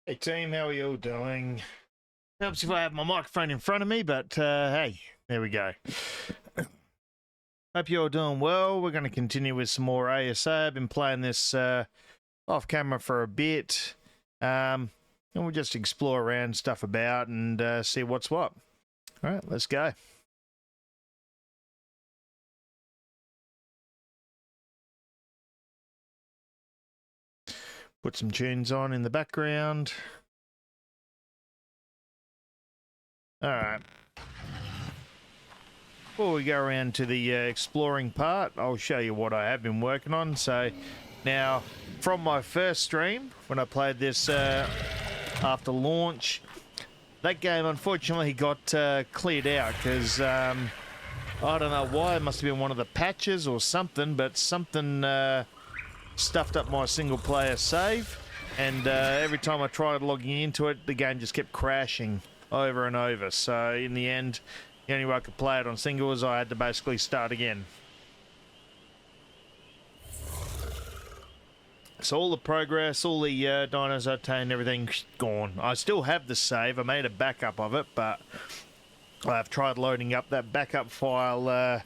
Hey team, how are you all doing? Helps if I have my microphone in front of me, but hey, there we go. Hope you're all doing well. We're going to continue with some more ASA. I've been playing this off camera for a bit. And we'll just explore around, stuff about, and see what's what. All right, let's go. Put some tunes on in the background. All right. Before we go around to the exploring part, I'll show you what I have been working on. So now, from my first stream, when I played this after launch, that game unfortunately got cleared out because I don't know why. It must have been one of the patches or something, but something stuffed up my single player save, and every time I tried logging into it, the game just kept crashing over and over. So in the end, the only way I could play it on single was I had to basically start again. So all the progress, all the dinos I obtained, everything gone. I still have the save. I made a backup of it, but I've tried loading up that backup file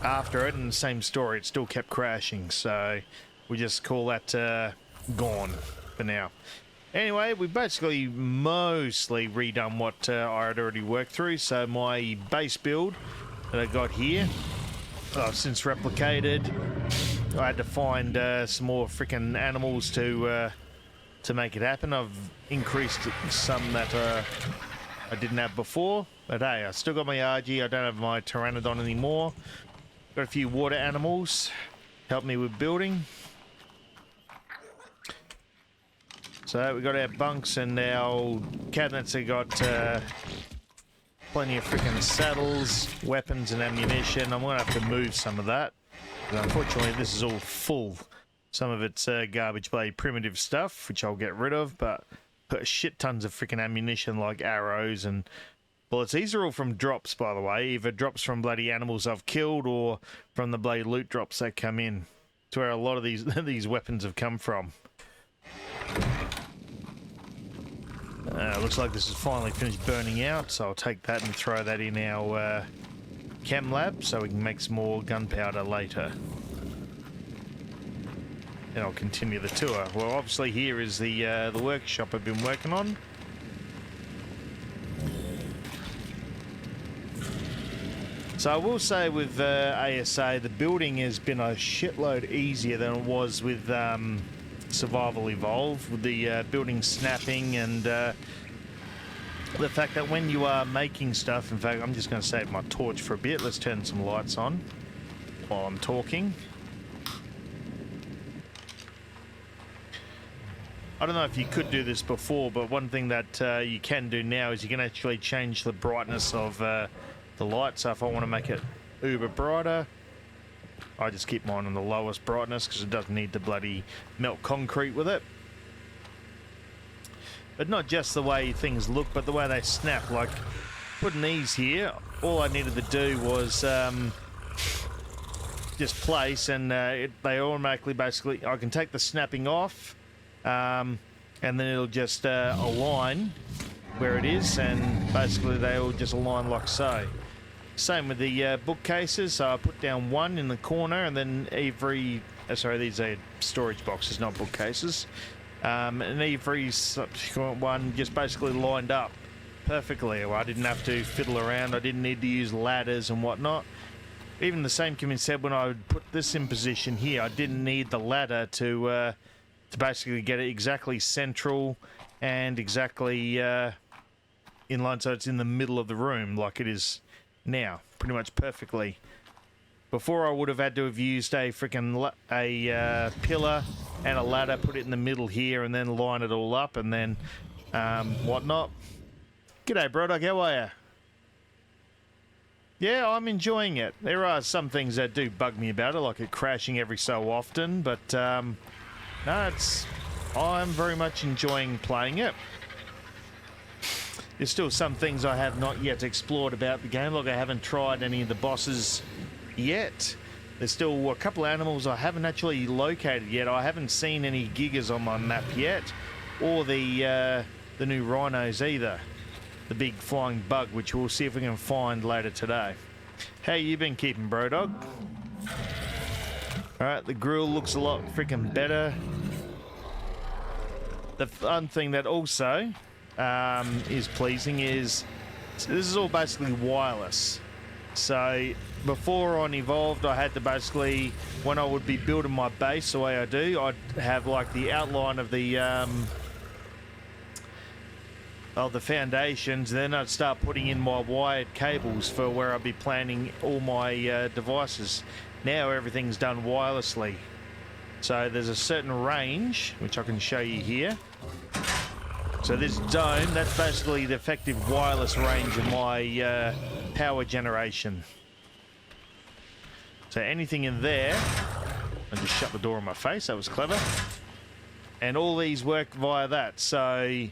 after it, and the same story. It still kept crashing. So we just call that gone for now. Anyway, we basically mostly redone what I had already worked through. So my base build that I got here, I've since replicated. I had to find some more freaking animals to make it happen. I've increased some that I didn't have before. But hey, I still got my RG. I don't have my Pteranodon anymore. Got a few water animals. Help me with building. So we got our bunks and our cabinets have got plenty of freaking saddles, weapons and ammunition. I'm going to have to move some of that. But unfortunately, this is all full. Some of it's garbage blade primitive stuff, which I'll get rid of, but got shit tons of freaking ammunition like arrows and bullets. These are all from drops, by the way. Either drops from bloody animals I've killed or from the bloody loot drops that come in. It's where a lot of these these weapons have come from. Looks like this is finally finished burning out, so I'll take that and throw that in our chem lab so we can make some more gunpowder later. And I'll continue the tour. Well, obviously here is the workshop I've been working on. So I will say with ASA, the building has been a shitload easier than it was with Survival Evolved, with the building snapping and the fact that when you are making stuff, in fact, I'm just going to save my torch for a bit. Let's turn some lights on while I'm talking. I don't know if you could do this before, but one thing that you can do now is you can actually change the brightness of the light. So if I want to make it uber brighter, I just keep mine on the lowest brightness because it doesn't need to bloody melt concrete with it. But not just the way things look, but the way they snap. Like putting these here, all I needed to do was just place, and they automatically, basically, I can take the snapping off, and then it'll just align where it is, and basically they all just align like so. Same with the bookcases. So I put down one in the corner, and then every sorry, these are storage boxes, not bookcases. And every subsequent one just basically lined up perfectly. I didn't have to fiddle around. I didn't need to use ladders and whatnot. Even the same can be said when I would put this in position here. I didn't need the ladder to basically get it exactly central and exactly in line, so it's in the middle of the room like it is now, pretty much perfectly. Before I would have had to have used a freaking pillar and a ladder, put it in the middle here, and then line it all up, and then whatnot. G'day, Brodog, how are you? Yeah, I'm enjoying it. There are some things that do bug me about it, like it crashing every so often, but no, I'm very much enjoying playing it. There's still some things I have not yet explored about the game, like I haven't tried any of the bosses yet. There's still a couple of animals I haven't actually located yet. I haven't seen any gigas on my map yet. or the new rhinos either. The big flying bug, which we'll see if we can find later today. How you been keeping, bro dog? Alright, the grill looks a lot freaking better. The fun thing that also is pleasing is this is all basically wireless. So before on Evolved, I had to basically, when I would be building my base the way I do, I'd have like the outline of the foundations, then I'd start putting in my wired cables for where I'd be planning all my devices. Now everything's done wirelessly. So there's a certain range, which I can show you here. So this dome, that's basically the effective wireless range of my power generation. So anything in there, I just shut the door on my face, that was clever. And all these work via that. So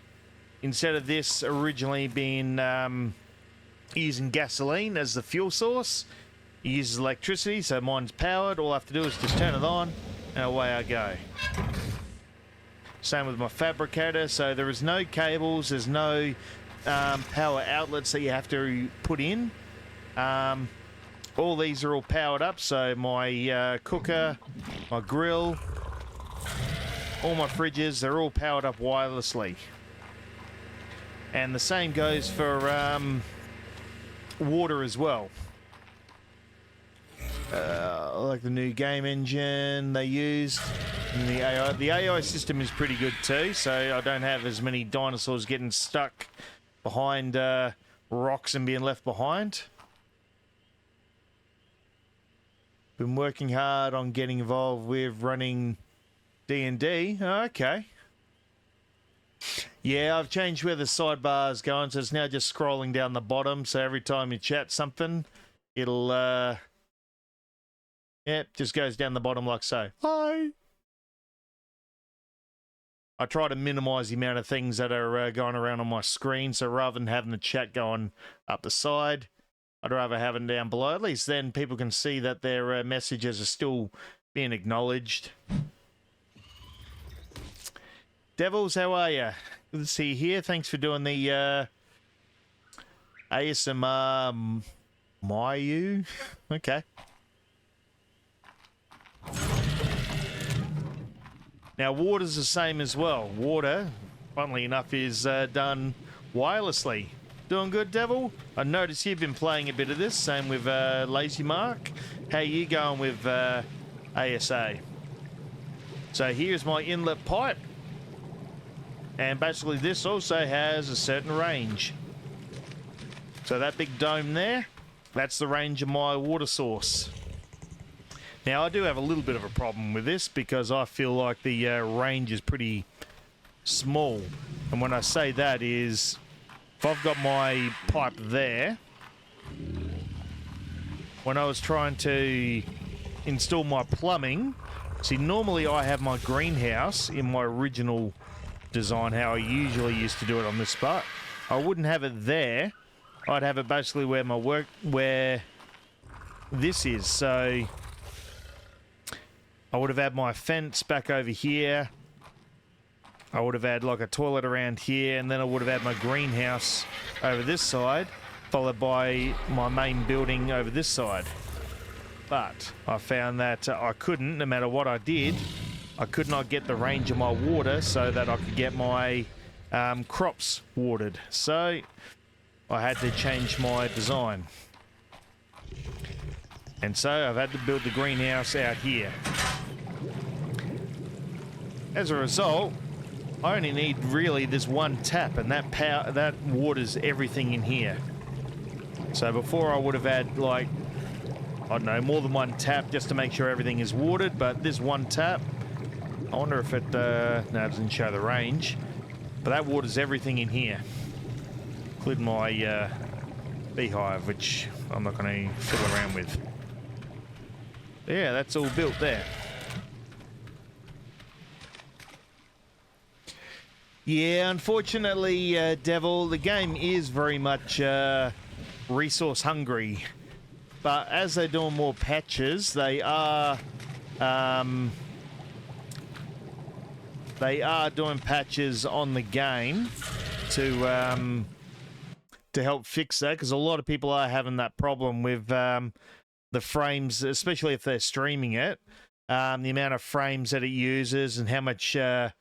instead of this originally being using gasoline as the fuel source, it uses electricity, so mine's powered. All I have to do is just turn it on and away I go. Same with my fabricator, so there is no cables, there's no power outlets that you have to put in. All these are all powered up, so my cooker, my grill, all my fridges, they're all powered up wirelessly. And the same goes for water as well. Like the new game engine they used, and the AI. The AI system is pretty good too, so I don't have as many dinosaurs getting stuck behind rocks and being left behind. Been working hard on getting involved with running D&D. Okay. Yeah, I've changed where the sidebar's going, so it's now just scrolling down the bottom, so every time you chat something, it'll yep, just goes down the bottom like so. Hi. I try to minimize the amount of things that are going around on my screen, so rather than having the chat going up the side, I'd rather have it down below. At least then people can see that their messages are still being acknowledged. Devils, how are you? Good to see you here. Thanks for doing the ASMR Mayu. Okay. Now, water's the same as well. Water, funnily enough, is done wirelessly. Doing good, Devil? I noticed you've been playing a bit of this. Same with Lazy Mark. How you going with ASA? So here's my inlet pipe. And basically this also has a certain range. So that big dome there, that's the range of my water source. Now, I do have a little bit of a problem with this because I feel like the range is pretty small. And when I say that is, if I've got my pipe there, when I was trying to install my plumbing, see, normally I have my greenhouse in my original design, how I usually used to do it on this spot. I wouldn't have it there. I'd have it basically where this is. So I would have had my fence back over here. I would have had like a toilet around here, and then I would have had my greenhouse over this side, followed by my main building over this side. But I found that I couldn't, no matter what I did, I could not get the range of my water so that I could get my crops watered. So I had to change my design. And so I've had to build the greenhouse out here. As a result, I only need really this one tap, and that waters everything in here. So before I would have had like, I don't know, more than one tap just to make sure everything is watered, but this one tap, I wonder if it, no, it doesn't show the range, but that waters everything in here, including my beehive, which I'm not going to fiddle around with. Yeah, that's all built there. Yeah, unfortunately, Devil, the game is very much resource hungry. But as they're doing more patches, they are they are doing patches on the game to help fix that, because a lot of people are having that problem with the frames, especially if they're streaming it. The amount of frames that it uses and how much, I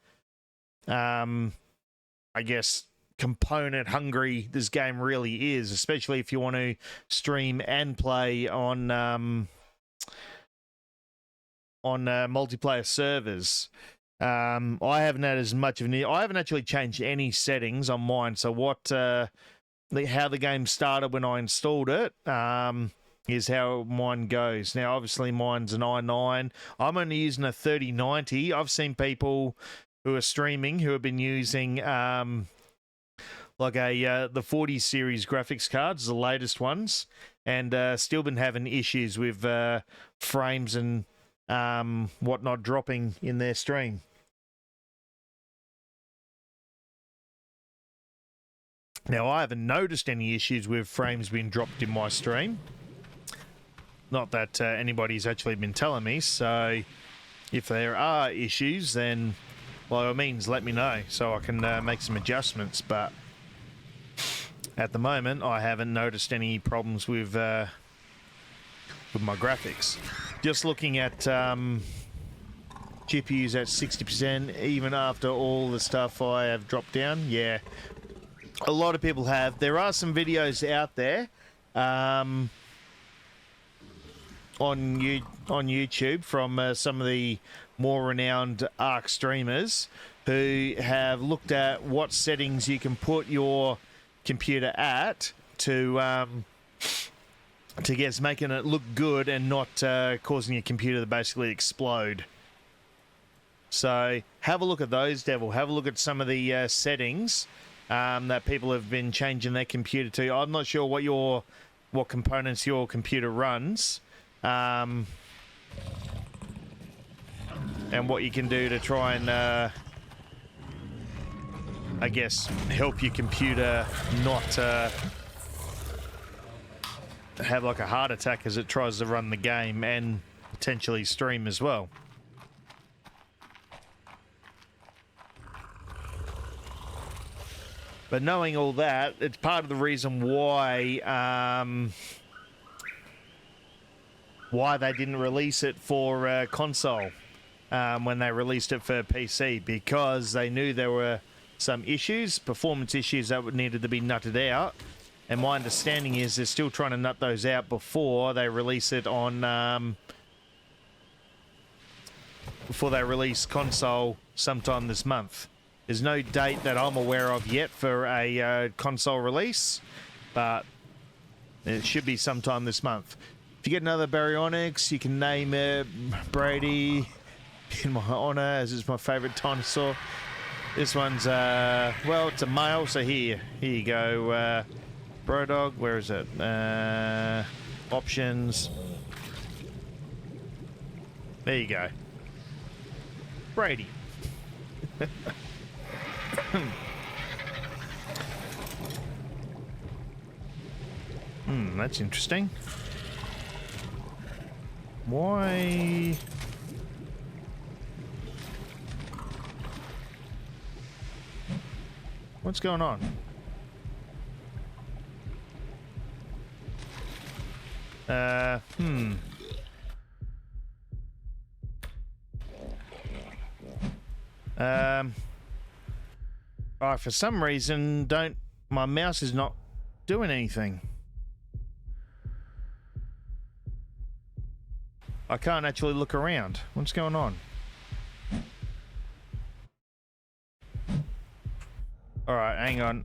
guess, component hungry this game really is, especially if you want to stream and play on multiplayer servers. I haven't had as much of I haven't actually changed any settings on mine. So what how the game started when I installed it is how mine goes. Now, obviously, mine's an i9. I'm only using a 3090. I've seen people who are streaming who have been using like the 40 series graphics cards, the latest ones, and still been having issues with frames and whatnot dropping in their stream. Now, I haven't noticed any issues with frames being dropped in my stream. Not that anybody's actually been telling me, so if there are issues, then by all means let me know so I can make some adjustments, but at the moment I haven't noticed any problems with my graphics. Just looking at GPUs at 60%, even after all the stuff I have dropped down. Yeah, a lot of people have. There are some videos out there on YouTube from some of the more renowned ARC streamers who have looked at what settings you can put your computer at to making it look good and not causing your computer to basically explode. So have a look at those, Devil. Have a look at some of the settings that people have been changing their computer to. I'm not sure what components your computer runs, and what you can do to try and I guess help your computer not have like a heart attack as it tries to run the game and potentially stream as well. But knowing all that, it's part of the reason why they didn't release it for console when they released it for PC, because they knew there were some issues, performance issues that needed to be nutted out. And my understanding is they're still trying to nut those out before they release it on before they release console sometime this month. There's no date that I'm aware of yet for a console release, but it should be sometime this month. If you get another baryonyx, you can name it Brady in my honor, as it's my favorite dinosaur. This one's well, it's a male, so here you go. Brodog, where is it? Options. There you go. Brady. That's interesting. Why? What's going on? For some reason, my mouse is not doing anything. I can't actually look around. What's going on? All right, hang on.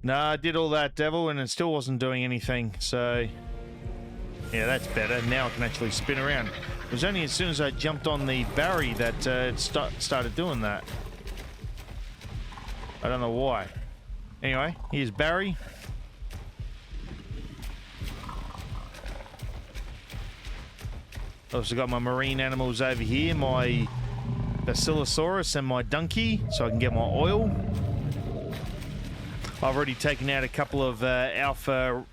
No, I did all that, Devil, and it still wasn't doing anything, so... Yeah, that's better. Now I can actually spin around. It was only as soon as I jumped on the Barry that it started doing that. I don't know why. Anyway, here's Barry. Also got my marine animals over here, my Basilosaurus and my donkey, so I can get my oil. I've already taken out a couple of alpha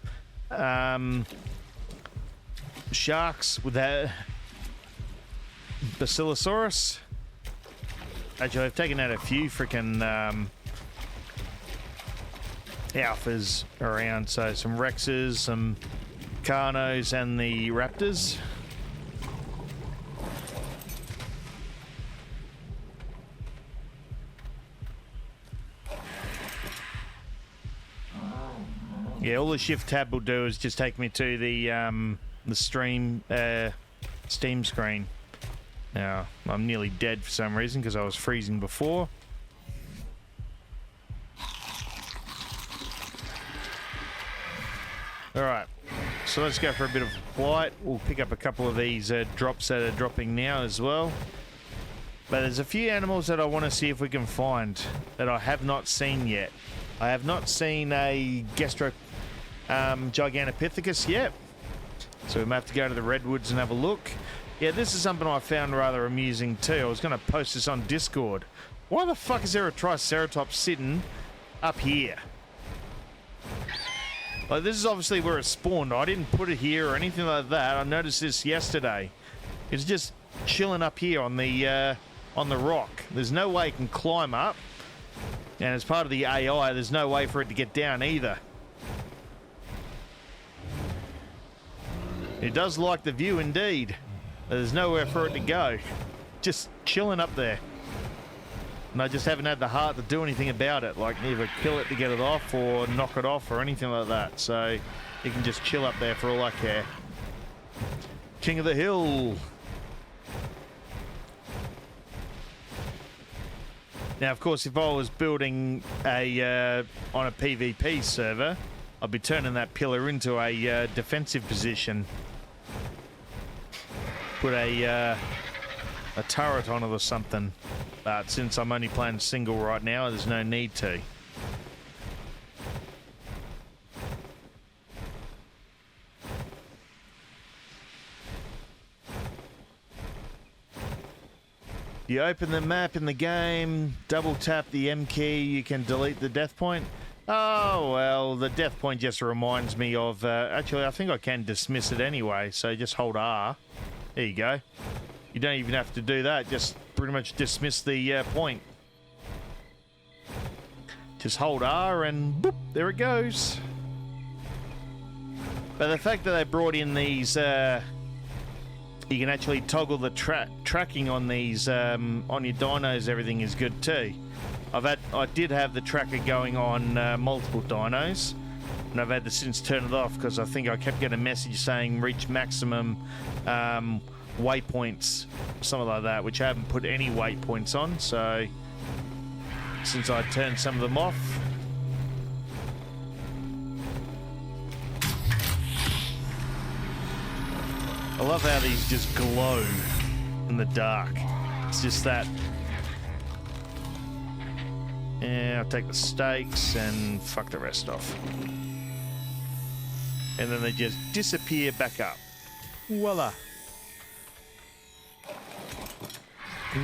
sharks with that Basilosaurus. Actually, I've taken out a few freaking alphas around, so some Rexes, some Carnos, and the Raptors. Yeah, all the shift tab will do is just take me to the stream Steam screen. Now, I'm nearly dead for some reason because I was freezing before. Alright, so let's go for a bit of flight. We'll pick up a couple of these drops that are dropping now as well. But there's a few animals that I want to see if we can find that I have not seen yet. I have not seen a Gigantopithecus yet. So we may have to go to the redwoods and have a look. Yeah, this is something I found rather amusing too. I was going to post this on Discord. Why the fuck is there a Triceratops sitting up here? Like, this is obviously where it spawned. I didn't put it here or anything like that. I noticed this yesterday. It's just chilling up here on the rock. There's no way it can climb up. And as part of the AI, there's no way for it to get down either. It does like the view indeed. There's nowhere for it to go. Just chilling up there. And I just haven't had the heart to do anything about it. Like either kill it to get it off or knock it off or anything like that. So you can just chill up there for all I care. King of the hill. Now, of course, if I was building a on a PvP server, I'd be turning that pillar into a defensive position. Put a turret on it or something. But since I'm only playing single right now, there's no need to. You open the map in the game, double tap the M key, you can delete the death point. Oh, well, the death point just reminds me of... actually, I think I can dismiss it anyway, so just hold R. There you go. You don't even have to do that, just pretty much dismiss the point. Just hold R and boop, there it goes. But the fact that they brought in these... you can actually toggle the tracking on these, on your dinos, everything is good too. I did have the tracker going on multiple dinos, and I've had to since turn it off because I think I kept getting a message saying reach maximum waypoints, something like that, which I haven't put any waypoints on, so since I turned some of them off. I love how these just glow in the dark. It's just that. Yeah, I'll take the stakes and fuck the rest off. And then they just disappear back up. Voila.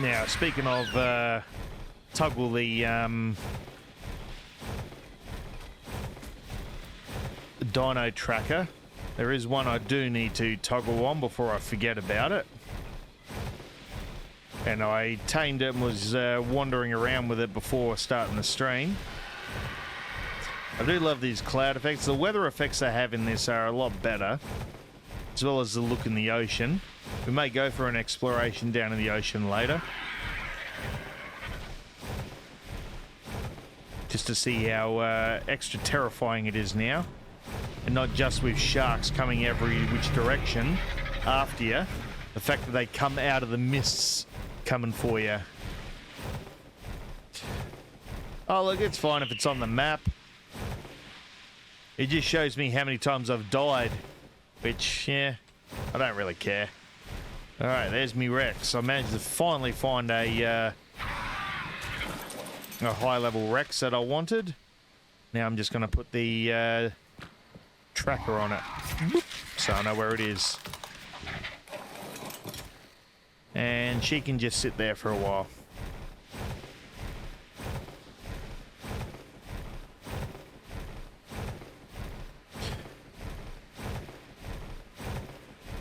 Now, speaking of toggle the dino tracker, there is one I do need to toggle on before I forget about it. And I tamed it and was wandering around with it before starting the stream. I do love these cloud effects. The weather effects they have in this are a lot better, as well as the look in the ocean. We may go for an exploration down in the ocean later, just to see how extra terrifying it is now. And not just with sharks coming every which direction after you. The fact that they come out of the mists coming for you. Oh, look, it's fine if it's on the map. It just shows me how many times I've died, which, yeah, I don't really care. All right, there's me Rex. I managed to finally find a high-level Rex that I wanted. Now I'm just going to put the tracker on it, so I know where it is. And she can just sit there for a while.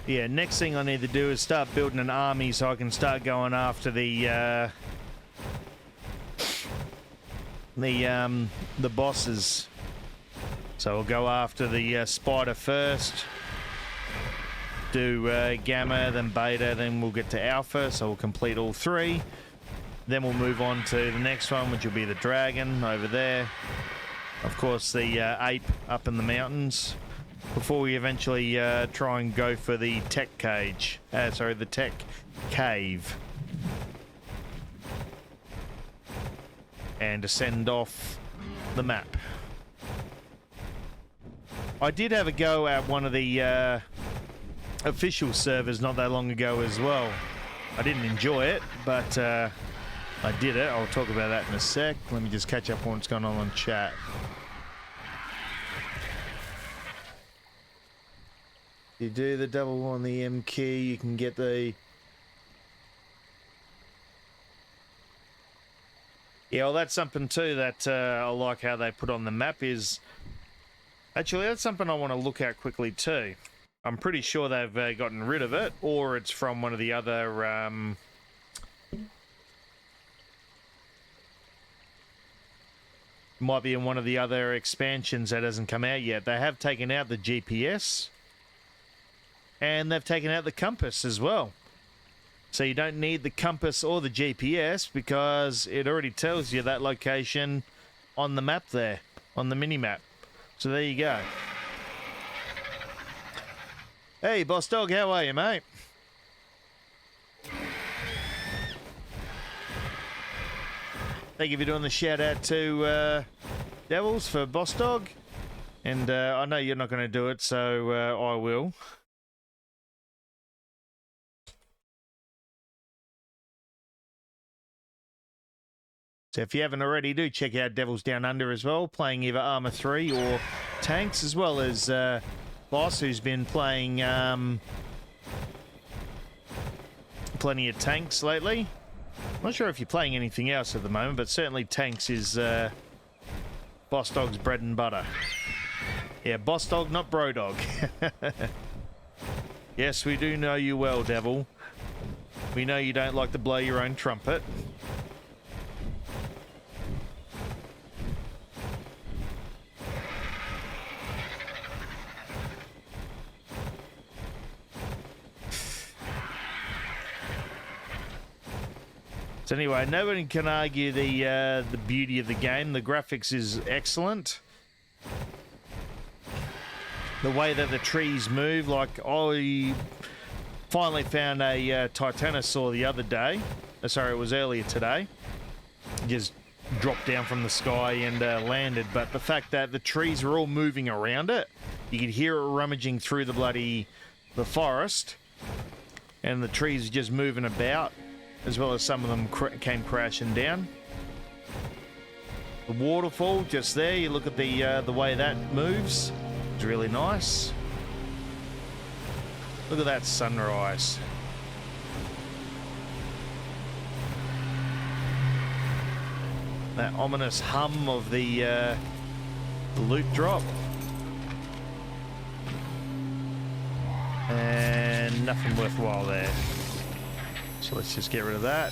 Yeah, next thing I need to do is start building an army so I can start going after the bosses. So we'll go after the spider first, do gamma, then beta, then we'll get to alpha, so we'll complete all three. Then we'll move on to the next one, which will be the dragon over there. Of course, the ape up in the mountains, before we eventually try and go for the tech cage. The tech cave. And ascend off the map. I did have a go at one of the official servers not that long ago as well. I didn't enjoy it, but I did it. I'll talk about that in a sec. Let me just catch up on what's going on chat. You do the double on the M key, you can get the... Yeah, well, that's something too that I like how they put on the map is... Actually, that's something I want to look at quickly too. I'm pretty sure they've gotten rid of it, or it's from one of the other... might be in one of the other expansions that hasn't come out yet. They have taken out the GPS, and they've taken out the compass as well. So you don't need the compass or the GPS because it already tells you that location on the map there, on the mini-map. So there you go. Hey, Boss Dog, how are you, mate? Thank you for doing the shout out to Devils for Boss Dog. And I know you're not going to do it, so I will. So if you haven't already, do check out Devils Down Under as well, playing either Armour 3 or tanks, as well as Boss, who's been playing plenty of tanks lately. I'm not sure if you're playing anything else at the moment, but certainly tanks is Boss Dog's bread and butter. Yeah, Boss Dog, not Bro Dog. Yes, we do know you well, Devil. We know you don't like to blow your own trumpet. So anyway, nobody can argue the beauty of the game. The graphics is excellent. The way that the trees move, like I finally found a Titanosaur the other day. Sorry, it was earlier today. Just dropped down from the sky and landed. But the fact that the trees were all moving around it, you could hear it rummaging through the forest, and the trees just moving about, as well as some of them came crashing down. The waterfall just there, you look at the way that moves, it's really nice. Look at that sunrise. That ominous hum of the loot drop. And nothing worthwhile there. So let's just get rid of that.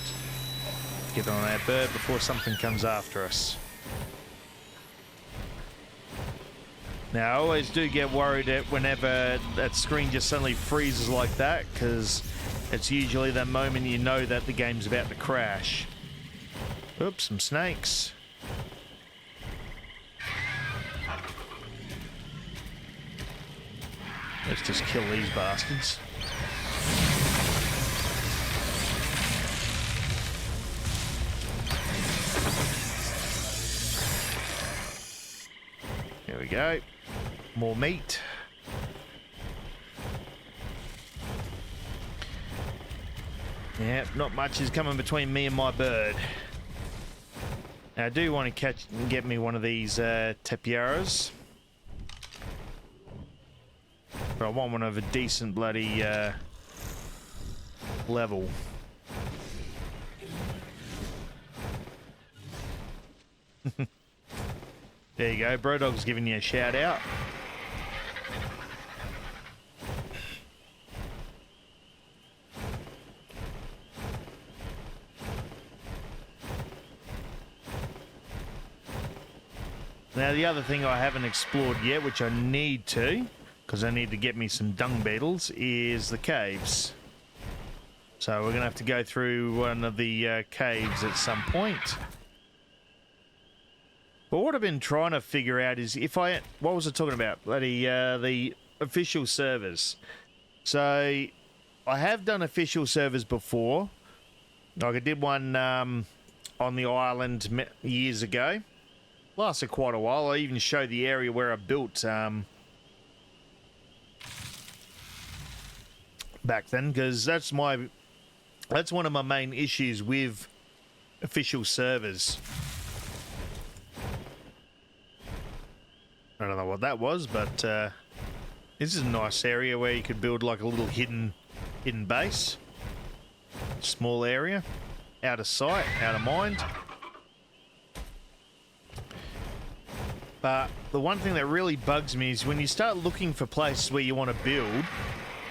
Get on our bird before something comes after us. Now, I always do get worried whenever that screen just suddenly freezes like that, because it's usually the moment you know that the game's about to crash. Oops, some snakes. Let's just kill these bastards. There we go. More meat. Yeah, not much is coming between me and my bird. Now, I do want to get me one of these tapiaras. But I want one of a decent bloody level. There you go, Bro Dog's giving you a shout out. Now, the other thing I haven't explored yet, which I need to, because I need to get me some dung beetles, is the caves. So we're going to have to go through one of the caves at some point. But what I've been trying to figure out is if I... What was I talking about? Bloody, the official servers. So I have done official servers before. Like I did one on the island years ago. Lasted quite a while. I even showed the area where I built back then, because that's one of my main issues with official servers. I don't know what that was, but this is a nice area where you could build like a little hidden base. Small area, out of sight, out of mind. But the one thing that really bugs me is when you start looking for places where you want to build,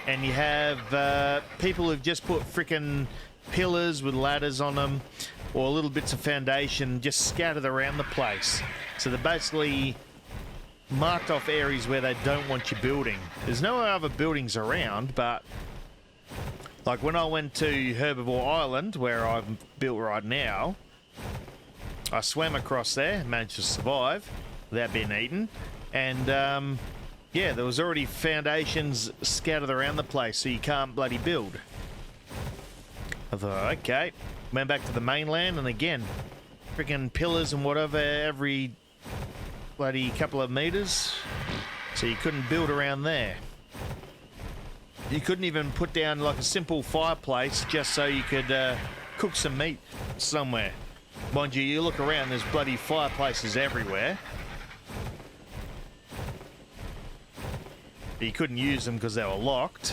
and you have people who've just put frickin' pillars with ladders on them, or little bits of foundation just scattered around the place. So they're basically marked off areas where they don't want you building. There's no other buildings around, but like when I went to Herbivore Island, where I'm built right now, I swam across there, managed to survive without being eaten, and yeah, there was already foundations scattered around the place, so you can't bloody build. I thought, okay, went back to the mainland, and again, freaking pillars and whatever every bloody couple of meters, so you couldn't build around there. You couldn't even put down like a simple fireplace just so you could cook some meat somewhere. Mind you, you look around, there's bloody fireplaces everywhere. But you couldn't use them because they were locked.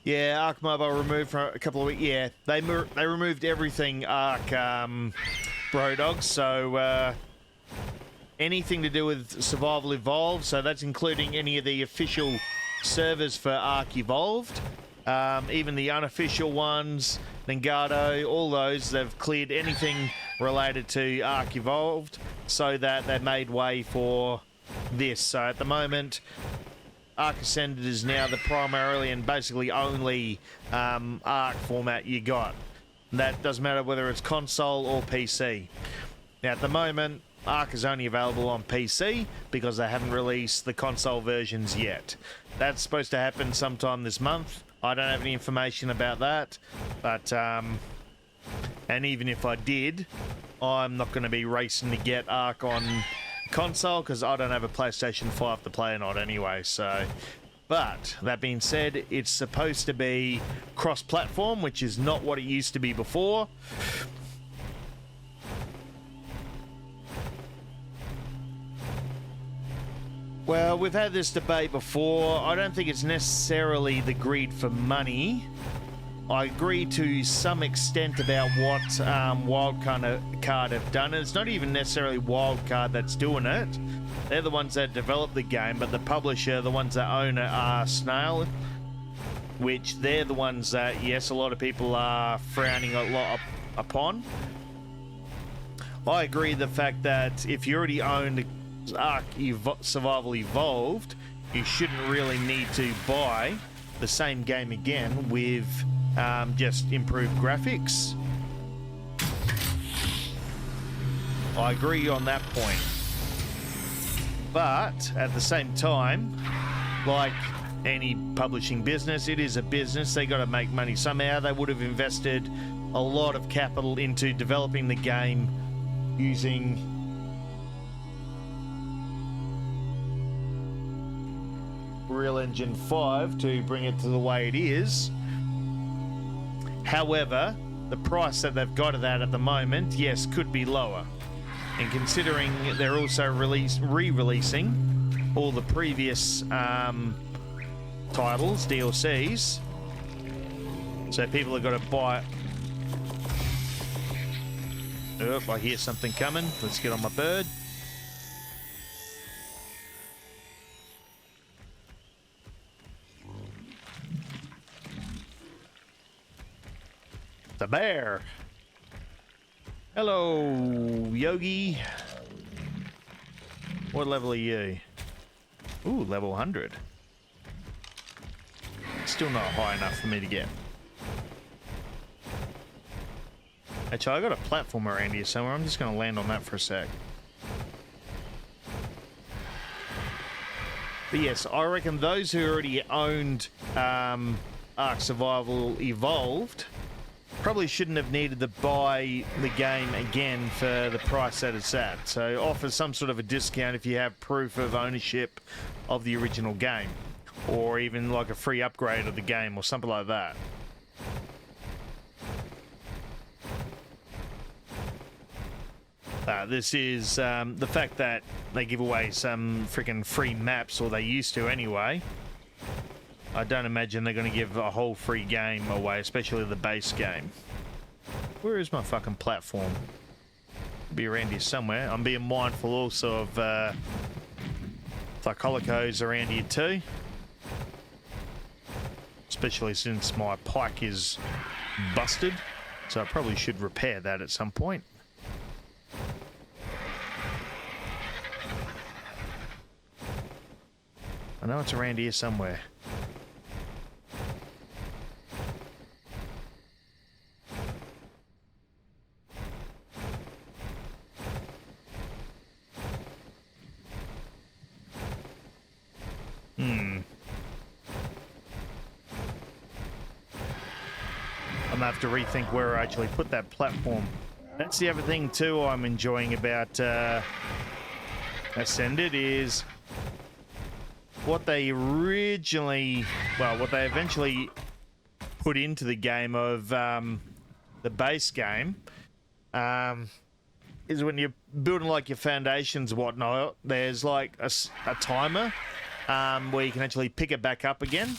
Yeah, Ark Mobile removed for a couple of weeks. Yeah, they removed everything Ark Bro Dogs, so anything to do with Survival Evolved, so that's including any of the official servers for Ark Evolved, even the unofficial ones, Ningado, all those, they've cleared anything related to Ark Evolved so that they made way for this. So at the moment, Ark Ascended is now the primarily and basically only Ark format you got. And that doesn't matter whether it's console or PC. Now at the moment, Ark is only available on PC because they haven't released the console versions yet. That's supposed to happen sometime this month. I don't have any information about that, but and even if I did, I'm not going to be racing to get Ark on console because I don't have a PlayStation 5 to play it on anyway. So, but that being said, it's supposed to be cross-platform, which is not what it used to be before. Well, we've had this debate before. I don't think it's necessarily the greed for money. I agree to some extent about what Wildcard have done. And it's not even necessarily Wildcard that's doing it. They're the ones that develop the game, but the publisher, the ones that own it, are Snail, which they're the ones that, yes, a lot of people are frowning a lot upon. I agree the fact that if you already own Ark Survival Evolved, you shouldn't really need to buy the same game again with just improved graphics. I agree on that point. But at the same time, like any publishing business, it is a business. They got to make money somehow. They would have invested a lot of capital into developing the game using Real Engine 5 to bring it to the way it is. However, the price that they've got it at the moment, yes, could be lower. And considering they're also re-releasing all the previous titles, DLCs, so people have got to buy it. Oh, I hear something coming. Let's get on my bird. The bear. Hello, Yogi. What level are you? Ooh, level 100. Still not high enough for me to get. Actually, I got a platform around here somewhere. I'm just going to land on that for a sec. But yes, I reckon those who already owned Ark Survival Evolved probably shouldn't have needed to buy the game again for the price that it's at. So offer some sort of a discount if you have proof of ownership of the original game, or even like a free upgrade of the game or something like that. This is the fact that they give away some freaking free maps, or they used to anyway. I don't imagine they're going to give a whole free game away, especially the base game. Where is my fucking platform? Be around here somewhere. I'm being mindful also of Thycolicos around here too. Especially since my pike is busted. So I probably should repair that at some point. I know it's around here somewhere. I'm gonna have to rethink where I actually put that platform. That's the other thing too I'm enjoying about Ascended is what they originally, well, what they eventually put into the game of the base game is when you're building like your foundations and whatnot, there's like a timer where you can actually pick it back up again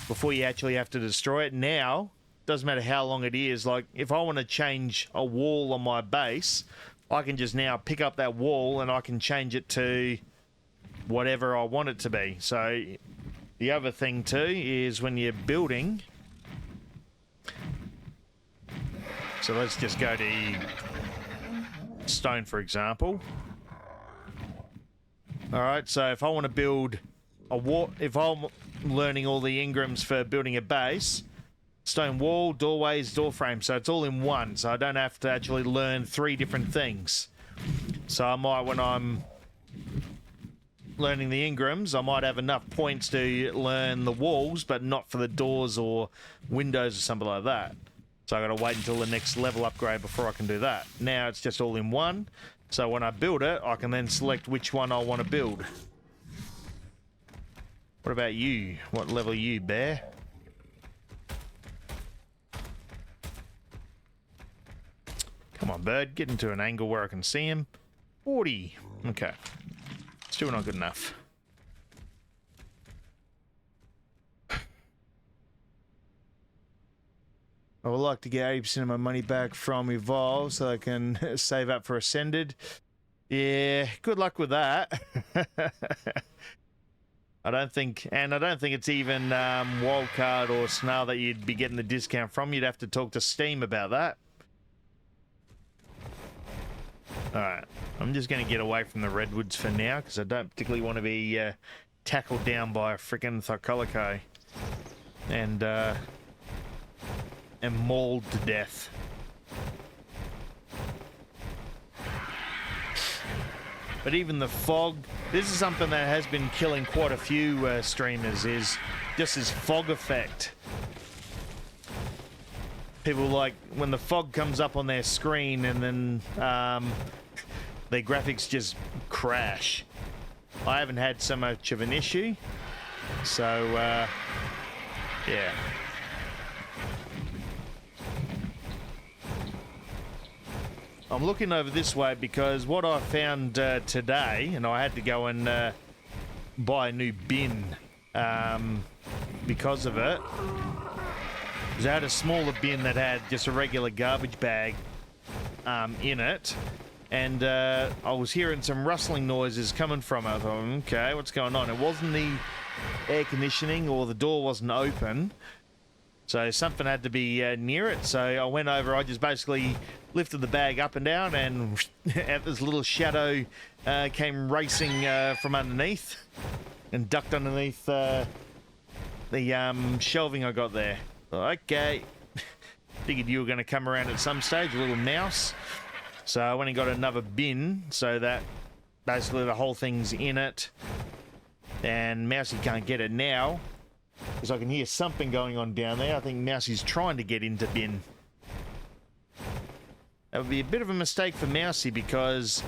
before you actually have to destroy it. Now, doesn't matter how long it is, like if I want to change a wall on my base, I can just now pick up that wall and I can change it to whatever I want it to be. So the other thing too is when you're building, so let's just go to stone for example. All right, so if I want to build a wall, if I'm learning all the engrams for building a base, stone wall, doorways, door frame, so it's all in one, so I don't have to actually learn 3 different things. So I might, when I'm learning the engrams, I might have enough points to learn the walls, but not for the doors or windows or something like that. So I gotta wait until the next level upgrade before I can do that. Now it's just all in one, so when I build it, I can then select which one I want to build. What about you? What level are you, bear? Come on, bird, get into an angle where I can see him. 40. Okay. Still not good enough. I would like to get 80% of my money back from Evolve so I can save up for Ascended. Yeah, good luck with that. I don't think it's even Wildcard or Snarl that you'd be getting the discount from. You'd have to talk to Steam about that. Alright, I'm just going to get away from the redwoods for now because I don't particularly want to be tackled down by a freaking Thycolico and mauled to death. But even the fog, this is something that has been killing quite a few streamers, is just this fog effect. People like when the fog comes up on their screen and then their graphics just crash. I haven't had so much of an issue, so yeah. I'm looking over this way because what I found today, and I had to go and buy a new bin because of it, because I had a smaller bin that had just a regular garbage bag in it, and I was hearing some rustling noises coming from it. I thought, okay, what's going on? It wasn't the air conditioning or the door wasn't open. So something had to be near it. So I went over, I just basically lifted the bag up and down, and this little shadow came racing from underneath and ducked underneath the shelving I got there. Okay. Figured you were going to come around at some stage, a little mouse. So I went and got another bin so that basically the whole thing's in it. And Mousy can't get it now because I can hear something going on down there. I think Mousy's trying to get into bin. That would be a bit of a mistake for Mousy because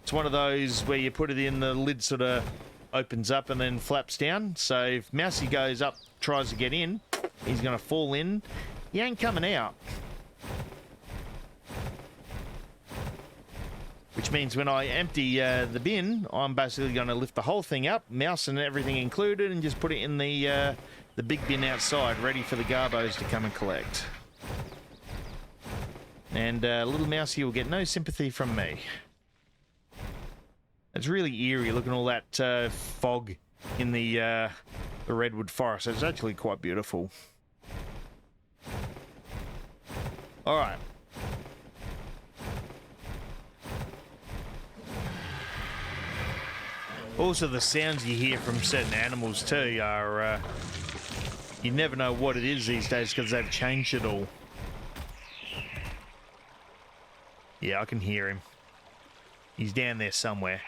it's one of those where you put it in, the lid sort of opens up and then flaps down. So if Mousy goes up, tries to get in, he's going to fall in. He ain't coming out. Which means when I empty the bin, I'm basically going to lift the whole thing up, mouse and everything included, and just put it in the big bin outside, ready for the garbos to come and collect. And little Mousy will get no sympathy from me. It's really eerie looking at all that fog in the redwood forest. It's actually quite beautiful. All right. Also, the sounds you hear from certain animals too are you never know what it is these days because they've changed it all. Yeah, I can hear him. He's down there somewhere.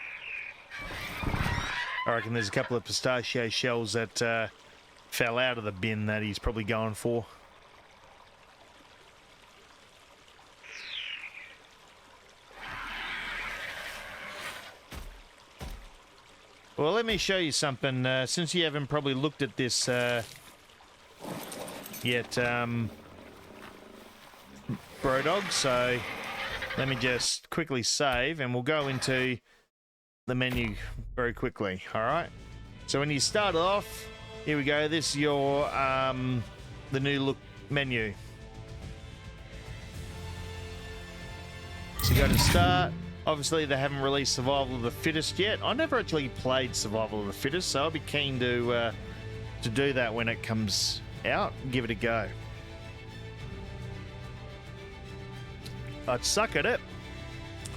I reckon there's a couple of pistachio shells that fell out of the bin that he's probably going for. Well, let me show you something. Since you haven't probably looked at this yet, Brodog, so let me just quickly save and we'll go into the menu very quickly. All right. So when you start off, here we go. This is your the new look menu. So you go to start. Obviously, they haven't released Survival of the Fittest yet. I never actually played Survival of the Fittest, so I'll be keen to do that when it comes out. Give it a go. I'd suck at it,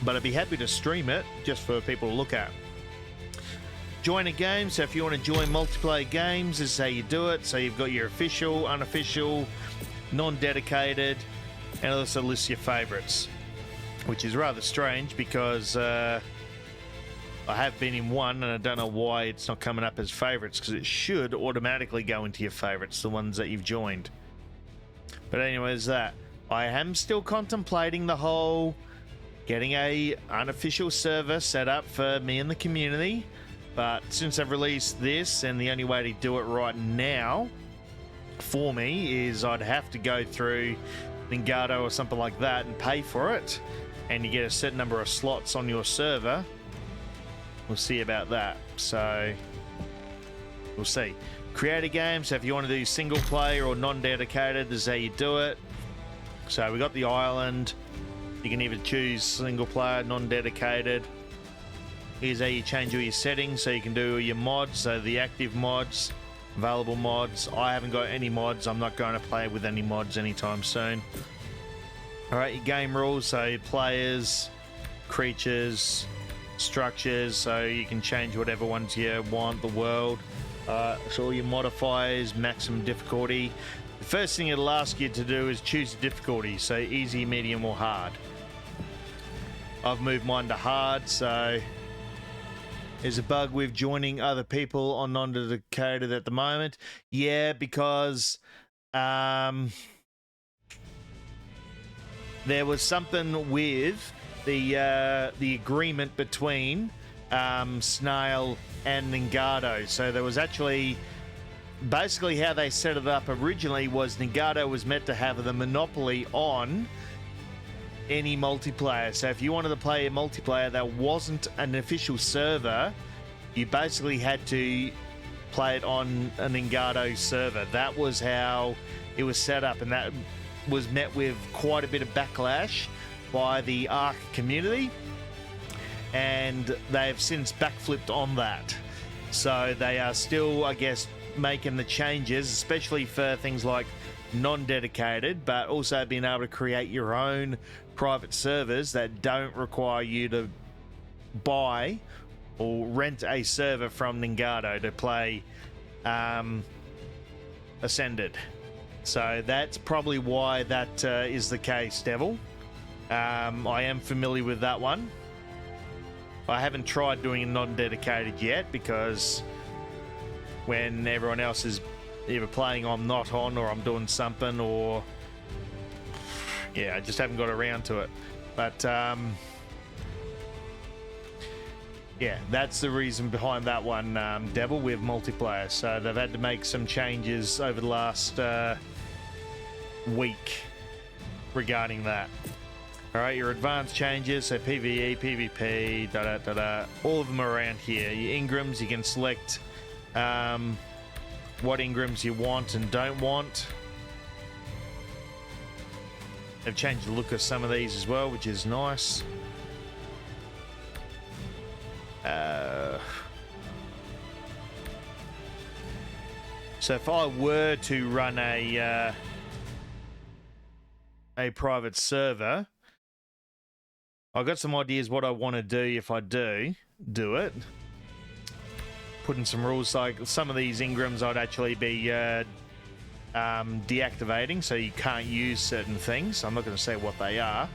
but I'd be happy to stream it just for people to look at. Join a game. So if you want to join multiplayer games, this is how you do it. So you've got your official, unofficial, non-dedicated, and it also lists your favorites. Which is rather strange because I have been in one and I don't know why it's not coming up as favorites, because it should automatically go into your favorites, the ones that you've joined. But anyways, that. I am still contemplating the whole getting a unofficial server set up for me and the community. But since I've released this, and the only way to do it right now for me is I'd have to go through Ninjago or something like that and pay for it. And you get a certain number of slots on your server. We'll see about that. So we'll see. Create a game. So if you want to do single player or non-dedicated, this is how you do it. So we got the island. You can either choose single player, non-dedicated. Here's how you change all your settings. So you can do your mods. So the active mods, available mods. I haven't got any mods. I'm not going to play with any mods anytime soon. Alright, your game rules, so your players, creatures, structures, so you can change whatever ones you want, the world. So all your modifiers, maximum difficulty. The first thing it'll ask you to do is choose the difficulty, so easy, medium or hard. I've moved mine to hard, so there's a bug with joining other people on non-dedicated at the moment. Yeah, because there was something with the agreement between Snail and Ninjago. So there was actually basically how they set it up originally was Ninjago was meant to have the monopoly on any multiplayer. So if you wanted to play a multiplayer that wasn't an official server, you basically had to play it on a Ninjago server. That was how it was set up, and that was met with quite a bit of backlash by the ARC community, and they have since backflipped on that. So they are still, I guess, making the changes, especially for things like non-dedicated, but also being able to create your own private servers that don't require you to buy or rent a server from Ningado to play Ascended. So that's probably why that is the case, Devil. I am familiar with that one. I haven't tried doing a non-dedicated yet because when everyone else is either playing, I'm not on, or I'm doing something, or yeah, I just haven't got around to it. But yeah, that's the reason behind that one, Devil, with multiplayer. So they've had to make some changes over the last week regarding that. All right, your advanced changes, so PvE, PvP, all of them are around here. Your Ingrams, you can select what Ingrams you want and don't want. They've changed the look of some of these as well, which is nice. So if I were to run a private server, I've got some ideas what I want to do if I do it. Putting some rules, like some of these Ingrams I'd actually be deactivating, so you can't use certain things. I'm not going to say what they are,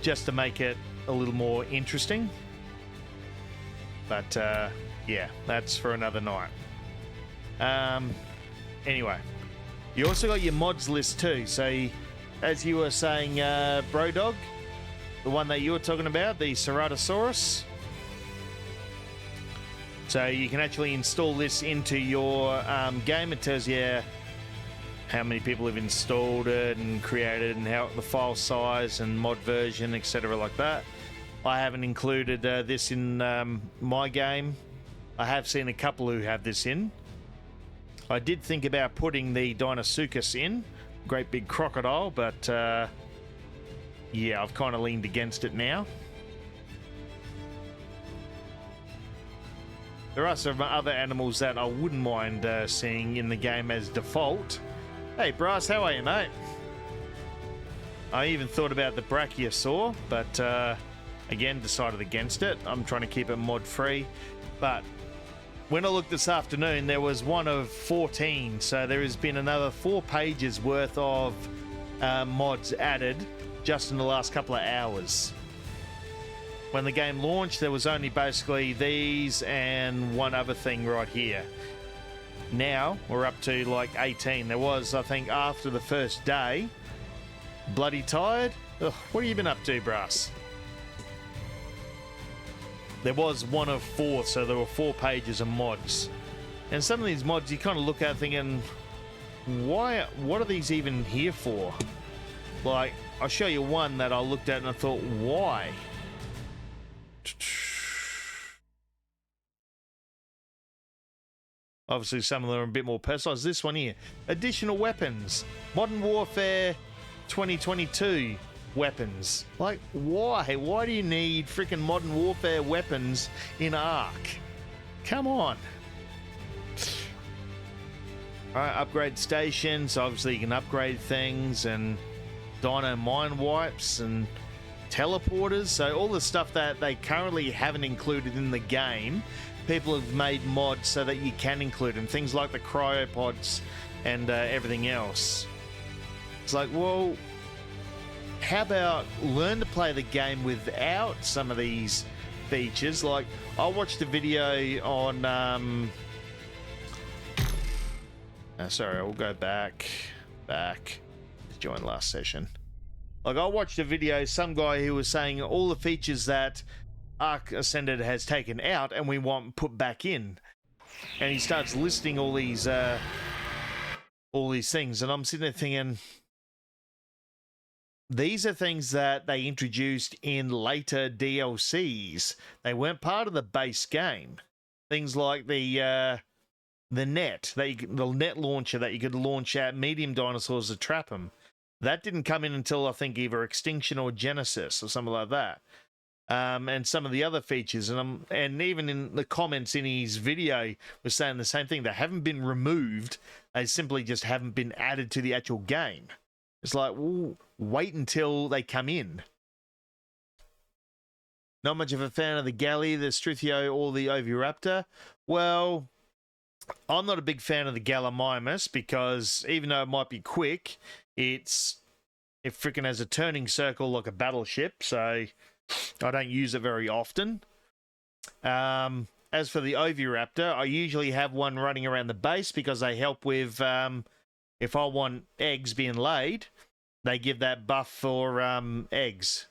just to make it a little more interesting. But yeah, that's for another night. Anyway, you also got your mods list too. So as you were saying, Brodog, the one that you were talking about, the Ceratosaurus. So you can actually install this into your game. It tells you how many people have installed it and created, and how the file size and mod version, etc., like that. I haven't included this in my game. I have seen a couple who have this in. I did think about putting the Dinosuchus in, great big crocodile, but yeah, I've kind of leaned against it now. There are some other animals that I wouldn't mind seeing in the game as default. Hey, Brass, how are you, mate? I even thought about the Brachiosaur, but again, decided against it. I'm trying to keep it mod-free. But when I looked this afternoon, there was one of 14, so there has been another 4 pages worth of mods added just in the last couple of hours. When the game launched, there was only basically these and one other thing right here. Now, we're up to like 18. There was, I think, after the first day. Bloody tired? Ugh, what have you been up to, Brass? There was one of 4, so there were 4 pages of mods. And some of these mods you kind of look at thinking, why? What are these even here for? Like, I'll show you one that I looked at and I thought, why? Obviously, some of them are a bit more personalized. This one here, additional weapons, Modern Warfare 2022 weapons. Like, why? Why do you need freaking Modern Warfare weapons in Ark? Come on. All right, upgrade stations. Obviously, you can upgrade things, and Dino Mine Wipes and teleporters. So all the stuff that they currently haven't included in the game, people have made mods so that you can include them. Things like the cryopods and everything else. It's like, well, how about learn to play the game without some of these features? Like, I watched a video on sorry, I will go back join last session. Like, I watched a video, some guy who was saying all the features that Ark Ascended has taken out and we want put back in, and he starts listing all these things, and I'm sitting there thinking, these are things that they introduced in later DLCs. They weren't part of the base game. Things like the net the net launcher that you could launch at medium dinosaurs to trap them. That didn't come in until, I think, either Extinction or Genesis or something like that. and some of the other features, and even in the comments in his video was saying the same thing. They haven't been removed; they simply just haven't been added to the actual game. It's like, well, wait until they come in. Not much of a fan of the Galley, the Struthio, or the Oviraptor. Well, I'm not a big fan of the Gallimimus because even though it might be quick, it freaking has a turning circle like a battleship, so I don't use it very often. As for the Oviraptor, I usually have one running around the base because they help with, if I want eggs being laid, they give that buff for eggs.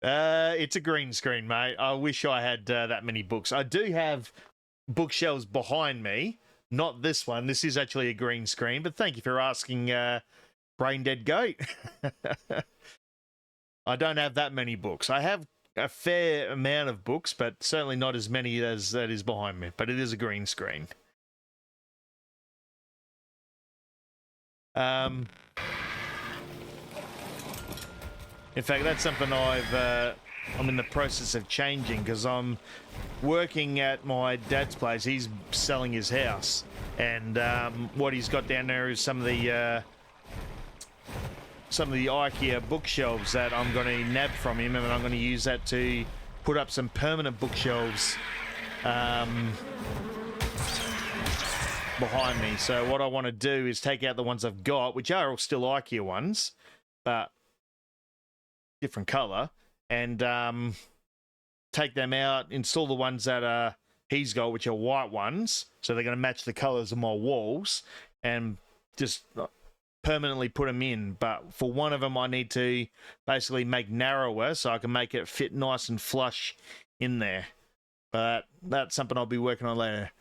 It's a green screen, mate. I wish I had that many books. I do have bookshelves behind me. Not this one. This is actually a green screen, but thank you for asking, Brain Dead Goat. I don't have that many books. I have a fair amount of books, but certainly not as many as that is behind me. But it is a green screen. In fact, that's something I'm in the process of changing because I'm working at my dad's place. He's selling his house, and what he's got down there is some of the IKEA bookshelves that I'm going to nab from him, and I'm going to use that to put up some permanent bookshelves behind me. So what I want to do is take out the ones I've got, which are all still IKEA ones, but different color, and take them out, install the ones that he's got, which are white ones, so they're going to match the colors of my walls, and just permanently put them in. But for one of them, I need to basically make narrower so I can make it fit nice and flush in there. But that's something I'll be working on later.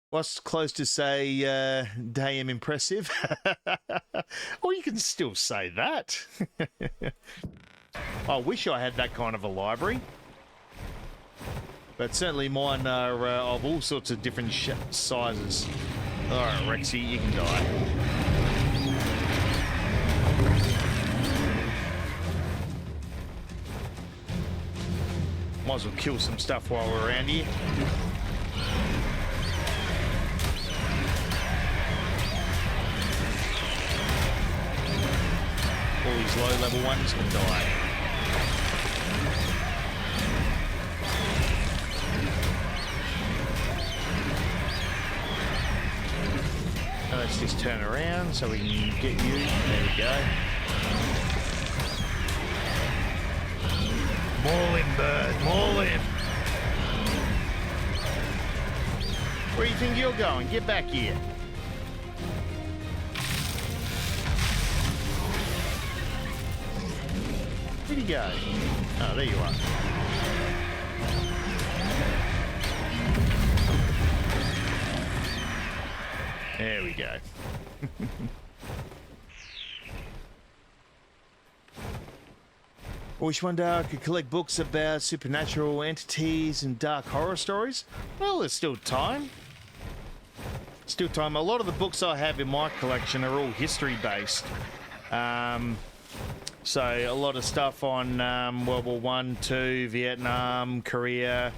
What's close to say, damn impressive? Well, you can still say that. I wish I had that kind of a library. But certainly mine are of all sorts of different sizes. Alright, Rexy, you can die. Might as well kill some stuff while we're around here. All these low-level ones can die. Now let's just turn around so we can get you. There we go. Maul him, bird. Maul him. Where do you think you're going? Get back here. Where'd he go? Oh, there you are. There we go. I wish one day I could collect books about supernatural entities and dark horror stories. Well, there's still time. Still time. A lot of the books I have in my collection are all history-based. So a lot of stuff on World War I, II, Vietnam, Korea,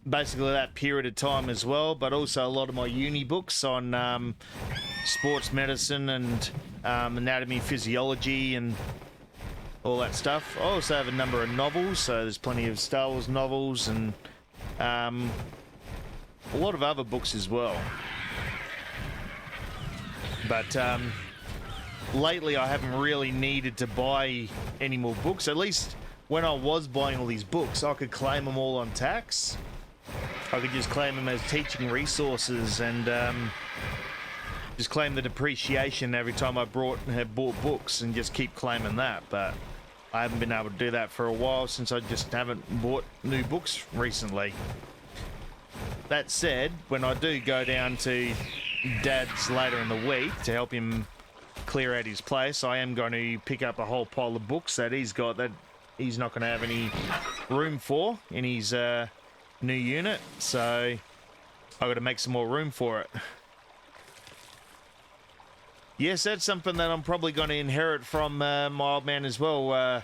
basically that period of time as well, but also a lot of my uni books on sports medicine and anatomy, physiology, and all that stuff. I also have a number of novels, so there's plenty of Star Wars novels and a lot of other books as well. But lately I haven't really needed to buy any more books. At least when I was buying all these books, I could claim them all on tax. I could just claim them as teaching resources and just claim the depreciation every time I bought books and just keep claiming that. But I haven't been able to do that for a while since I just haven't bought new books recently. That said, when I do go down to Dad's later in the week to help him clear out his place, I am going to pick up a whole pile of books that he's got that he's not going to have any room for in his new unit, so I've got to make some more room for it. Yes, that's something that I'm probably going to inherit from my old man as well.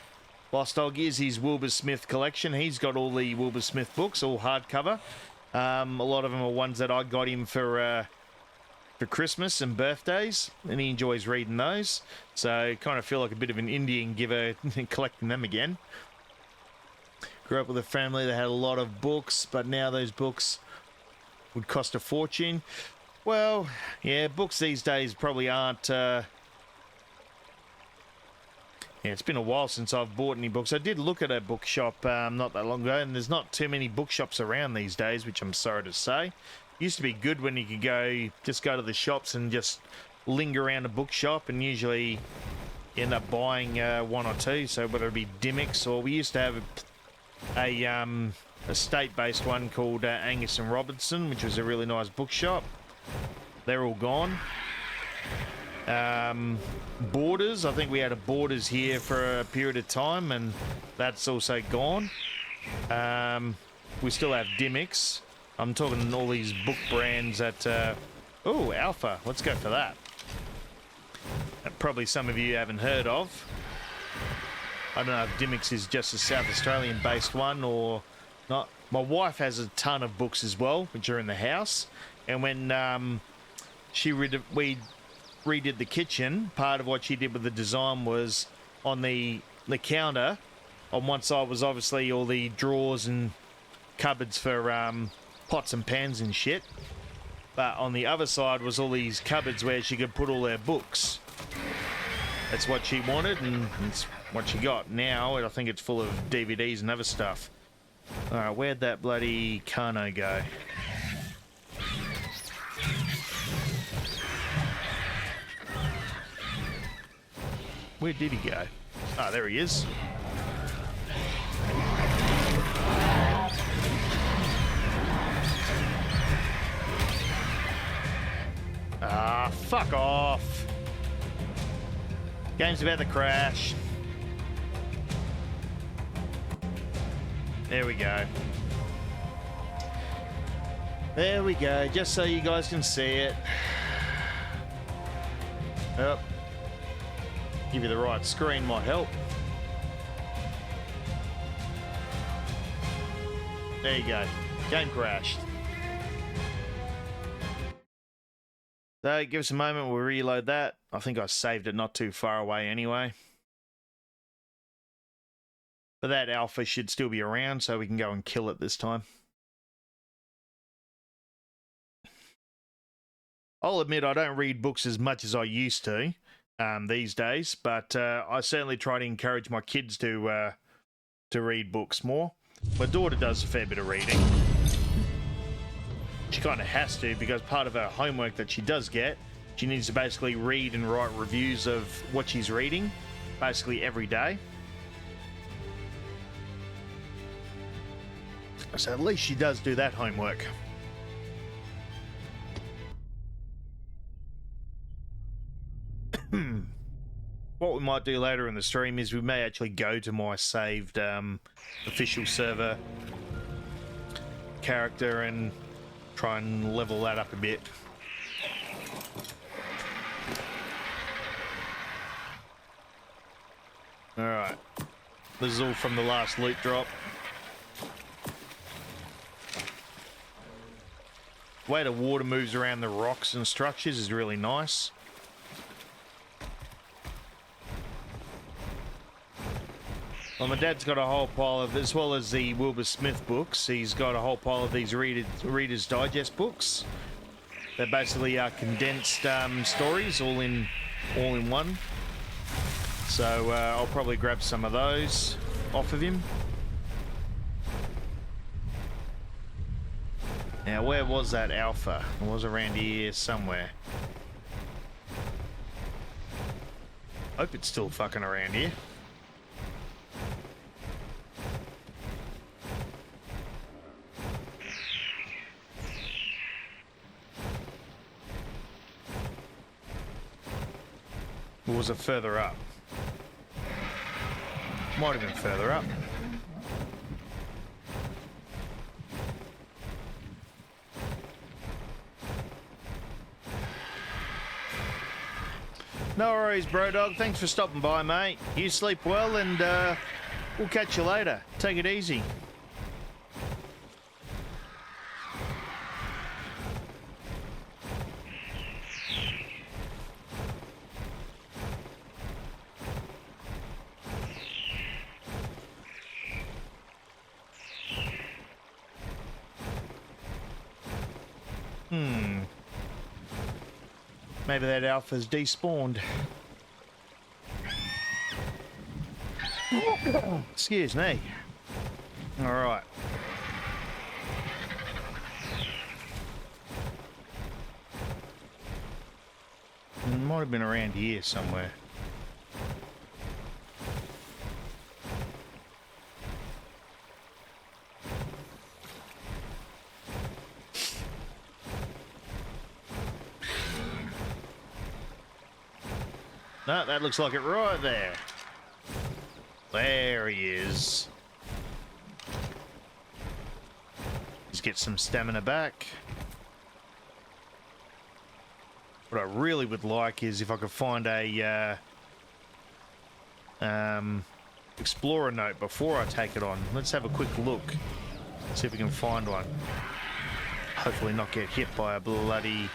Lost Dog is his Wilbur Smith collection. He's got all the Wilbur Smith books, all hardcover. A lot of them are ones that I got him for Christmas and birthdays, and he enjoys reading those. So I kind of feel like a bit of an Indian giver collecting them again. Grew up with a family that had a lot of books, but now those books would cost a fortune. Well, yeah, books these days probably aren't... Yeah, it's been a while since I've bought any books. I did look at a bookshop not that long ago, and there's not too many bookshops around these days, which I'm sorry to say. Used to be good when you could just go to the shops and just linger around a bookshop, and usually end up buying one or two. So whether it be Dimmicks, or we used to have a state-based one called Angus and Robertson, which was a really nice bookshop. They're all gone. Borders, I think we had a Borders here for a period of time, and that's also gone. We still have Dimmicks. I'm talking all these book brands that oh, Alpha, let's go for that. Probably some of you haven't heard of. I don't know if Dimmicks is just a South Australian based one or not. My wife has a ton of books as well, which are in the house, and when we redid the kitchen, part of what she did with the design was on the counter. On one side was obviously all the drawers and cupboards for pots and pans and shit, but on the other side was all these cupboards where she could put all her books. That's what she wanted, and it's what she got. Now I think it's full of DVDs and other stuff. Alright, where'd that bloody Kano go? Where did he go? Ah, there he is. Ah, fuck off. Game's about to crash. There we go. There we go, just so you guys can see it. Yep. Give you the right screen might help. There you go. Game crashed. So give us a moment, we'll reload that. I think I saved it not too far away anyway. But that alpha should still be around, so we can go and kill it this time. I'll admit I don't read books as much as I used to these days, but I certainly try to encourage my kids to read books more. My daughter does a fair bit of reading. She kind of has to, because part of her homework that she does get, she needs to basically read and write reviews of what she's reading, basically every day. So at least she does do that homework. What we might do later in the stream is we may actually go to my saved official server character and try and level that up a bit. Alright. This is all from the last loot drop. The way the water moves around the rocks and structures is really nice. Well, my dad's got a whole pile of, as well as the Wilbur Smith books, he's got a whole pile of these Reader's Digest books. They're basically condensed stories, all in one. So I'll probably grab some of those off of him. Now, where was that alpha? It was around here somewhere. Hope it's still fucking around here. Or was it further up? Might have been further up. No worries, bro dog. Thanks for stopping by, mate. You sleep well, and we'll catch you later. Take it easy. Maybe that alpha's despawned. Excuse me. All right. It might have been around here somewhere. No, that looks like it right there. There he is. Let's get some stamina back. What I really would like is if I could find a explorer note before I take it on. Let's have a quick look. See if we can find one. Hopefully not get hit by a bloody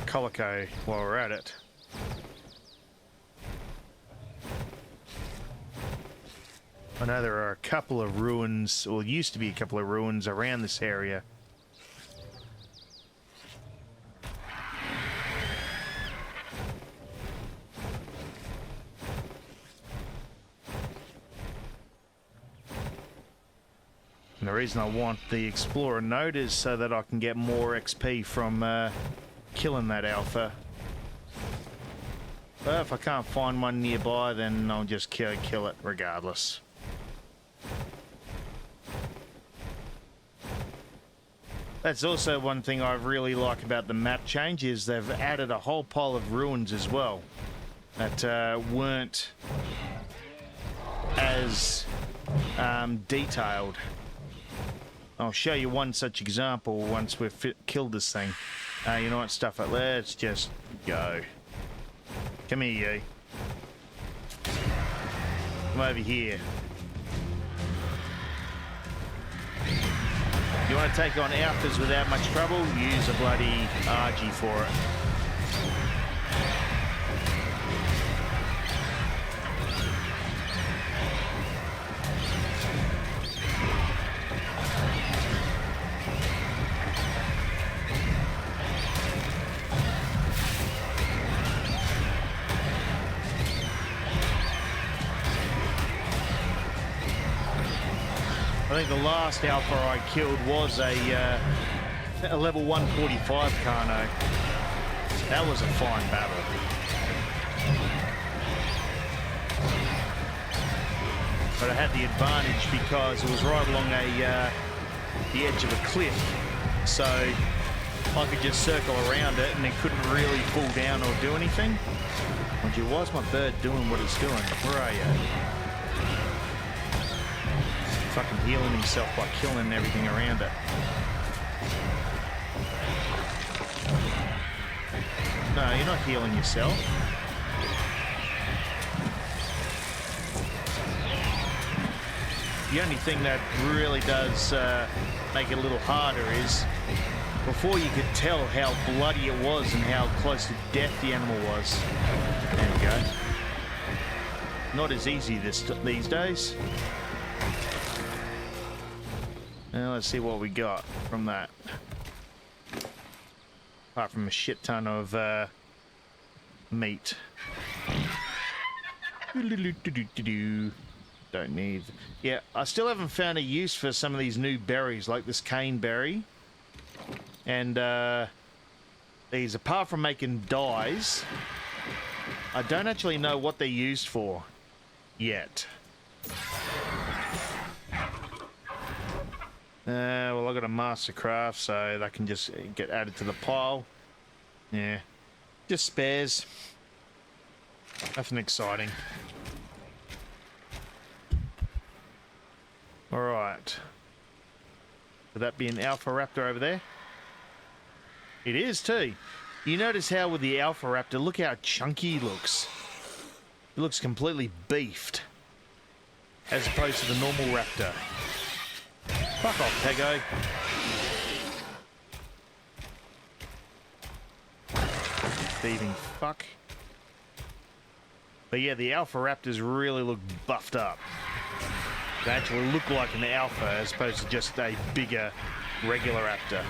Colico while we're at it. I know there are a couple of ruins, or used to be a couple of ruins around this area. And the reason I want the Explorer node is so that I can get more XP from killing that alpha. But if I can't find one nearby, then I'll just kill it regardless. That's also one thing I really like about the map change is they've added a whole pile of ruins as well that weren't as detailed. I'll show you one such example once we've killed this thing. You know what, stuff it. Let's just go. Come here, you. Come over here. You want to take on alphas without much trouble? Use a bloody RG for it. I think the last alpha I killed was a level 145 Carno. That was a fine battle. But I had the advantage because it was right along the edge of a cliff. So I could just circle around it and it couldn't really fall down or do anything. Mind you, why's my bird doing what it's doing? Where are you? Fucking healing himself by killing everything around it. No, you're not healing yourself. The only thing that really does make it a little harder is before you could tell how bloody it was and how close to death the animal was. There we go. Not as easy these days. Now let's see what we got from that. Apart from a shit ton of meat. Don't need. Yeah, I still haven't found a use for some of these new berries, like this cane berry. And these, apart from making dyes, I don't actually know what they're used for yet. Well, I got a master craft, so that can just get added to the pile. Yeah, just spares. Nothing exciting. All right. Would that be an alpha raptor over there? It is too. You notice how with the Alpha Raptor, look how chunky he looks. He looks completely beefed. As opposed to the normal Raptor. Fuck off, Tego. Thieving fuck. But yeah, the Alpha Raptors really look buffed up. They actually look like an Alpha as opposed to just a bigger regular Raptor.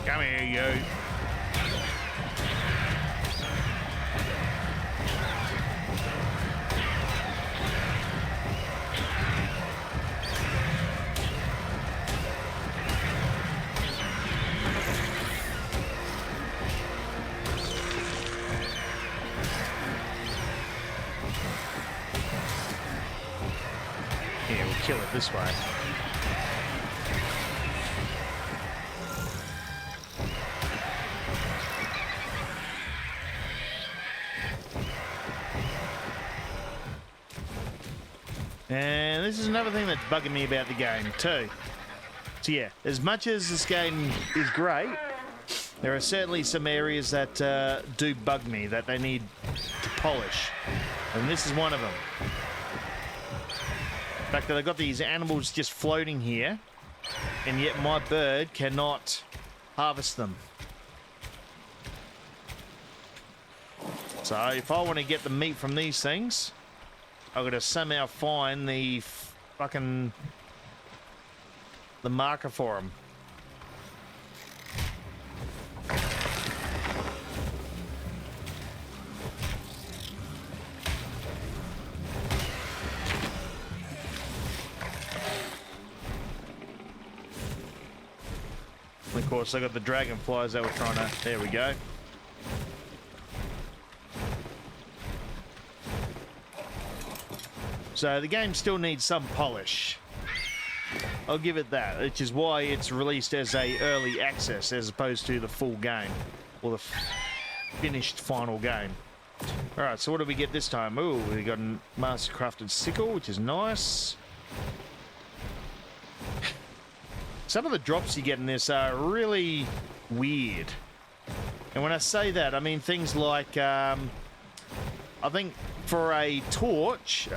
Come here, you. Yeah, we'll kill it this way. And this is another thing that's bugging me about the game too. So yeah, as much as this game is great, there are certainly some areas that do bug me that they need to polish. And this is one of them. The fact that I've got these animals just floating here, and yet my bird cannot harvest them. So if I want to get the meat from these things, I've got to somehow find the fucking marker for them. And of course, I got the dragonflies that were trying to. There we go. So the game still needs some polish. I'll give it that, which is why it's released as a early access as opposed to the full game or the finished final game. All right, so what do we get this time? Ooh, we got a master crafted sickle, which is nice. Some of the drops you get in this are really weird. And when I say that, I mean things like, I think for a torch,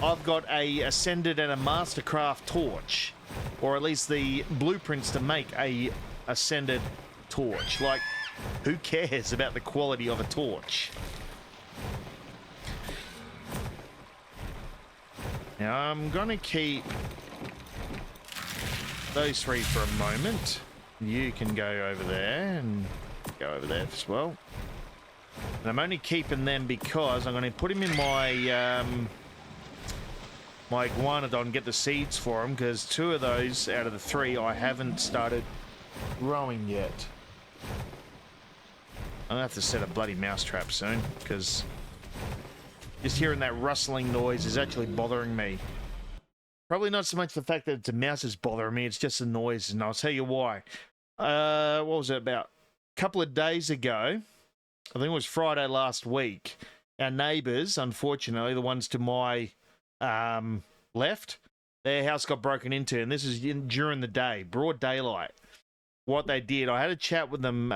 I've got a Ascended and a Mastercraft torch, or at least the blueprints to make a Ascended torch. Like, who cares about the quality of a torch? Now, I'm going to keep those three for a moment. You can go over there and go over there as well. And I'm only keeping them because I'm going to put them in my my iguanodon, get the seeds for them, because two of those out of the three I haven't started growing yet. I'm gonna have to set a bloody mousetrap soon, because just hearing that rustling noise is actually bothering me. Probably not so much the fact that it's a mouse is bothering me, it's just the noise, and I'll tell you why. What was it, about a couple of days ago, I think it was Friday last week, our neighbours, unfortunately, the ones to my left, their house got broken into, and this is during the day, broad daylight. What they did, I had a chat with them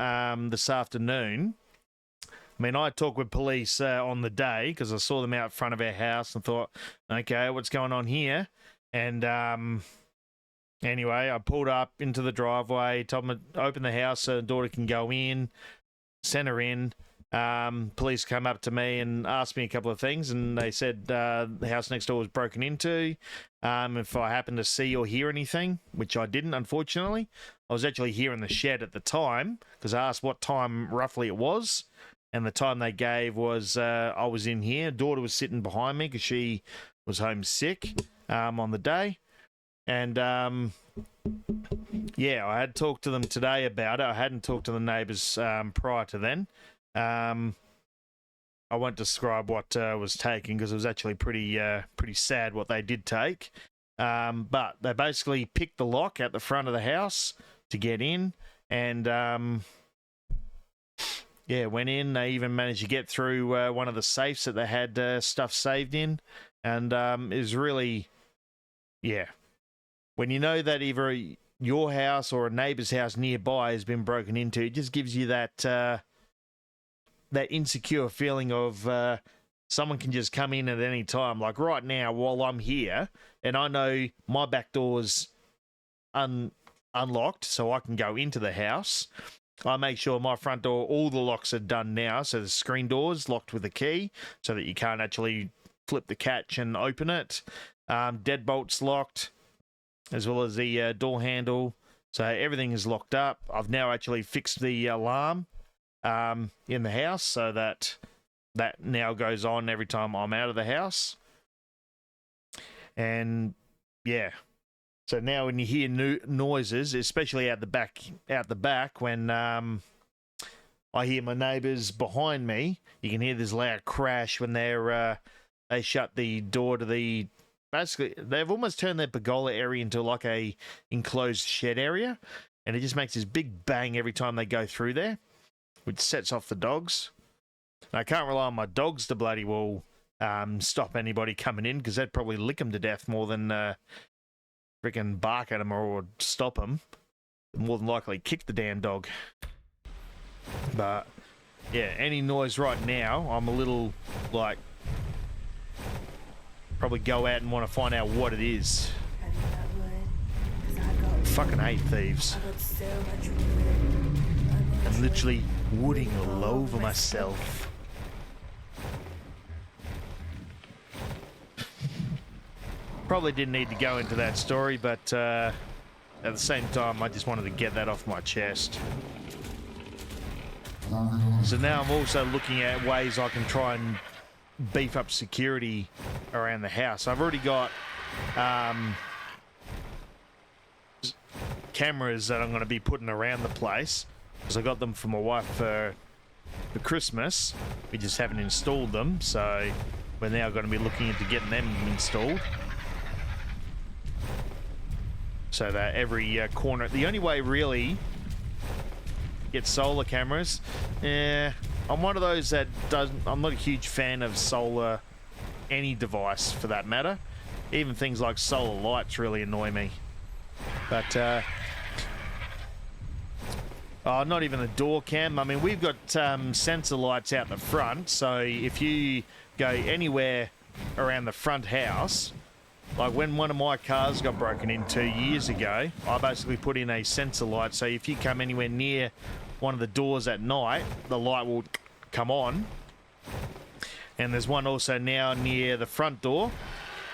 this afternoon. I mean, I talked with police on the day because I saw them out front of our house and thought, okay, what's going on here? And anyway, I pulled up into the driveway, told them to open the house so the daughter can go in, sent her in. Police came up to me and asked me a couple of things, and they said the house next door was broken into. If I happened to see or hear anything, which I didn't, unfortunately. I was actually here in the shed at the time because I asked what time roughly it was, and the time they gave was I was in here. Daughter was sitting behind me because she was homesick on the day. And yeah, I had talked to them today about it. I hadn't talked to the neighbours prior to then. I won't describe what was taken because it was actually pretty sad what they did take. But they basically picked the lock at the front of the house to get in, and yeah, went in. They even managed to get through one of the safes that they had stuff saved in, and it was really, yeah. When you know that either your house or a neighbour's house nearby has been broken into, it just gives you that that insecure feeling of someone can just come in at any time. Like right now, while I'm here, and I know my back door's unlocked, so I can go into the house. I make sure my front door, all the locks are done now, so the screen door's locked with a key, so that you can't actually flip the catch and open it. Deadbolt's locked, as well as the door handle, so everything is locked up. I've now actually fixed the alarm in the house, so that now goes on every time I'm out of the house. And yeah, so now when you hear noises, especially out the back, when I hear my neighbours behind me, you can hear this loud crash when they shut the door to the. Basically, they've almost turned their pergola area into like a enclosed shed area, and it just makes this big bang every time they go through there, which sets off the dogs. And I can't rely on my dogs to bloody well stop anybody coming in, because they'd probably lick them to death more than freaking bark at them or stop them. More than likely kick the damn dog. But yeah, any noise right now, I'm a little like probably go out and want to find out what it is. Fucking hate thieves. I'm literally wooding all over myself. Probably didn't need to go into that story, but at the same time, I just wanted to get that off my chest. So now I'm also looking at ways I can try and beef up security around the house. I've already got cameras that I'm going to be putting around the place, because I got them for my wife for Christmas. We just haven't installed them, so we're now going to be looking into getting them installed. So that every corner, the only way really get solar cameras, I'm one of those that doesn't, I'm not a huge fan of solar, any device for that matter. Even things like solar lights really annoy me. But not even a door cam. I mean, we've got sensor lights out the front, so if you go anywhere around the front house, like when one of my cars got broken in 2 years ago, I basically put in a sensor light, so if you come anywhere near one of the doors at night, the light will come on. And there's one also now near the front door,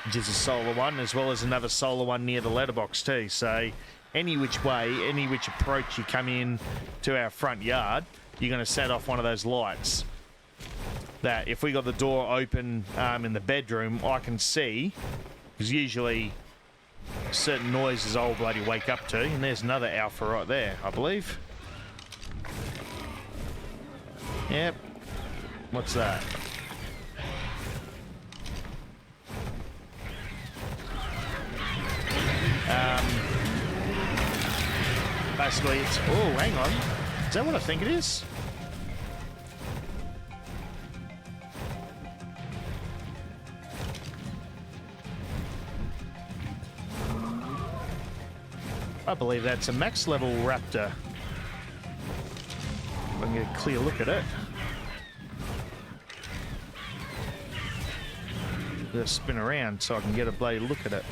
which is a solar one, as well as another solar one near the letterbox too. So any which way, any which approach you come in to our front yard, you're going to set off one of those lights. That if we got the door open in the bedroom, I can see, because usually certain noises I'll bloody wake up to. And there's another alpha right there, I believe. Yep. What's that? Basically it's, oh, hang on. Is that what I think it is? I believe that's a max level raptor. If I can get a clear look at it. Just spin around so I can get a bloody look at it.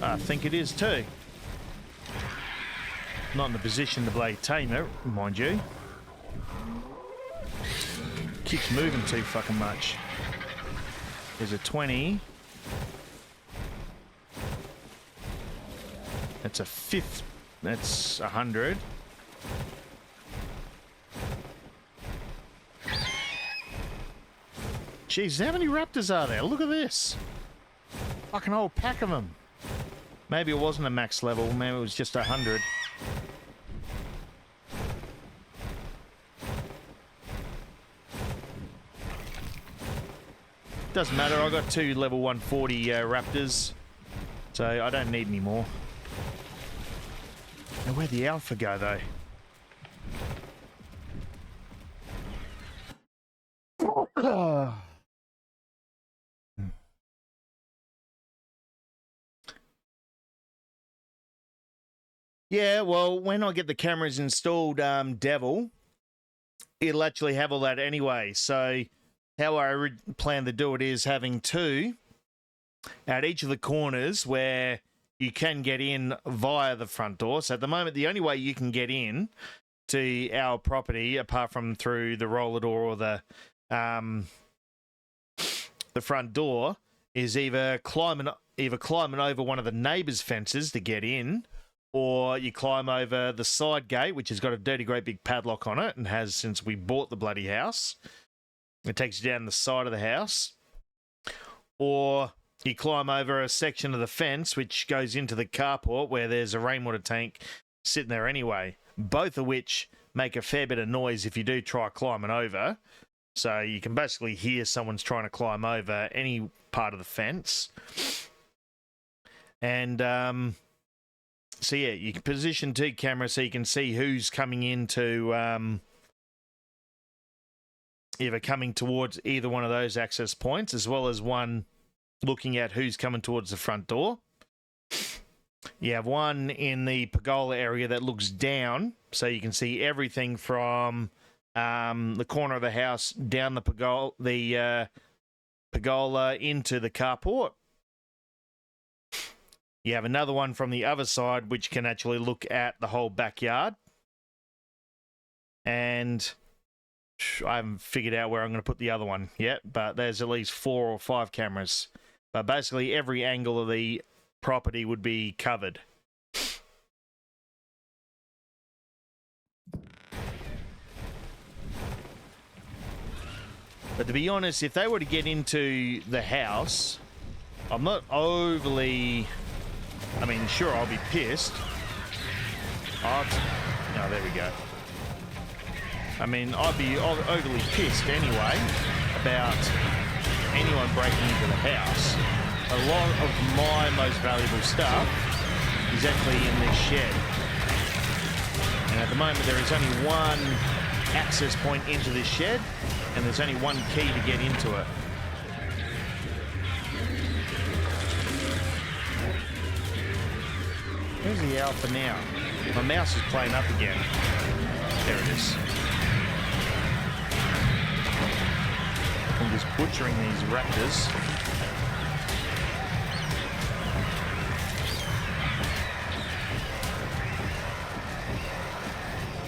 I think it is too. Not in the position to bloody tame it, mind you. Keeps moving too fucking much. There's a 20. That's a 50. That's 100. Jeez, how many raptors are there? Look at this. Fucking whole pack of them. Maybe it wasn't a max level. Maybe it was just 100. Doesn't matter. I got 2 level 140 raptors, so I don't need any more. Now, where'd the alpha go, though? Yeah, well, when I get the cameras installed, Devil, it'll actually have all that anyway. So how I plan to do it is having 2 at each of the corners where you can get in via the front door. So at the moment, the only way you can get in to our property, apart from through the roller door or the front door, is either climbing over one of the neighbours' fences to get in, or you climb over the side gate, which has got a dirty great big padlock on it and has since we bought the bloody house. It takes you down the side of the house. Or you climb over a section of the fence which goes into the carport where there's a rainwater tank sitting there anyway. Both of which make a fair bit of noise if you do try climbing over. So you can basically hear someone's trying to climb over any part of the fence. And so yeah, you can position 2 cameras so you can see who's coming into either coming towards either one of those access points, as well as one looking at who's coming towards the front door. You have one in the pergola area that looks down, so you can see everything from the corner of the house down the pergola into the carport. You have another one from the other side which can actually look at the whole backyard. And I haven't figured out where I'm going to put the other one yet, but there's at least 4 or 5 cameras. But basically every angle of the property would be covered. But to be honest, if they were to get into the house, I'm not overly... I mean, sure, I'll be pissed. Oh, there we go. I mean, I'd be overly pissed anyway about anyone breaking into the house. A lot of my most valuable stuff is actually in this shed. And at the moment, there is only one access point into this shed, and there's only one key to get into it. Where's the alpha now? My mouse is playing up again. There it is. I'm just butchering these raptors.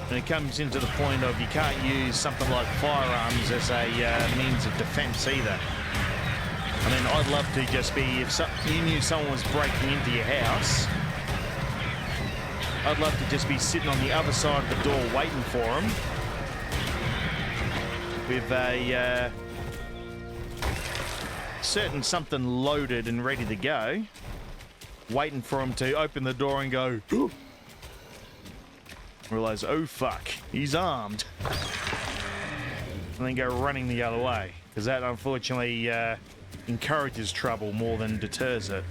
And it comes into the point of you can't use something like firearms as a means of defense either. I mean, I'd love to just be, if you knew someone was breaking into your house, I'd love to just be sitting on the other side of the door waiting for them with a certain something loaded and ready to go, waiting for them to open the door and go, realize, oh fuck, he's armed, and then go running the other way, because that unfortunately encourages trouble more than deters it.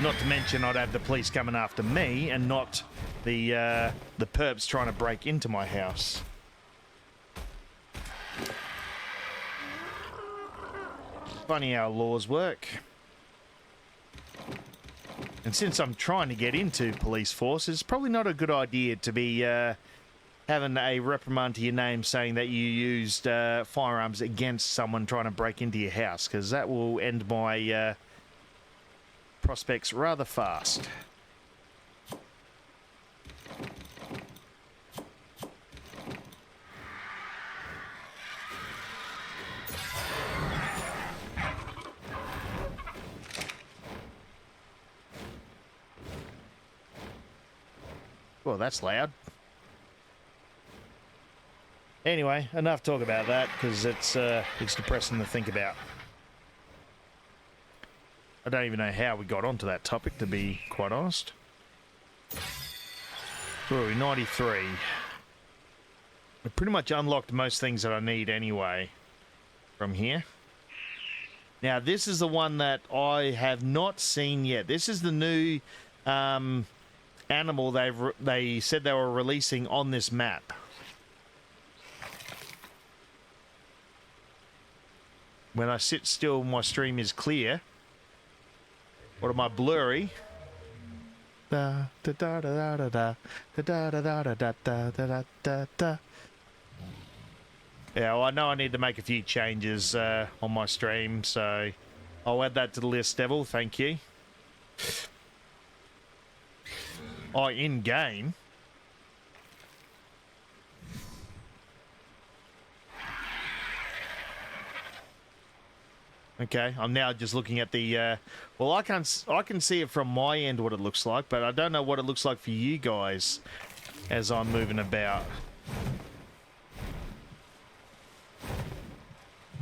Not to mention I'd have the police coming after me and not the perps trying to break into my house. Funny how laws work. And since I'm trying to get into police force, it's probably not a good idea to be having a reprimand to your name saying that you used firearms against someone trying to break into your house, because that will end my prospects rather fast. Well, that's loud. Anyway, enough talk about that because it's depressing to think about. I don't even know how we got onto that topic, to be quite honest. So are we 93? I pretty much unlocked most things that I need anyway from here. Now, this is the one that I have not seen yet. This is the new animal they said they were releasing on this map. When I sit still, my stream is clear. What am I blurry? Da da da da da da da da da da da da da da. Yeah, well, I know I need to make a few changes on my stream, so I'll add that to the list, Devil. Thank you. Oh, in game. Okay, I'm now just looking at the. Well, I can see it from my end what it looks like, but I don't know what it looks like for you guys as I'm moving about.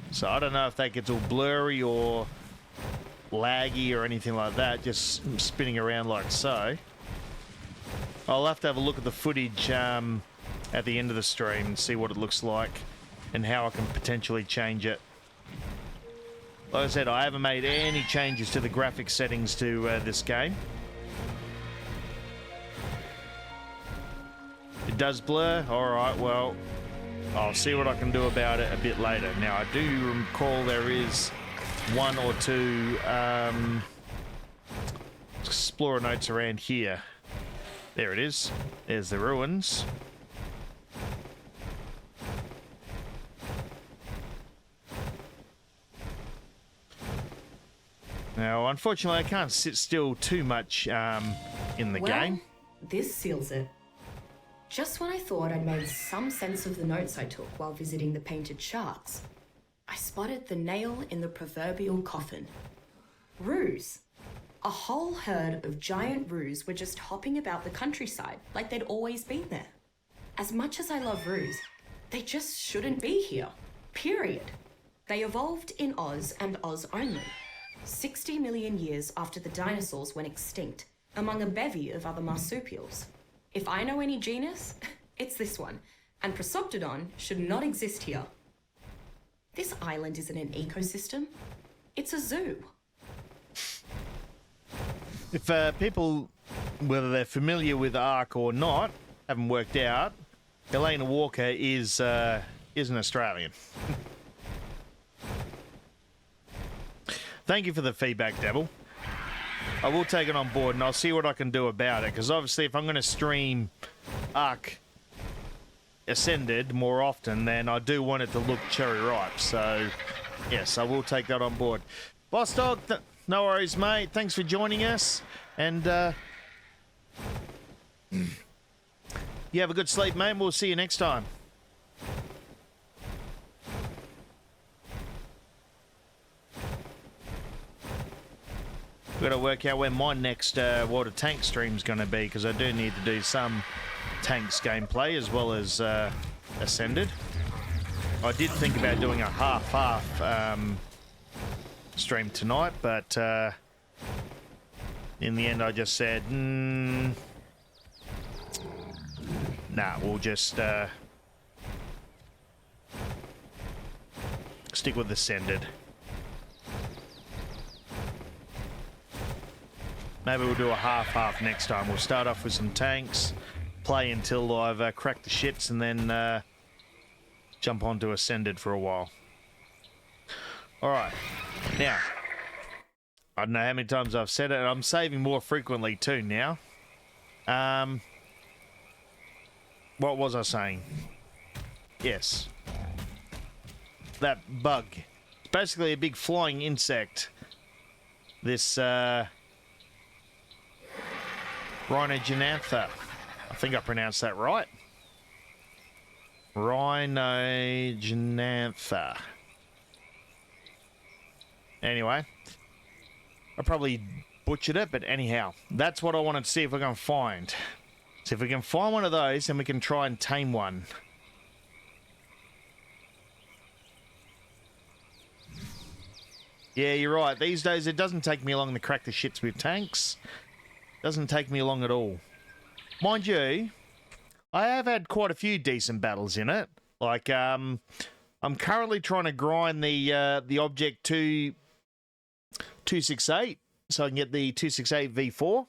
So I don't know if that gets all blurry or laggy or anything like that, just spinning around like so. I'll have to have a look at the footage at the end of the stream and see what it looks like and how I can potentially change it. Like I said, I haven't made any changes to the graphics settings to this game. It does blur? Alright, well, I'll see what I can do about it a bit later. Now, I do recall there is one or two explorer notes around here. There it is. There's the ruins. Now, unfortunately, I can't sit still too much in the game. This seals it. Just when I thought I'd made some sense of the notes I took while visiting the painted sharks, I spotted the nail in the proverbial coffin. Roos. A whole herd of giant roos were just hopping about the countryside like they'd always been there. As much as I love roos, they just shouldn't be here. Period. They evolved in Oz and Oz only. 60 million years after the dinosaurs went extinct, among a bevy of other marsupials. If I know any genus, it's this one, and Prosoptodon should not exist here. This island isn't an ecosystem, it's a zoo. If people, whether they're familiar with ARK or not, haven't worked out, Elena Walker is an Australian. Thank you for the feedback, Devil. I will take it on board and I'll see what I can do about it, because obviously if I'm going to stream ARK Ascended more often, then I do want it to look cherry ripe. So, yes, I will take that on board. Boss Dog, no worries, mate. Thanks for joining us. And you have a good sleep, mate. We'll see you next time. Got to work out when my next water tank stream's going to be, because I do need to do some tanks gameplay as well as Ascended. I did think about doing a half-half stream tonight, but in the end I just said, nah, we'll just stick with Ascended. Maybe we'll do a half-half next time. We'll start off with some tanks, play until I've cracked the shits, and then jump onto Ascended for a while. Alright, now, I don't know how many times I've said it, and I'm saving more frequently too now. What was I saying? Yes. That bug. It's basically a big flying insect. This, Rhinogenantha. I think I pronounced that right. Rhinogenantha. Anyway, I probably butchered it, but anyhow, that's what I wanted to see if I can find. So if we can find one of those, then we can try and tame one. Yeah, you're right. These days, it doesn't take me long to crack the shits with tanks. Doesn't take me long at all. Mind you, I have had quite a few decent battles in it. Like, I'm currently trying to grind the Object 268 so I can get the 268 V4.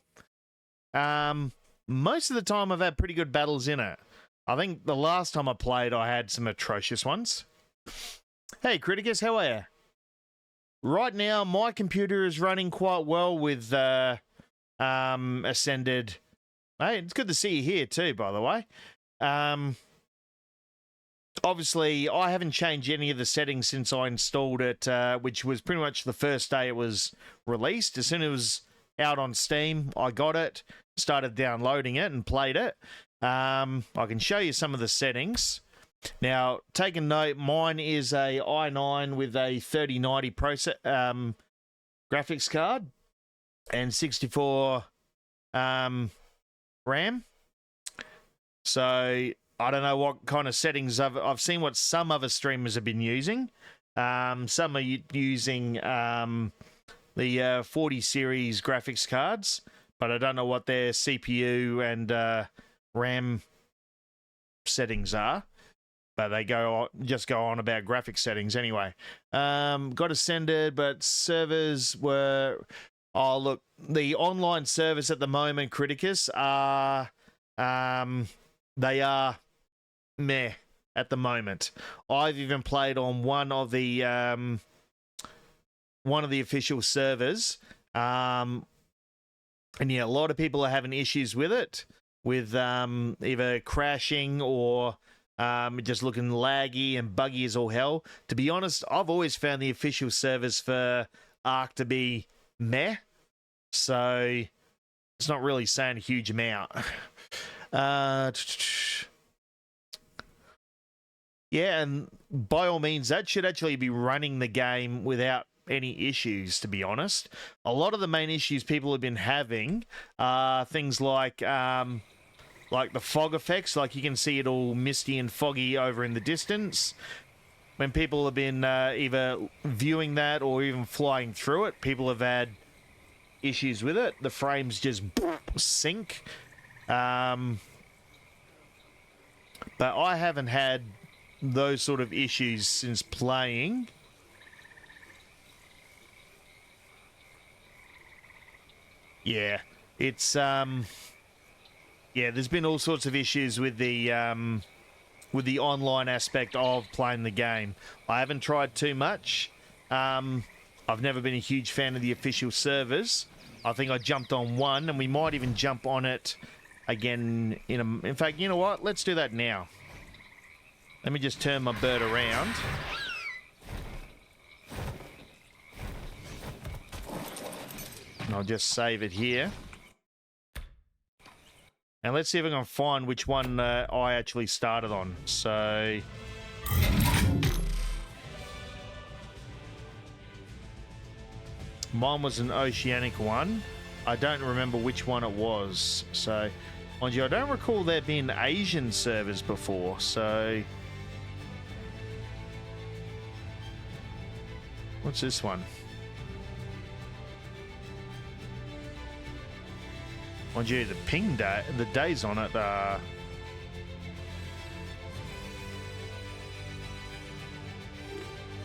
Most of the time, I've had pretty good battles in it. I think the last time I played, I had some atrocious ones. Hey, Criticus, how are you? Right now, my computer is running quite well with Ascended. Hey, it's good to see you here too, by the way. Obviously, I haven't changed any of the settings since I installed it, which was pretty much the first day it was released. As soon as it was out on Steam, I got it, started downloading it, and played it. I can show you some of the settings. Now, take a note, mine is a i9 with a 3090 graphics card and 64 RAM. So, I don't know what kind of settings I've seen what some other streamers have been using. Some are using the 40 series graphics cards, but I don't know what their CPU and RAM settings are. But they just go on about graphic settings anyway. Got Ascended, but servers were... Oh, look, the online servers at the moment, Criticus, are... they are meh at the moment. I've even played on one of the official servers. And yeah, a lot of people are having issues with it, with either crashing or... just looking laggy and buggy as all hell. To be honest, I've always found the official servers for Ark to be meh, so it's not really saying a huge amount. Yeah, and by all means, that should actually be running the game without any issues, to be honest. A lot of the main issues people have been having are things like the fog effects, like you can see it all misty and foggy over in the distance. When people have been either viewing that or even flying through it, people have had issues with it. The frames just sink. But I haven't had those sort of issues since playing. Yeah, it's... Yeah, there's been all sorts of issues with the online aspect of playing the game. I haven't tried too much. I've never been a huge fan of the official servers. I think I jumped on one, and we might even jump on it again. In fact, you know what? Let's do that now. Let me just turn my bird around. And I'll just save it here. And let's see if I can find which one I actually started on. So... mine was an oceanic one. I don't remember which one it was. So, mind you, I don't recall there being Asian servers before. So... what's this one? Mind you, the ping day, the days on it are...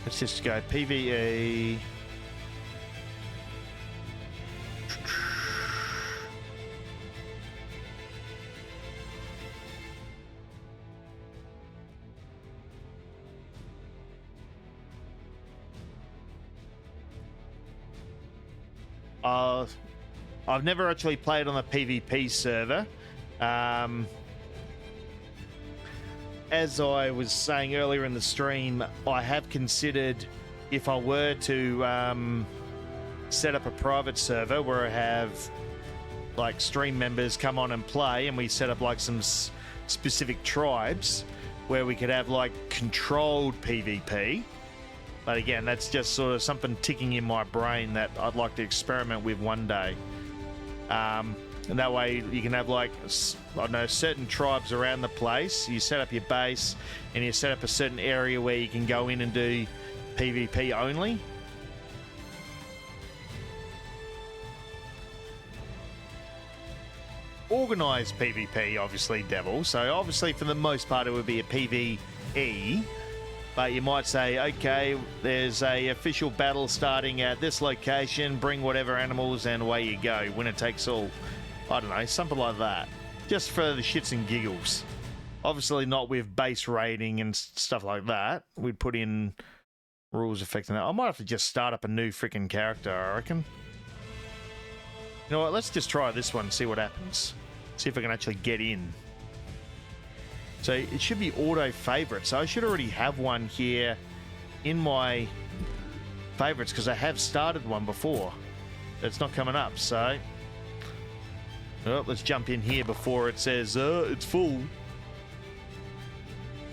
let's just go PvE. I've never actually played on the PvP server. As I was saying earlier in the stream, I have considered if I were to set up a private server where I have like stream members come on and play, and we set up like some specific tribes where we could have like controlled PvP. But again, that's just sort of something ticking in my brain that I'd like to experiment with one day. And that way you can have like, I don't know, certain tribes around the place. You set up your base and you set up a certain area where you can go in and do PvP only. organized PvP, obviously, Devil. So obviously, for the most part, it would be a PvE. But you might say, okay, there's a official battle starting at this location. Bring whatever animals and away you go. Winner takes all. I don't know, something like that. Just for the shits and giggles. Obviously not with base rating and stuff like that. We'd put in rules affecting that. I might have to just start up a new freaking character, I reckon. You know what, let's just try this one and see what happens. See if I can actually get in. So it should be auto favorites. So I should already have one here in my favorites because I have started one before. It's not coming up, so... Oh, let's jump in here before it says, it's full.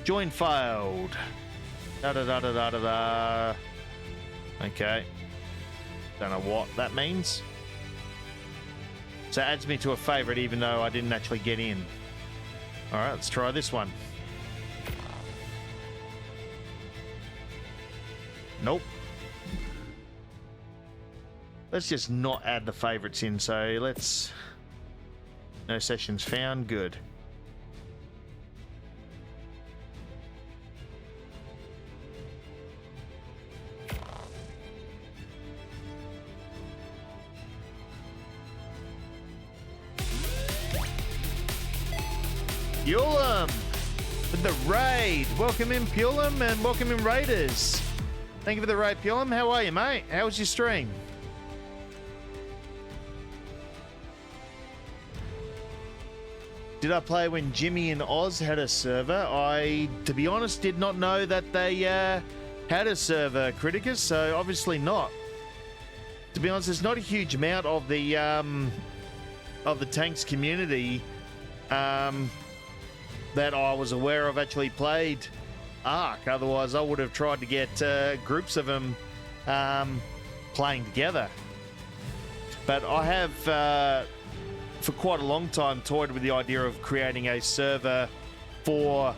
Join failed. Da-da-da-da-da-da-da. Okay. Don't know what that means. So it adds me to a favorite even though I didn't actually get in. Alright, let's try this one. Nope. Let's just not add the favorites in, so let's... No sessions found, good. Pulim with the raid. Welcome in, Pulim, and welcome in, Raiders. Thank you for the raid, Pulim. How are you, mate? How was your stream? Did I play when Jimmy and Oz had a server? I, to be honest, did not know that they had a server, Criticus, so obviously not. To be honest, there's not a huge amount of the tanks community that I was aware of actually played Ark. Otherwise, I would have tried to get groups of them playing together. But I have, for quite a long time, toyed with the idea of creating a server for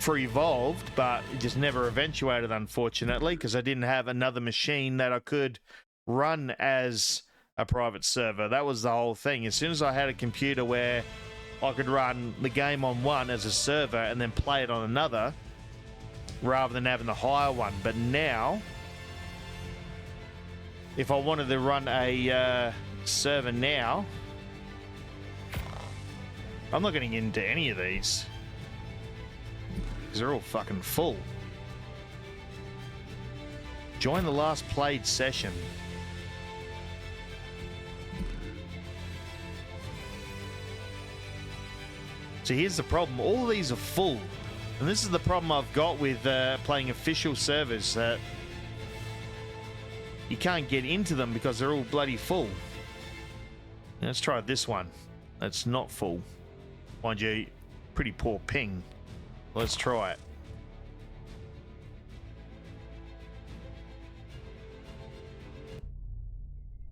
Evolved, but it just never eventuated, unfortunately, because I didn't have another machine that I could run as a private server. That was the whole thing. As soon as I had a computer where I could run the game on one as a server and then play it on another, rather than having to hire one. But now, if I wanted to run a server now, I'm not getting into any of these because they're all fucking full. Join the last played session. So here's the problem. All of these are full. And this is the problem I've got with playing official servers. That you can't get into them because they're all bloody full. Let's try this one. That's not full. Mind you, pretty poor ping. Let's try it.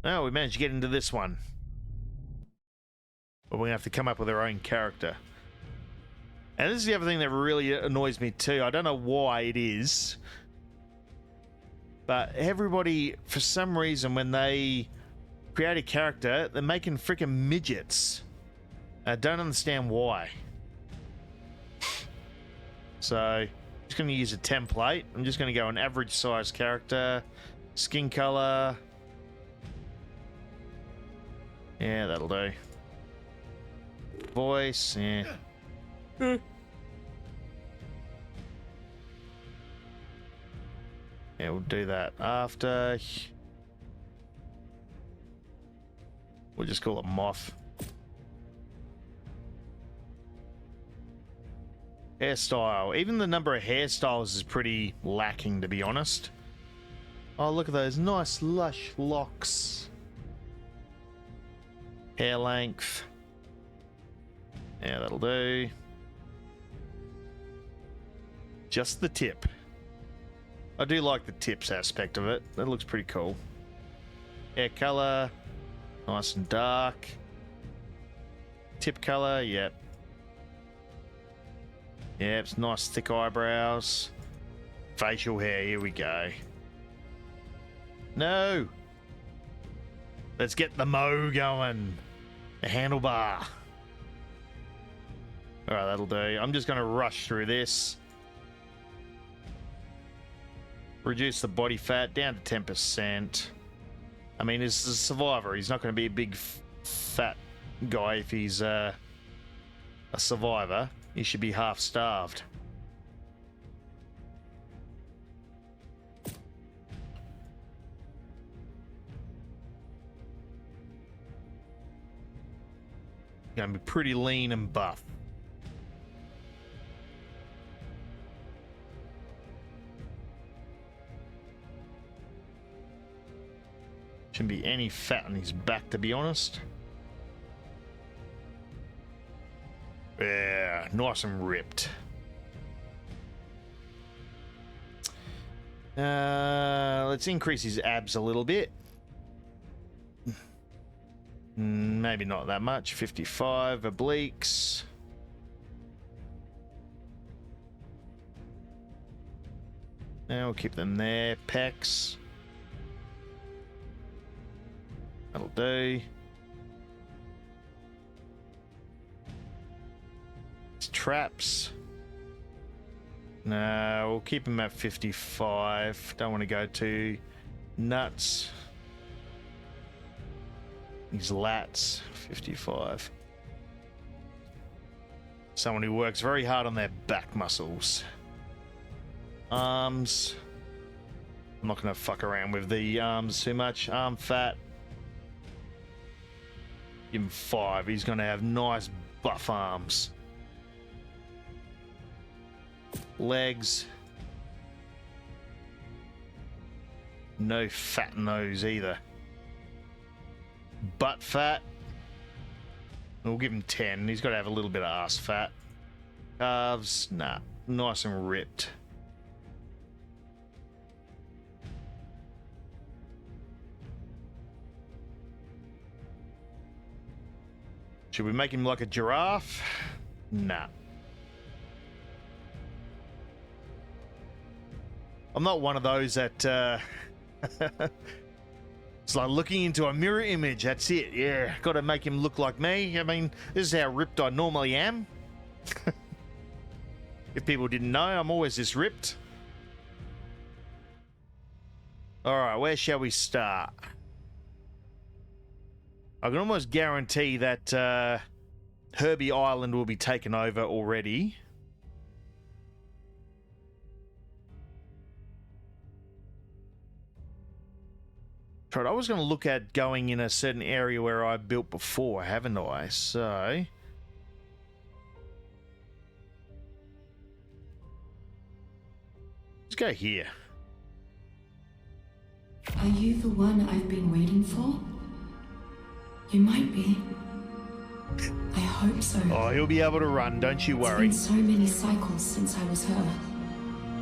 Oh, we managed to get into this one. But we're going to have to come up with our own character. And this is the other thing that really annoys me too. I don't know why it is. But everybody, for some reason, when they create a character, they're making freaking midgets. I don't understand why. So, I'm just going to use a template. I'm just going to go an average size character. Skin color. Yeah, that'll do. Voice, yeah. Yeah, we'll do that after. We'll just call it Moth. Hairstyle. Even the number of hairstyles is pretty lacking, to be honest. Oh, look at those nice lush locks. Hair length. Yeah, that'll do. Just the tip. I do like the tips aspect of it. That looks pretty cool. Hair color. Nice and dark. Tip color, yep. Yep, it's nice thick eyebrows. Facial hair, here we go. No! Let's get the mo going. The handlebar. All right, that'll do. I'm just going to rush through this. Reduce the body fat down to 10%. I mean, he's a survivor. He's not going to be a big fat guy if he's a survivor. He should be half starved. Going to be pretty lean and buff. Shouldn't be any fat on his back, to be honest. Yeah, nice and ripped. Let's increase his abs a little bit. Maybe not that much. 55 obliques. Now we'll keep them there. Pecs. That'll do. It's traps. No, we'll keep him at 55. Don't want to go too nuts. His lats, 55. Someone who works very hard on their back muscles. Arms. I'm not going to fuck around with the arms too much. Arm fat. Give him 5. He's going to have nice buff arms. Legs. No fat in those either. Butt fat. We'll give him 10. He's got to have a little bit of ass fat. Calves, nah. Nice and ripped. Should we make him like a giraffe? Nah. I'm not one of those that it's like looking into a mirror image. That's it. Yeah, got to make him look like me. I mean, this is how ripped I normally am. If people didn't know, I'm always this ripped. All right, where shall we start? I can almost guarantee that Herbie Island will be taken over already. I was going to look at going in a certain area where I built before, haven't I? So let's go here. Are you the one I've been waiting for? You might be. I hope so. Oh, he'll be able to run, don't you worry. It's been so many cycles since I was her.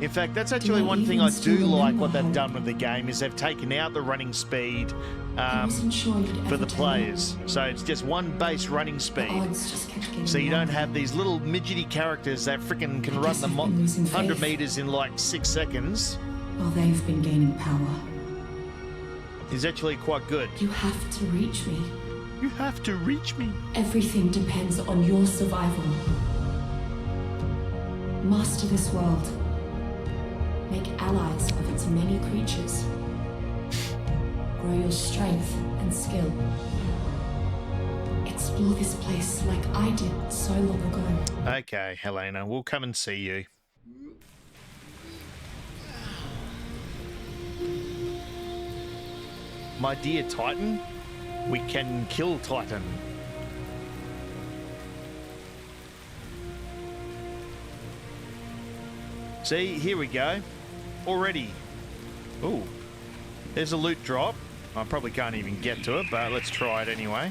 In fact, that's actually one thing I do like what they've done with the game is they've taken out the running speed for the players. So it's just one base running speed. So you don't have these little midgety characters that freaking can run the 100 meters in like 6 seconds. Well, they've been gaining power. It's actually quite good. You have to reach me. You have to reach me. Everything depends on your survival. Master this world. Make allies of its many creatures. Grow your strength and skill. Explore this place like I did so long ago. Okay, Helena, we'll come and see you. My dear Titan, we can kill Titan. See, here we go. Already. Ooh. There's a loot drop. I probably can't even get to it, but let's try it anyway.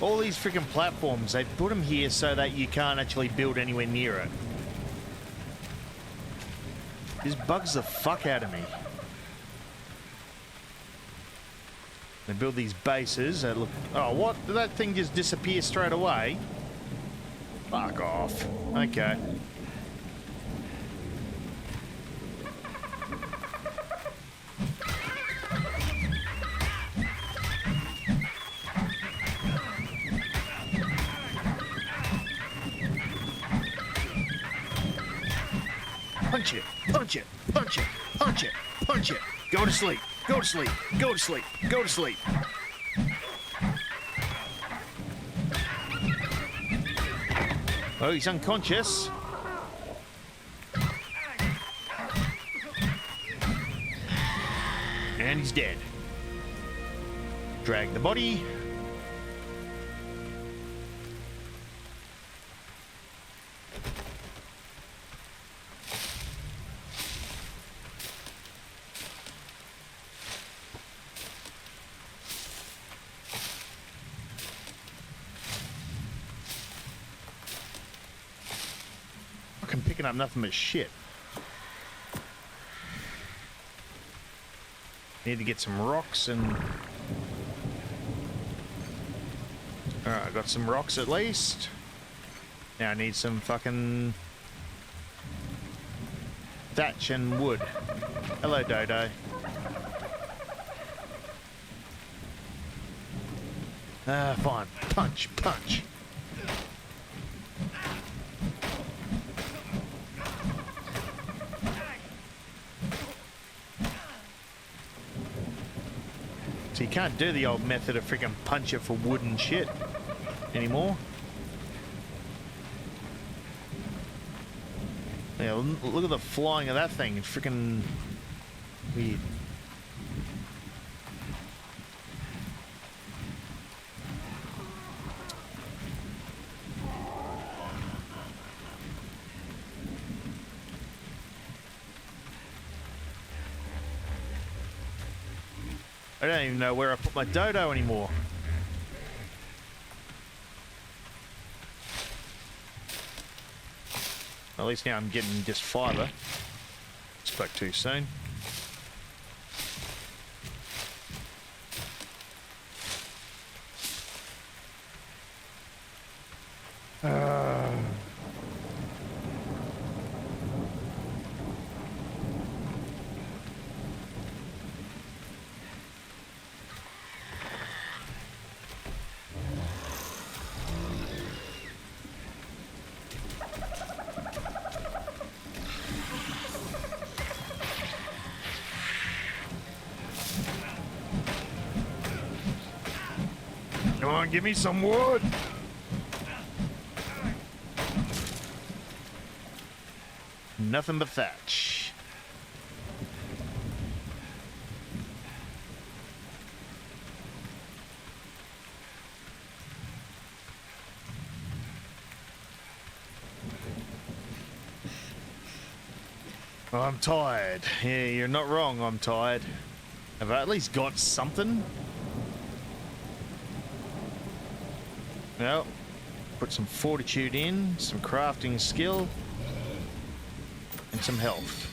All these freaking platforms, they put them here so that you can't actually build anywhere near it. This bugs the fuck out of me. They build these bases that look... Oh, what? Did that thing just disappear straight away? Fuck off. Okay. Punch it, punch it, punch it, punch it, punch it. Go to sleep, go to sleep, go to sleep, go to sleep. Oh, he's unconscious. And he's dead. Drag the body. Fucking picking up nothing but shit. Need to get some rocks and... Alright, I got some rocks at least. Now I need some fucking... thatch and wood. Hello, Dodo. Fine. Punch, punch. So you can't do the old method of freaking punch it for wood and shit anymore. Yeah, look at the flying of that thing. It's freaking weird. I don't even know where I put my dodo anymore. At least now I'm getting just fibre. Spoke too soon. Come on, give me some wood. Nothing but thatch. I'm tired. Yeah, you're not wrong, I'm tired. Have I at least got something? Well, put some fortitude in, some crafting skill, and some health.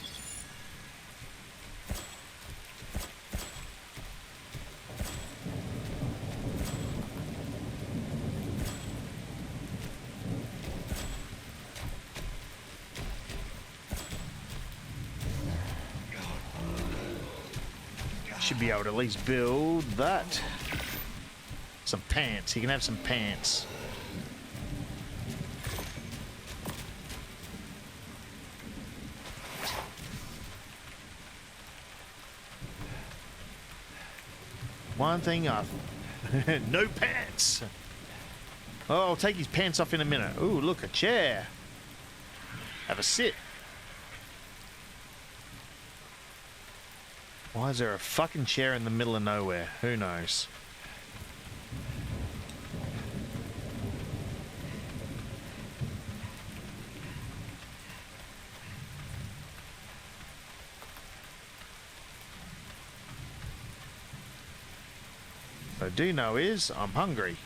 Should be able to at least build that. Some pants. He can have some pants. One thing off. No pants. Oh, I'll take his pants off in a minute. Ooh, look, a chair. Have a sit. Why is there a fucking chair in the middle of nowhere? Who knows? What I do know is I'm hungry.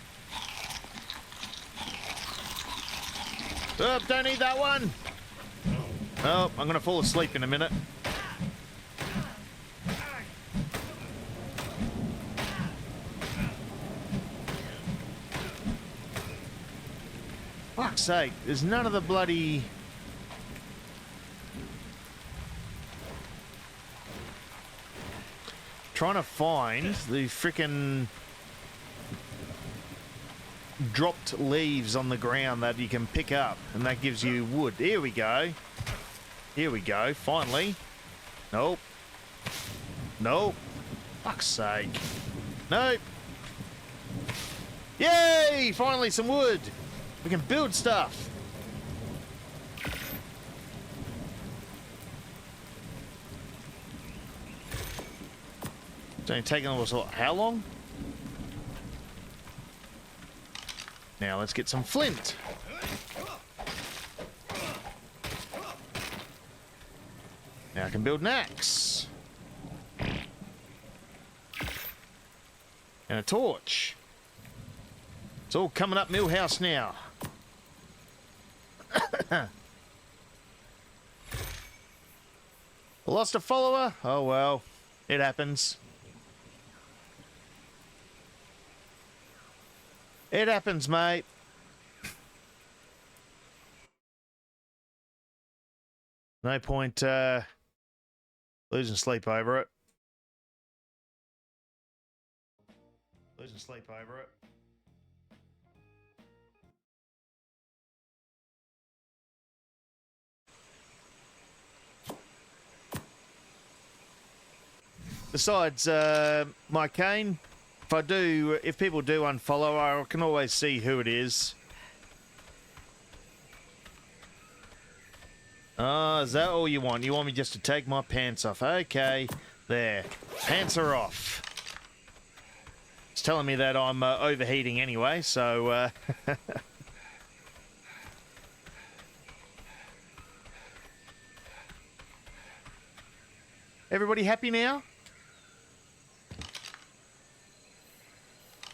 Oh, don't eat that one. Oh, I'm gonna fall asleep in a minute. Fuck's sake, there's none of the bloody... Trying to find the frickin' dropped leaves on the ground that you can pick up, and that gives you wood. Here we go. Here we go, finally. Nope. Nope. Fuck's sake. Nope. Yay! Finally some wood. We can build stuff. It's only taken us how long? Now let's get some flint. Now I can build an axe. And a torch. It's all coming up Millhouse now. Lost a follower? Oh well, it happens. It happens, mate. No point losing sleep over it. Losing sleep over it. Besides, my cane, if people do unfollow, I can always see who it is. Oh, is that all you want? You want me just to take my pants off? Okay, there. Pants are off. It's telling me that I'm overheating anyway, so... Everybody happy now?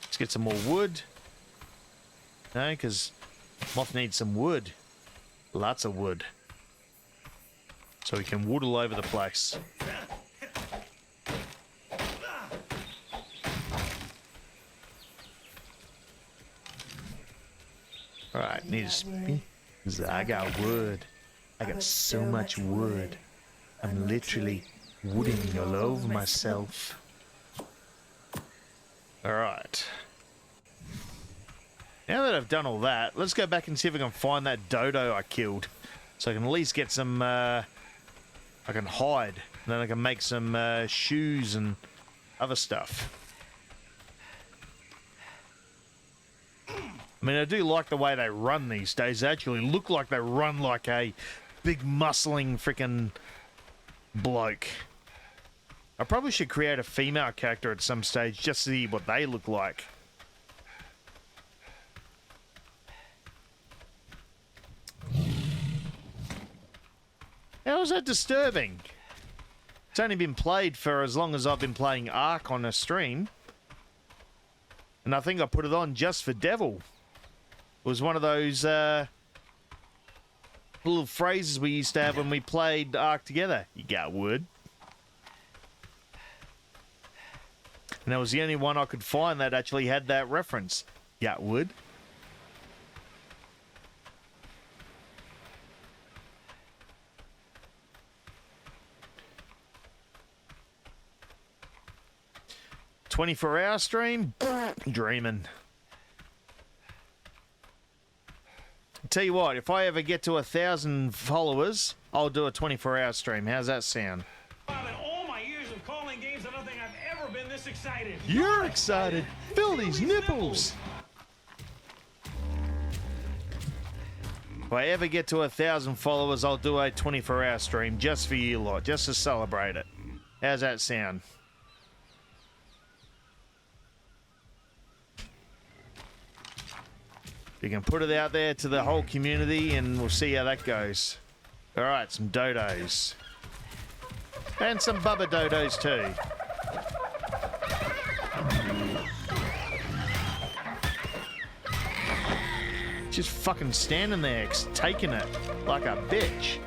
Let's get some more wood. No, because Moth needs some wood. Lots of wood. So we can wood all over the place. Alright, need to spin. I got wood. I got so much wood. I'm literally wooding all over myself. Alright. Now that I've done all that, let's go back and see if I can find that dodo I killed. So I can at least get some, I can hide. And then I can make some shoes and other stuff. I mean, I do like the way they run these days. They actually look like they run like a big muscling frickin' bloke. I probably should create a female character at some stage just to see what they look like. How is that disturbing? It's only been played for as long as I've been playing Ark on a stream. And I think I put it on just for Devil. It was one of those little phrases we used to have when we played Ark together. You got wood. And that was the only one I could find that actually had that reference. Got wood. "24-hour stream? Dreaming. Tell you what, if I ever get to 1,000 followers, I'll do a 24-hour stream. How's that sound? In all my years of calling games, I don't think I've ever been this excited. You're excited. Feel these nipples. If I ever get to 1,000 followers, I'll do a 24-hour stream just for you lot, just to celebrate it. How's that sound? You can put it out there to the whole community and we'll see how that goes. Alright, some dodos. And some bubba dodos too. Just fucking standing there, taking it like a bitch.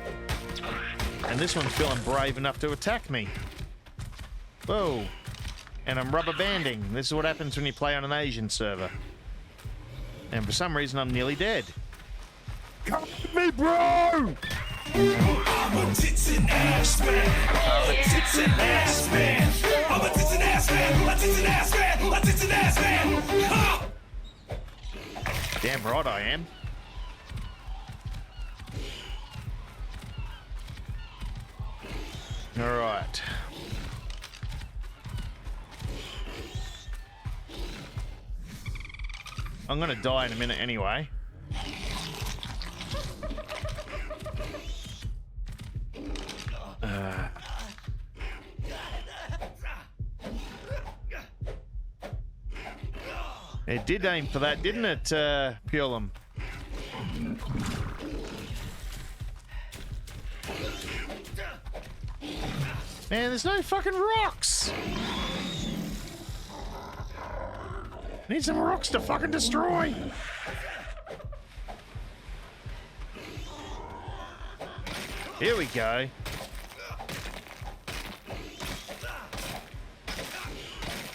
And this one's feeling brave enough to attack me. Whoa. And I'm rubber banding. This is what happens when you play on an Asian server. And for some reason, I'm nearly dead. Come with me, bro! I'm a tits and ass man. I'm a tits and ass man. I'm a tits and ass man. A tits and ass man. A tits and ass man. Ha! Damn right I am. All right. I'm gonna die in a minute anyway. It did aim for that, didn't it, Pulum? Man, there's no fucking rocks! Need some rocks to fucking destroy! Here we go.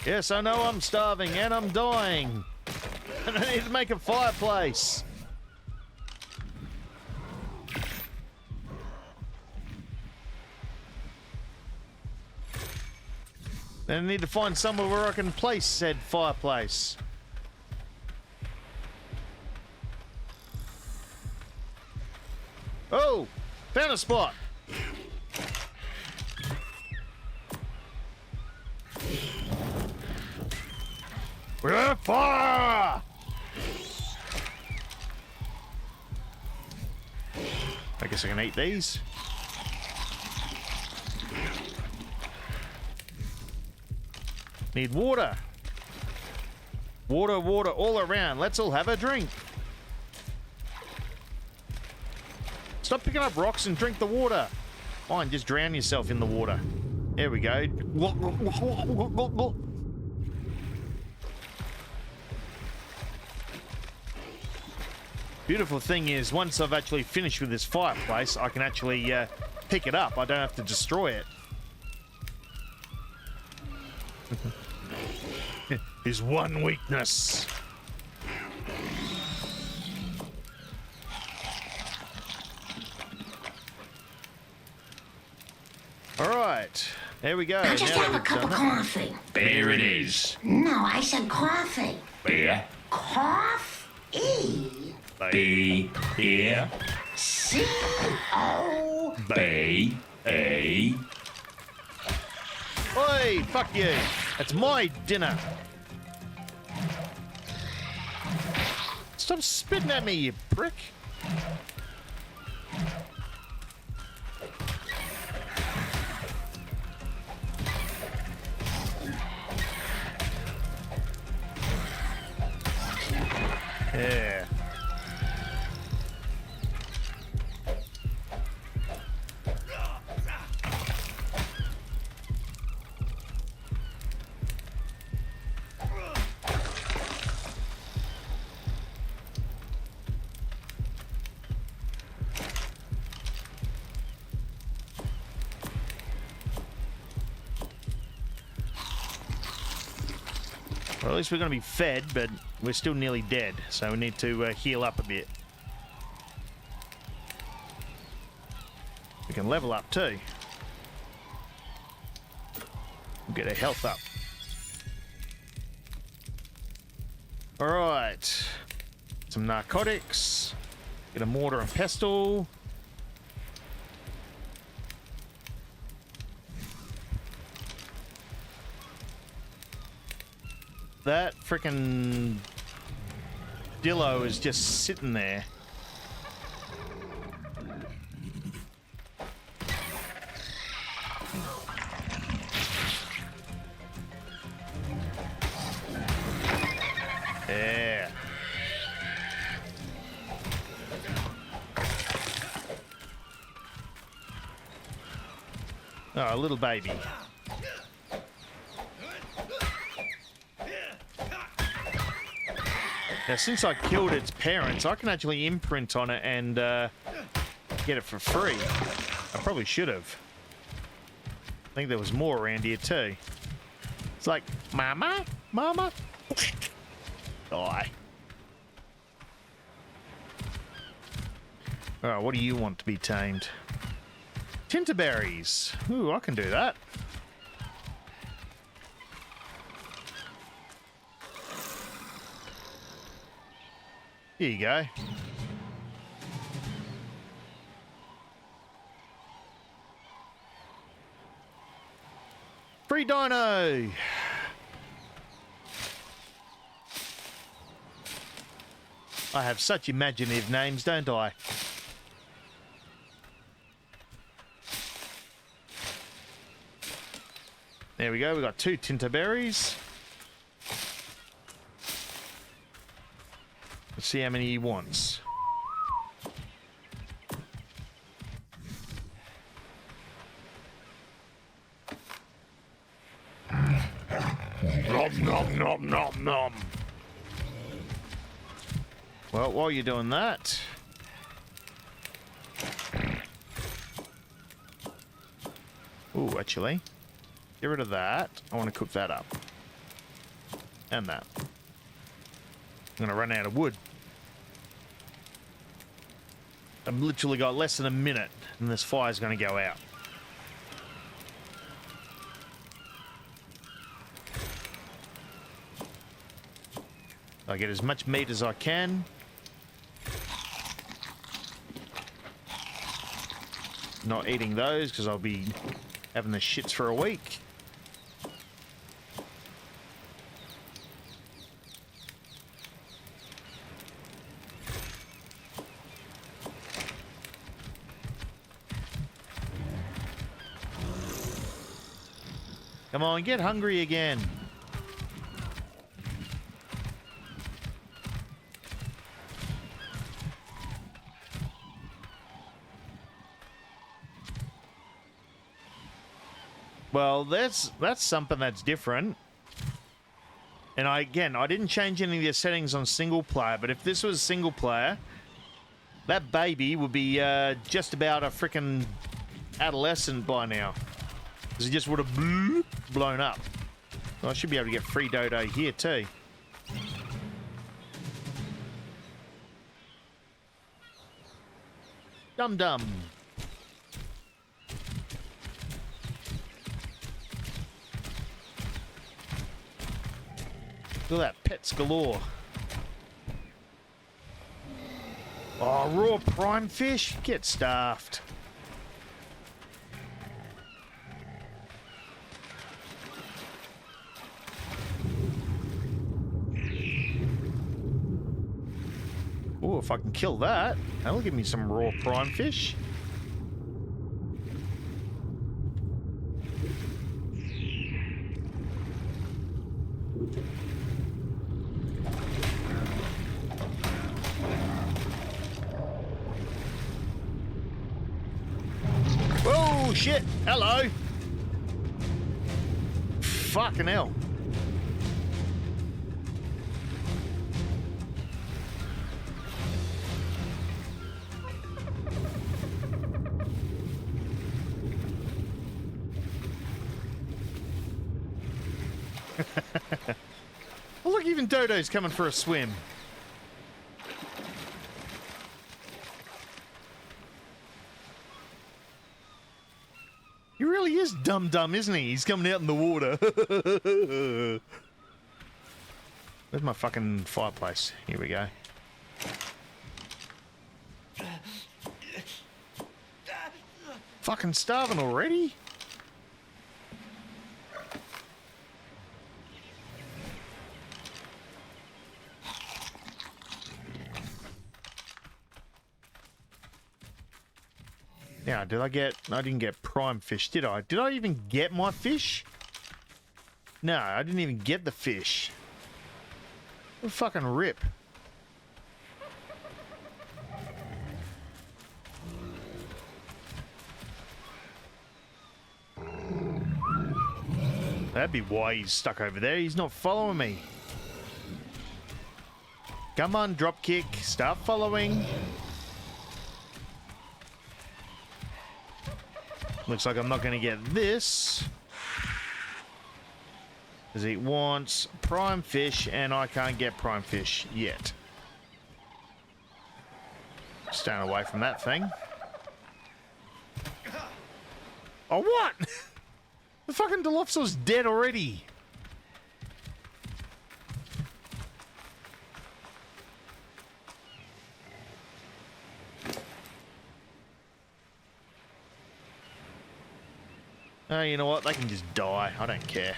Yes, I know I'm starving and I'm dying. And I need to make a fireplace. Then I need to find somewhere where I can place said fireplace. Oh, found a spot. We're fire! I guess I can eat these. Need water. Water, water all around. Let's all have a drink. Stop picking up rocks and drink the water. Fine, just drown yourself in the water. There we go. Beautiful thing is, once I've actually finished with this fireplace, I can actually pick it up. I don't have to destroy it. Is one weakness. All right, there we go. I'll just Now have a that we've cup of done coffee. There it is. No, I said coffee. Beer. Coffee. B. Here. C-O. B. A. Oi, fuck you. That's my dinner. Stop spitting at me, you prick. Yeah. Well, at least we're going to be fed, but we're still nearly dead, so we need to heal up a bit. We can level up too. We'll get our health up. Alright. Some narcotics. Get a mortar and pestle. That frickin' dillo is just sitting there. Yeah. Oh, a little baby. Now, since I killed its parents, I can actually imprint on it and get it for free. I probably should have. I think there was more around here too. It's like, Mama? Mama? Die. Alright, what do you want to be tamed? Tinterberries. Ooh, I can do that. Here you go. Free dino! I have such imaginative names, don't I? There we go, we got 2 Tinterberries. Let's see how many he wants. Nom nom nom nom nom. Well, while you're doing that, ooh, actually, get rid of that. I want to cook that up. And that. I'm going to run out of wood. I've literally got less than a minute, and this fire's going to go out. I get as much meat as I can. Not eating those because I'll be having the shits for a week. Come on, get hungry again. Well, that's something that's different. And I didn't change any of the settings on single player, but if this was single player, that baby would be just about a freaking adolescent by now. Because he just would have blown up. Well, I should be able to get free dodo here too. Dum dum. Look at that, pets galore. Oh, raw prime fish? Get stuffed. Oh, if I can kill that, that'll give me some raw prime fish. Oh, shit. Hello. Fucking hell. Oh, look, even Dodo's coming for a swim. He really is dumb, isn't he? He's coming out in the water. Where's my fucking fireplace? Here we go. Fucking starving already? Now, I didn't get prime fish, did I? Did I even get my fish? No, I didn't even get the fish. What a fucking rip. That'd be why he's stuck over there. He's not following me. Come on, dropkick. Start following. Looks like I'm not going to get this. Because he wants prime fish, and I can't get prime fish yet. Staying away from that thing. Oh, what? The fucking Dilophosaur's dead already. Oh, you know what? They can just die. I don't care.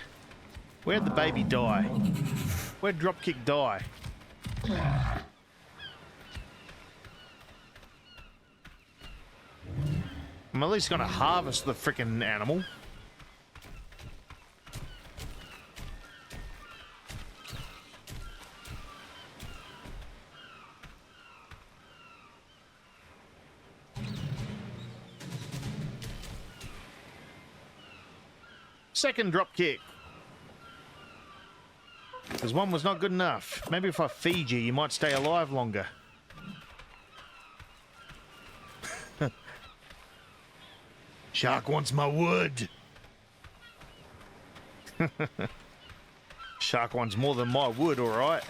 Where'd the baby die? Where'd Dropkick die? I'm at least gonna harvest the frickin' animal. Second drop kick. Because one was not good enough. Maybe if I feed you, you might stay alive longer. Shark wants my wood. Shark wants more than my wood, all right.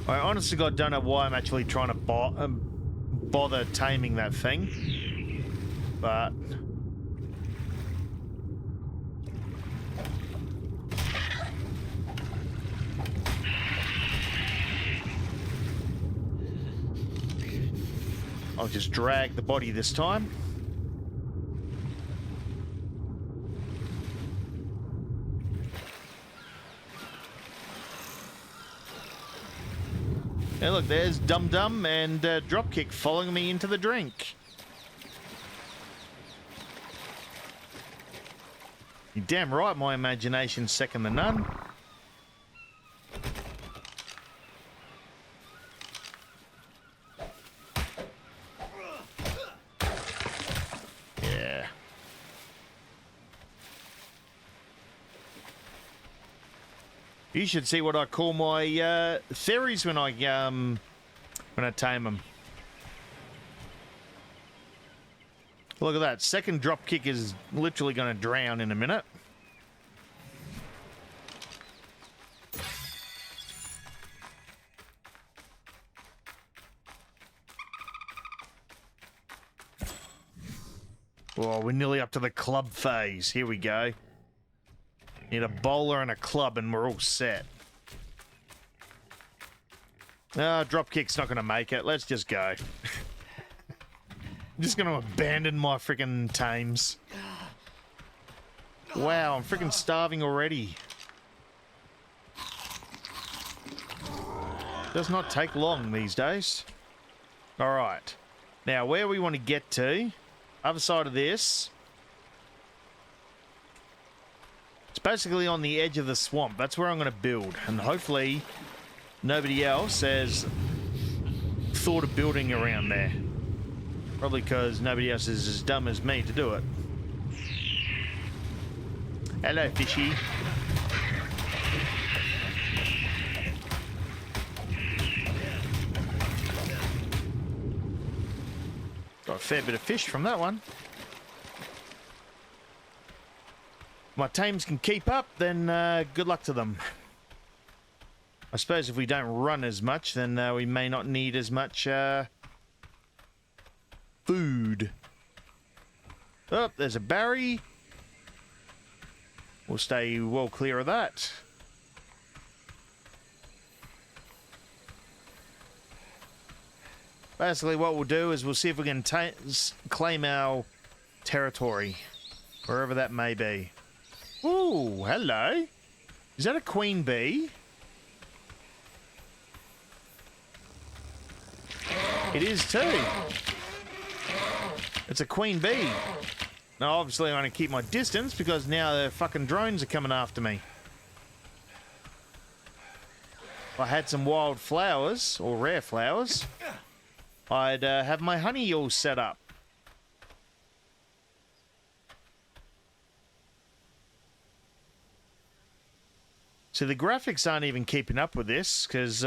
I honestly, God, don't know why I'm actually trying to bother taming that thing, but I'll just drag the body this time. Hey, look, there's Dum Dum and Dropkick following me into the drink. You're damn right, my imagination's second to none. Yeah. You should see what I call my fairies when I tame them. Look at that. Second drop kick is literally going to drown in a minute. Oh, we're nearly up to the club phase. Here we go. Need a bowler and a club and we're all set. Dropkick's not going to make it. Let's just go. I'm just going to abandon my freaking tames. Wow, I'm freaking starving already. Does not take long these days. All right. Now, where we want to get to, other side of this, it's basically on the edge of the swamp. That's where I'm going to build. And hopefully nobody else has thought of building around there. Probably because nobody else is as dumb as me to do it. Hello, fishy. Got a fair bit of fish from that one. My tames can keep up, then good luck to them. I suppose if we don't run as much, then we may not need as much food. Oh, there's a Barry. We'll stay well clear of that. Basically, what we'll do is we'll see if we can claim our territory, wherever that may be. Ooh, hello. Is that a queen bee? It is too. It's a queen bee. Now, obviously, I'm going to keep my distance because now the fucking drones are coming after me. If I had some wild flowers, or rare flowers, I'd have my honey all set up. So the graphics aren't even keeping up with this, because,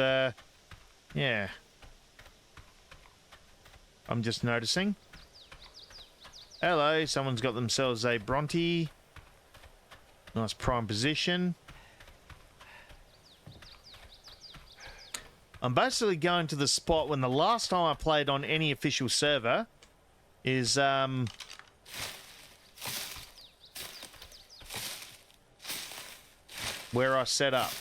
yeah. I'm just noticing. Hello, someone's got themselves a Bronte. Nice prime position. I'm basically going to the spot when the last time I played on any official server is, where I set up.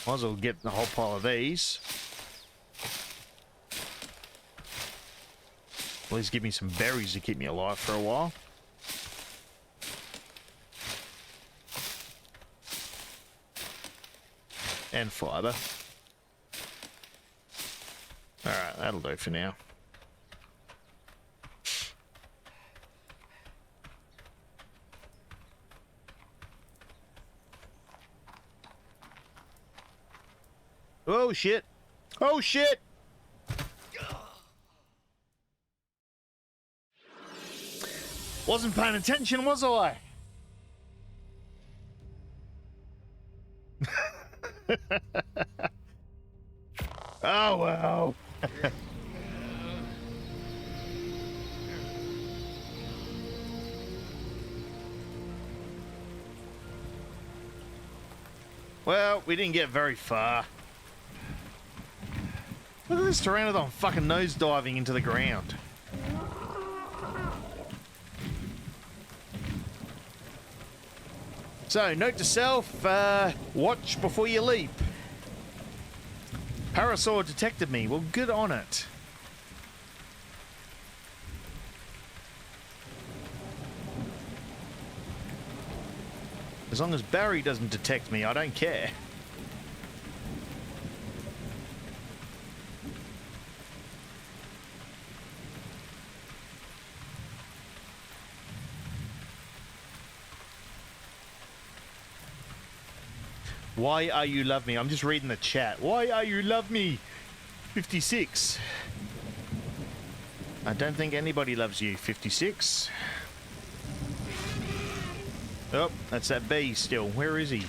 Might as well get the whole pile of these. At least give me some berries to keep me alive for a while. And fibre. Alright, that'll do for now. Oh shit! Oh shit! Wasn't paying attention, was I? Oh well. Well, we didn't get very far. Look at this pteranodon fucking nosediving into the ground. So, note to self, watch before you leap. Parasaur detected me. Well, good on it. As long as Barry doesn't detect me, I don't care. Why are you love me? I'm just reading the chat. Why are you love me? 56. I don't think anybody loves you. 56. Oh, that's that bee still. Where is he?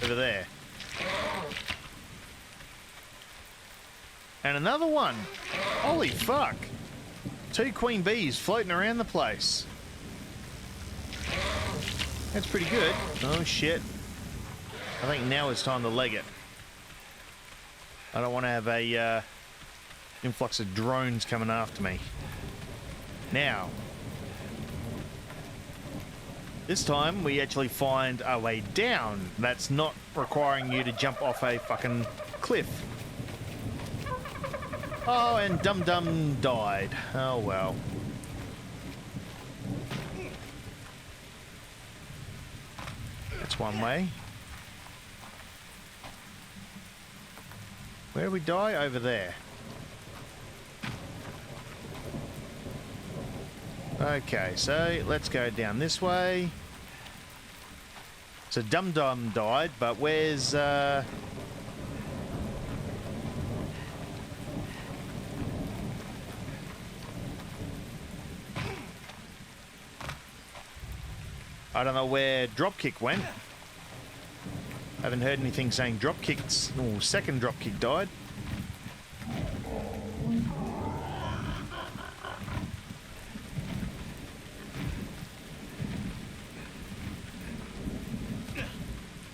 Over there. And another one. Holy fuck. 2 queen bees floating around the place. That's pretty good. Oh shit. I think now it's time to leg it. I don't want to have a influx of drones coming after me. Now, this time we actually find a way down that's not requiring you to jump off a fucking cliff. Oh, and Dum Dum died. Oh well. That's one way. Where did we die? Over there. Okay, so let's go down this way. So Dum Dum died, but where's I don't know where Dropkick went. Haven't heard anything saying Dropkick's... Oh, second Dropkick died.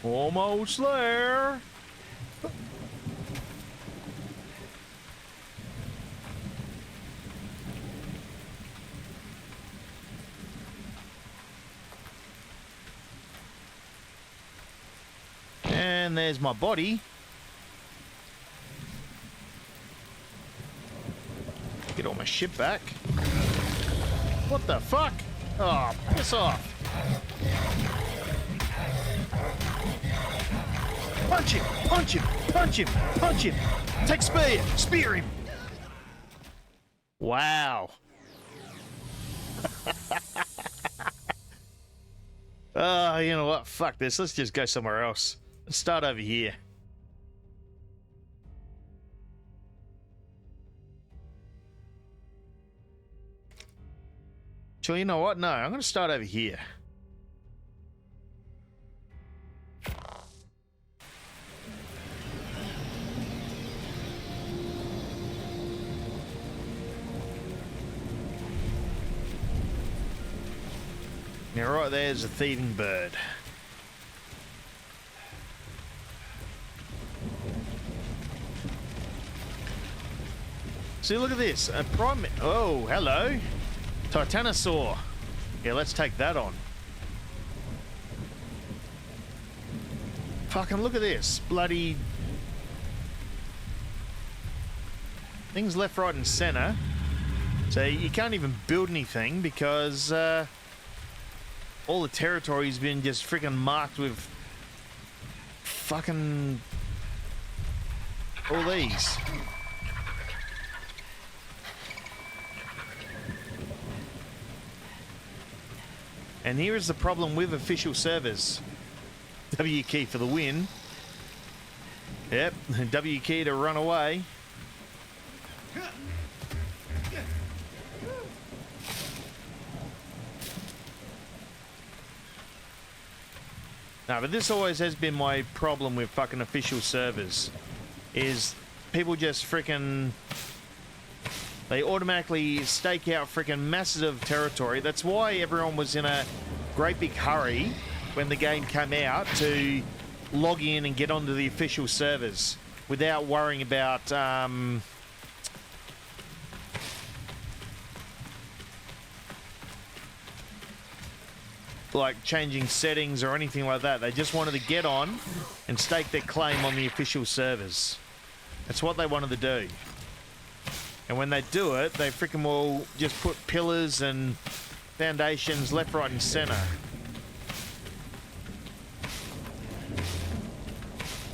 Almost there. And there's my body. Get all my shit back. What the fuck? Oh, piss off. Punch him! Punch him! Punch him! Punch him! Take spear! Spear him! Wow. Oh, you know what? Fuck this. Let's just go somewhere else. Let's start over here. So you know what? No, I'm going to start over here. Now right there's a thieving bird. See, look at this. A oh, hello. Titanosaur. Yeah, let's take that on. Fucking look at this. Bloody things left, right, and center. So you can't even build anything because all the territory's been just freaking marked with fucking all these. And here is the problem with official servers. W key for the win. Yep, W key to run away. No, but this always has been my problem with fucking official servers. Is people just freaking... They automatically stake out freaking masses of territory. That's why everyone was in a great big hurry when the game came out to log in and get onto the official servers without worrying about like changing settings or anything like that. They just wanted to get on and stake their claim on the official servers. That's what they wanted to do. And when they do it, they freaking will just put pillars and foundations left, right, and center.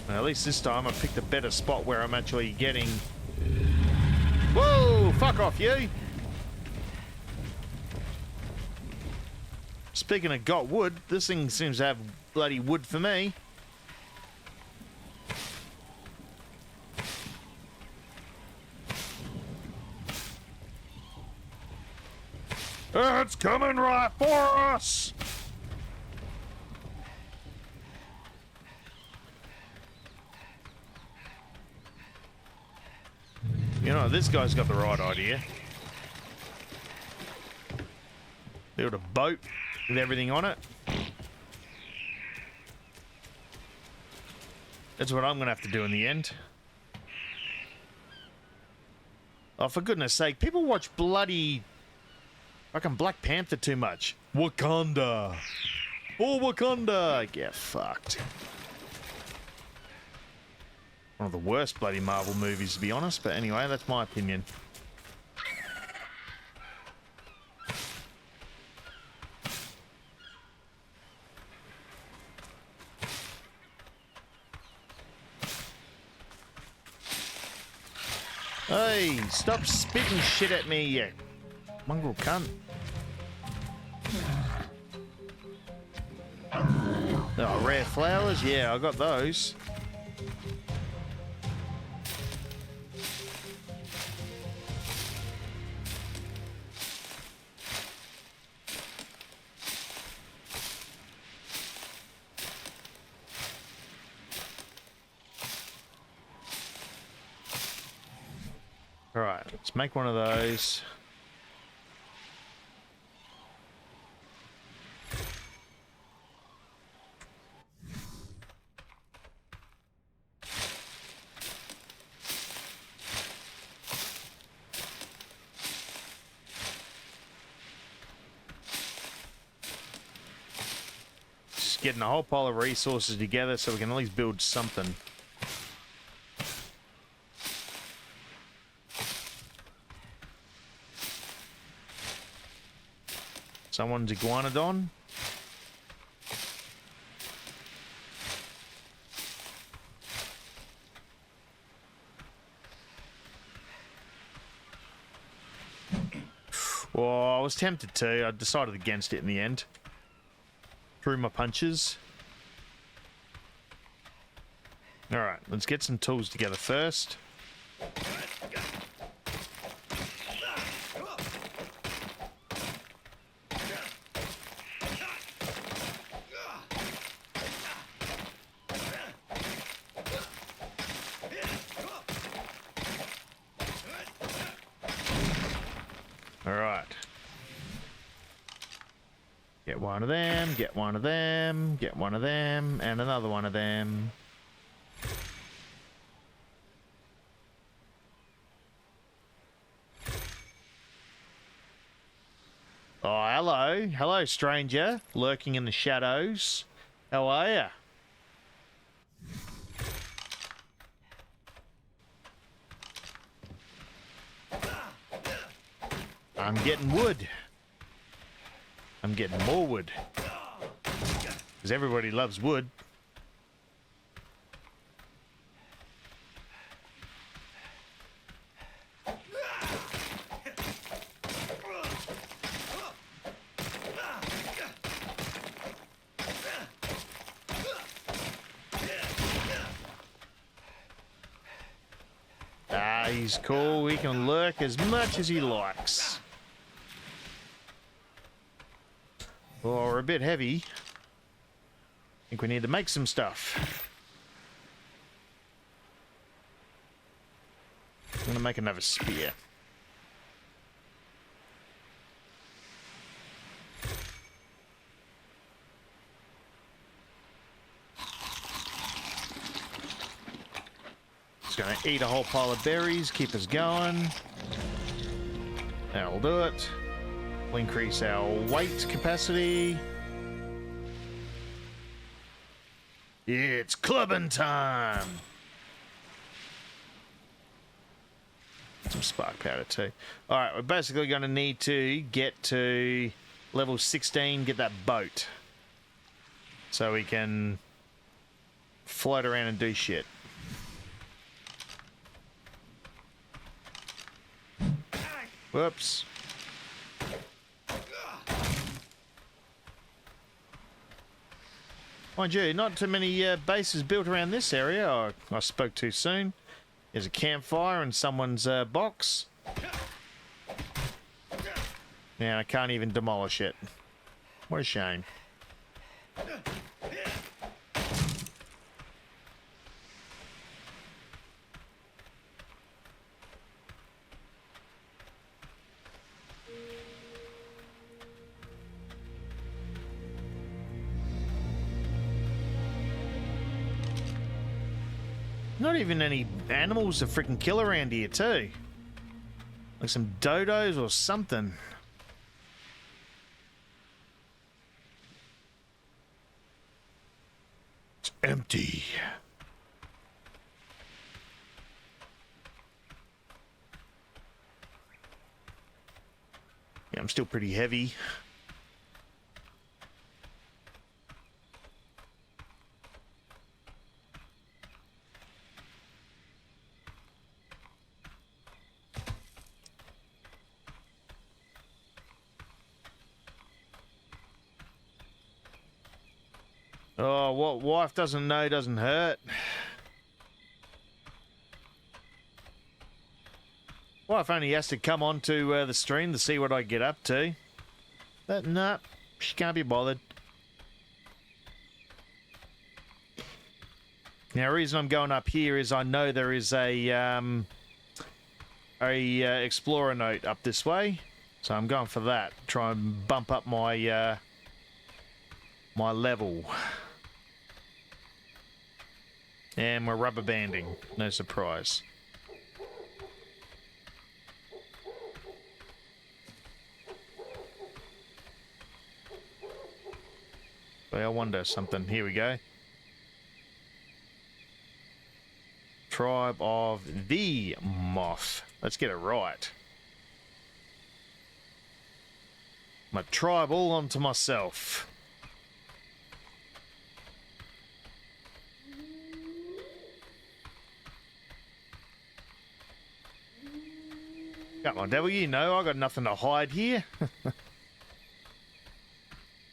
And at least this time I picked a better spot where I'm actually getting... Whoa! Fuck off, you! Speaking of got wood, this thing seems to have bloody wood for me. It's coming right for us! You know, this guy's got the right idea. Build a boat with everything on it. That's what I'm going to have to do in the end. Oh, for goodness sake, people watch bloody... fucking Black Panther too much. Wakanda. Oh, Wakanda. Get fucked. One of the worst bloody Marvel movies, to be honest. But anyway, that's my opinion. Hey, stop spitting shit at me, you mongrel cunt. Oh, rare flowers? Yeah, I got those. Alright, let's make one of those. Just getting a whole pile of resources together so we can at least build something. Someone's iguanodon. Well, I was tempted to. I decided against it in the end. Threw my punches. Alright, let's get some tools together first. One of them, get one of them, get one of them, and another one of them. Oh, hello. Hello, stranger, lurking in the shadows. How are ya? I'm getting wood. I'm getting more wood. Because everybody loves wood. Ah, he's cool. He can lurk as much as he likes. Oh, we're a bit heavy. I think we need to make some stuff. I'm gonna make another spear. Just gonna eat a whole pile of berries, keep us going. That'll do it. We'll increase our weight capacity. It's clubbing time. Some spark powder too. All right, we're basically going to need to get to level 16, get that boat, so we can float around and do shit. Whoops. Mind you, not too many bases built around this area. I spoke too soon. There's a campfire in someone's box. Now I can't even demolish it. What a shame. Not even any animals to freaking kill around here too. Like some dodos or something. It's empty. Yeah, I'm still pretty heavy. Oh, what wife doesn't know doesn't hurt. Wife only has to come onto the stream to see what I get up to. But nah, she can't be bothered. Now, the reason I'm going up here is I know there is a explorer note up this way, so I'm going for that. Try and bump up my my level. And we're rubber banding, no surprise. Well, I wonder something. Here we go. Tribe of the Moth. Let's get it right. My tribe all onto myself. Come on, devil, you know I got nothing to hide here.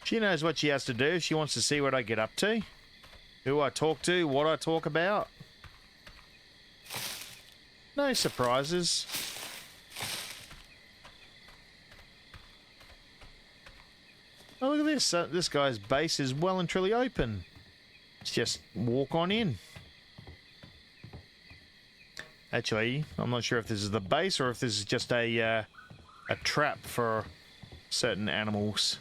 She knows what she has to do. She wants to see what I get up to, who I talk to, what I talk about. No surprises. Oh, look at this. This guy's base is well and truly open. Let's just walk on in. Actually, I'm not sure if this is the base or if this is just a trap for certain animals.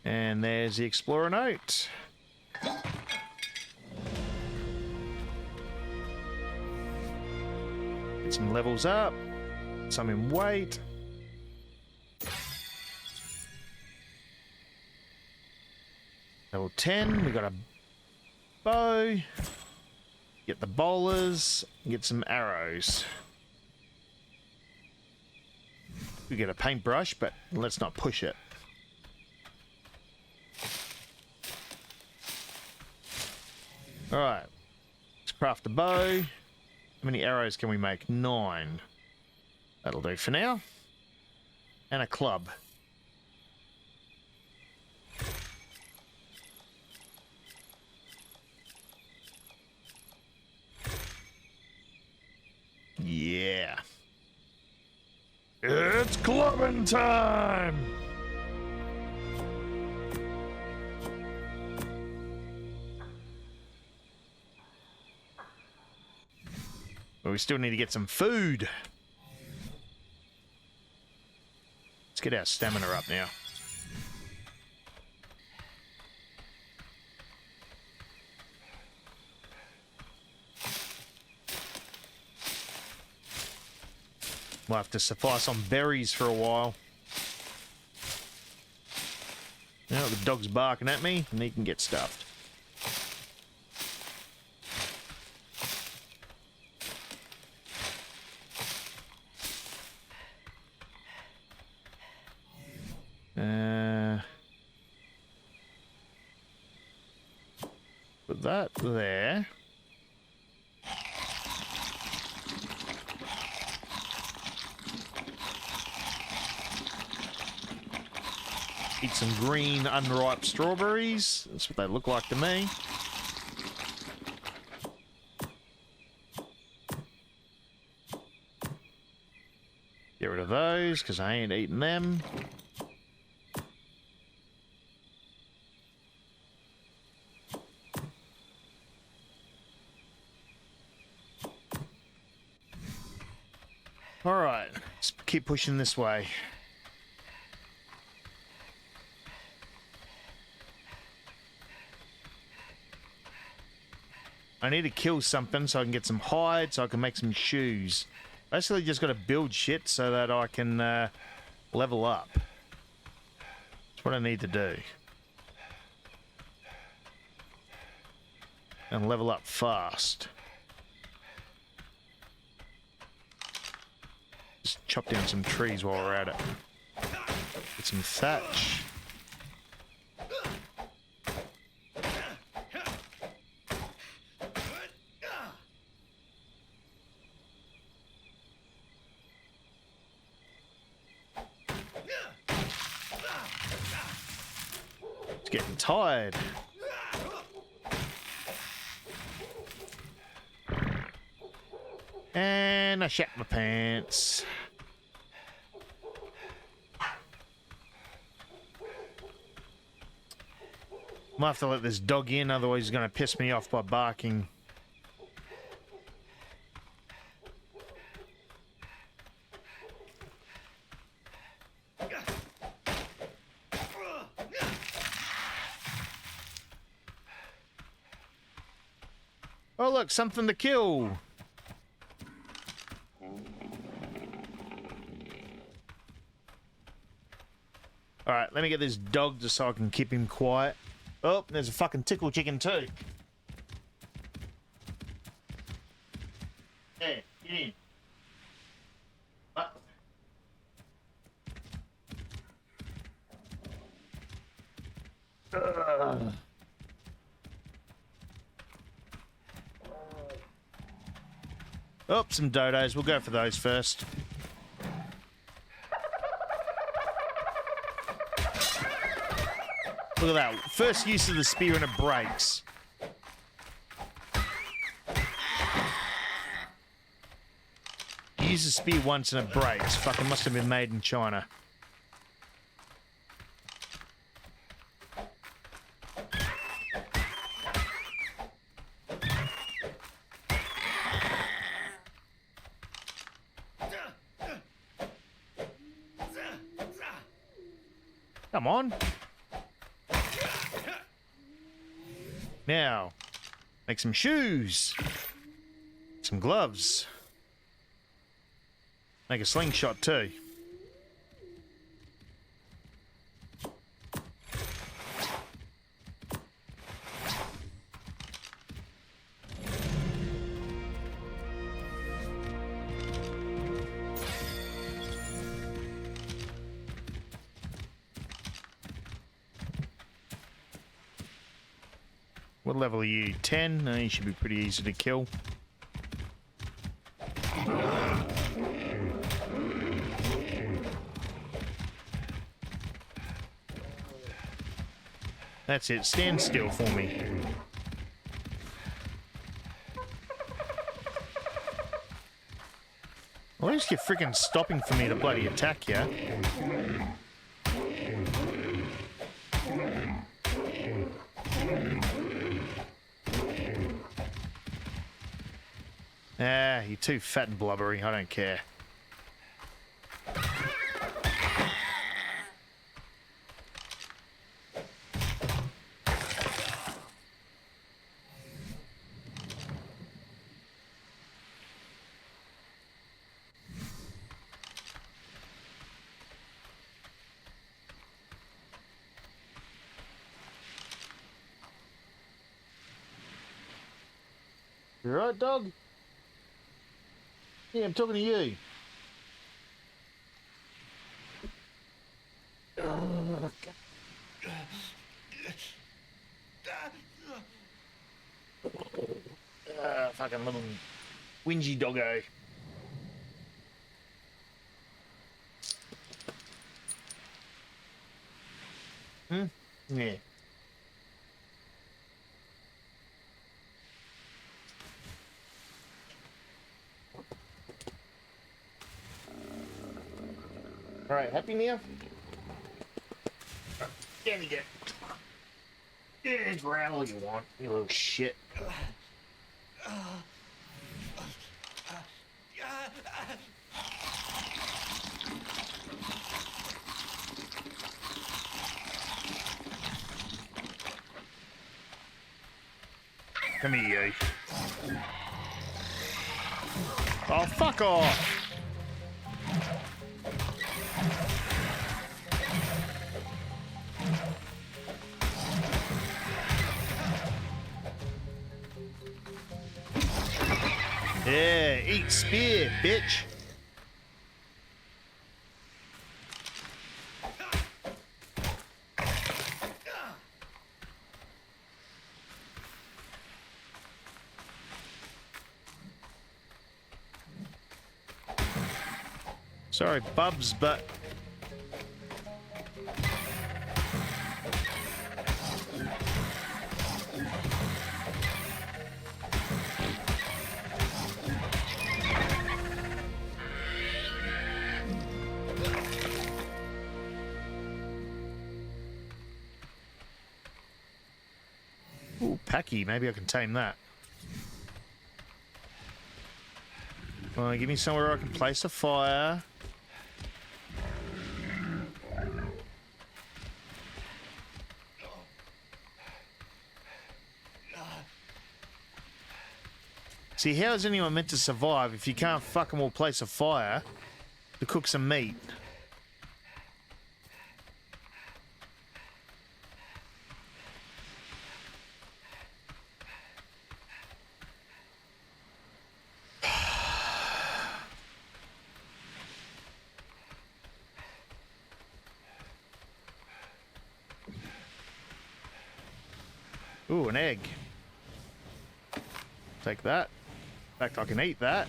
And there's the explorer note. Get some levels up, some in weight. Level 10, we got a bow. Get the bowlers, get some arrows. We get a paintbrush, but let's not push it. Alright. Let's craft a bow. How many arrows can we make? 9. That'll do for now. And a club. Yeah. It's clubbing time! But we still need to get some food. Let's get our stamina up now. We'll have to suffice on berries for a while. Now the dog's barking at me and he can get stuffed. Put that there. Eat some green, unripe strawberries. That's what they look like to me. Get rid of those, because I ain't eating them. Alright, let's keep pushing this way. I need to kill something so I can get some hide, so I can make some shoes. Basically just got to build shit so that I can level up. That's what I need to do. And level up fast. Just chop down some trees while we're at it. Get some thatch. Getting tired. And I shat my pants. Might have to let this dog in, otherwise he's going to piss me off by barking. Oh look, something to kill. Alright, let me get this dog just so I can keep him quiet. Oh, there's a fucking tickle chicken too. Hey, get in. What? Oh, some dodos. We'll go for those first. Look at that. First use of the spear and it breaks. Use the spear once and it breaks. Fucking must have been made in China. Come on. Now, make some shoes. Some gloves. Make a slingshot too. What level are you? 10? No, you should be pretty easy to kill. That's it. Stand still for me. At least you're freaking stopping for me to bloody attack you. Ah, you're too fat and blubbery. I don't care. You right, dog? Yeah, I'm talking to you. Fucking little whingy doggo. Hmm? Yeah. Alright, happy now? Down you get. Yeah, growl all you want, you little shit. Come here, you. Oh, fuck off! Yeah, eat spear, bitch. Sorry, Bubs, but... Ooh, Packy, maybe I can tame that. Give me somewhere I can place a fire. See, how is anyone meant to survive if you can't fucking well place a fire to cook some meat? Ooh, an egg. Take that. In fact, I can eat that.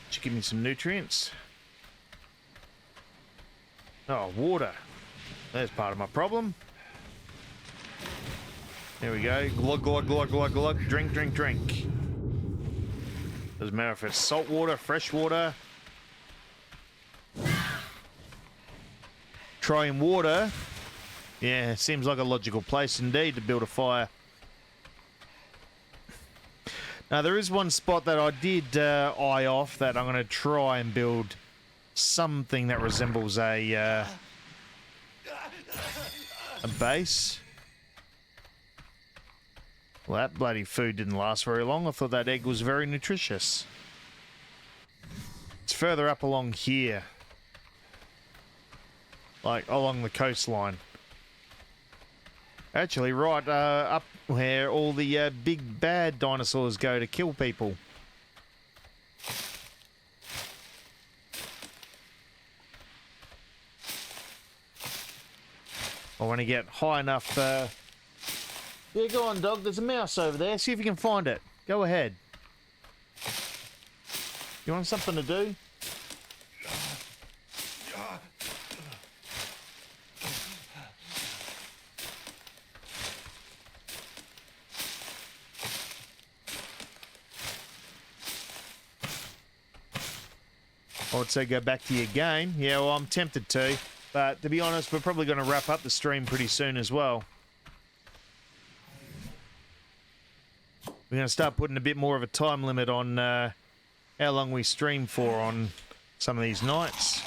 Should give me some nutrients. Oh, water. There's part of my problem. There we go. Glug, glug, glug, glug, glug. Drink, drink, drink. Doesn't matter if it's salt water, fresh water. Trying water. Yeah, seems like a logical place indeed to build a fire. Now, there is one spot that I did eye off that I'm going to try and build something that resembles a base. Well, that bloody food didn't last very long. I thought that egg was very nutritious. It's further up along here. Like, along the coastline. Actually, right up where all the big bad dinosaurs go to kill people. I want to get high enough. Yeah, go on, dog. There's a mouse over there. See if you can find it. Go ahead. You want something to do? I would say go back to your game. Yeah, well, I'm tempted to. But to be honest, we're probably going to wrap up the stream pretty soon as well. We're going to start putting a bit more of a time limit on how long we stream for on some of these nights.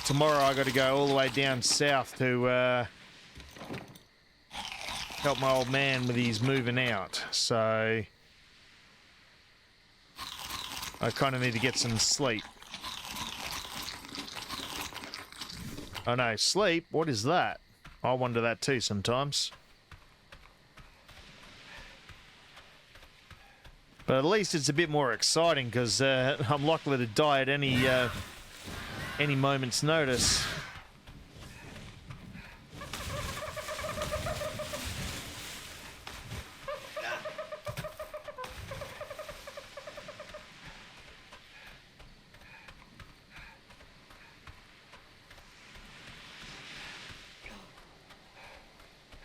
Tomorrow I got to go all the way down south to help my old man with his moving out. So I kind of need to get some sleep. Oh no, sleep? What is that? I wonder that too sometimes. But at least it's a bit more exciting because I'm likely to die at any moment's notice.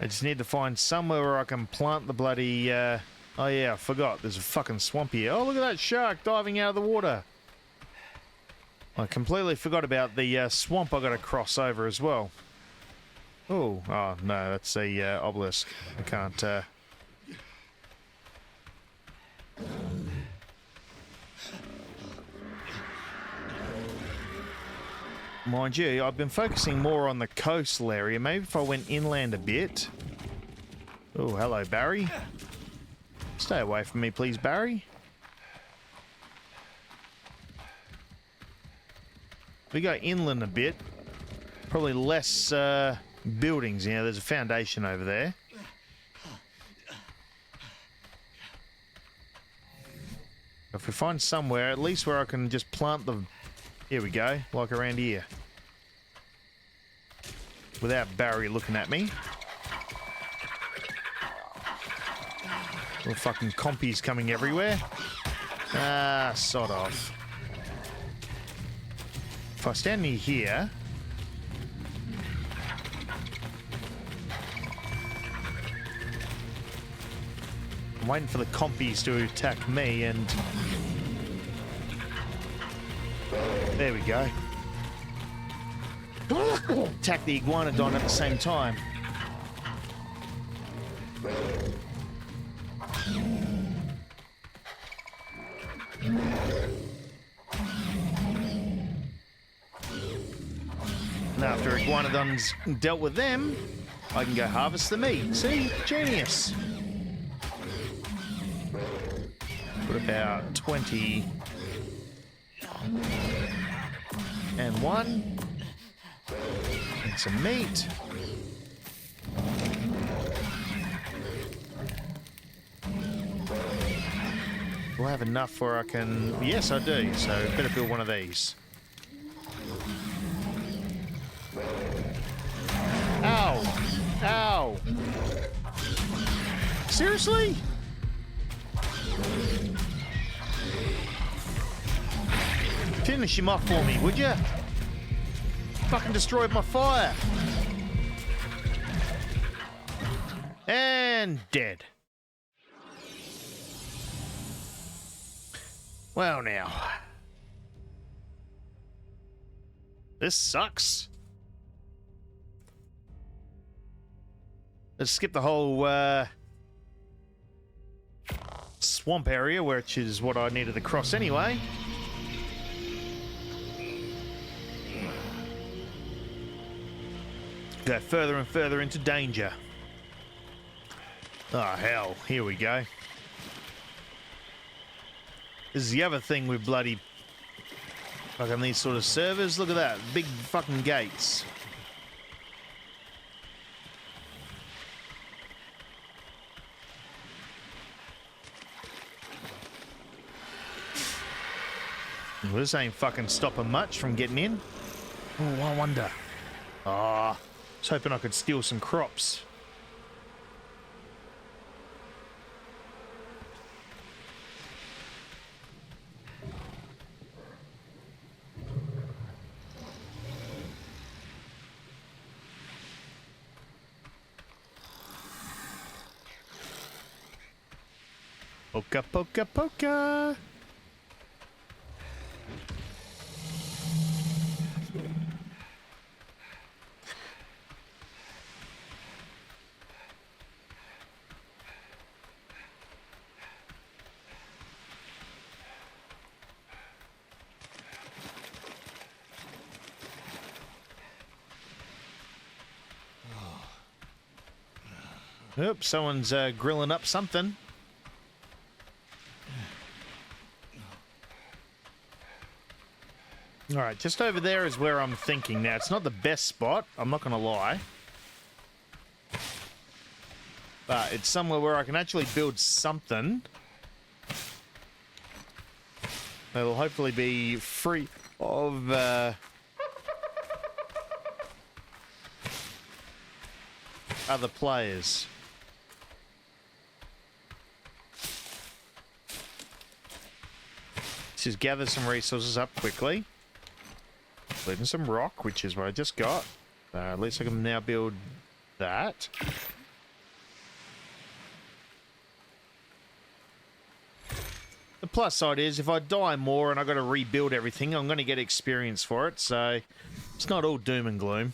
I just need to find somewhere where I can plant the bloody... oh yeah, I forgot. There's a fucking swamp here. Oh, look at that shark diving out of the water. I completely forgot about the swamp I got to cross over as well. Oh, no, that's a obelisk. I can't... Mind you, I've been focusing more on the coastal area. Maybe if I went inland a bit. Oh, hello, Barry. Stay away from me, please, Barry. We go inland a bit. Probably less buildings. You know, there's a foundation over there. If we find somewhere, at least where I can just plant the... Here we go, like around here. Without Barry looking at me. Little fucking compies coming everywhere. Ah, sod off. If I stand near here... I'm waiting for the compies to attack me and... There we go. Attack the iguanodon at the same time. And after iguanodon's dealt with them, I can go harvest the meat. See? Genius. Put about 20... And one. And some meat. Do I have enough where I can... Yes, I do. So better build one of these. Ow! Ow! Seriously? Finish him off for me, would you? Fucking destroyed my fire. And dead. Well now. This sucks. Let's skip the whole swamp area, which is what I needed to cross anyway. Go further and further into danger. Oh, hell. Here we go. This is the other thing with bloody... fucking these sort of servers. Look at that. Big fucking gates. Well, this ain't fucking stopping much from getting in. Oh, I wonder. Ah, I was hoping I could steal some crops. Poka, poka, poka. Oops, someone's grilling up something. All right, just over there is where I'm thinking now. It's not the best spot, I'm not going to lie. But it's somewhere where I can actually build something that'll hopefully be free of... other players. Let's just gather some resources up quickly. Leaving some rock, which is what I just got. At least I can now build that. The plus side is if I die more and I got to rebuild everything, I'm going to get experience for it. So it's not all doom and gloom.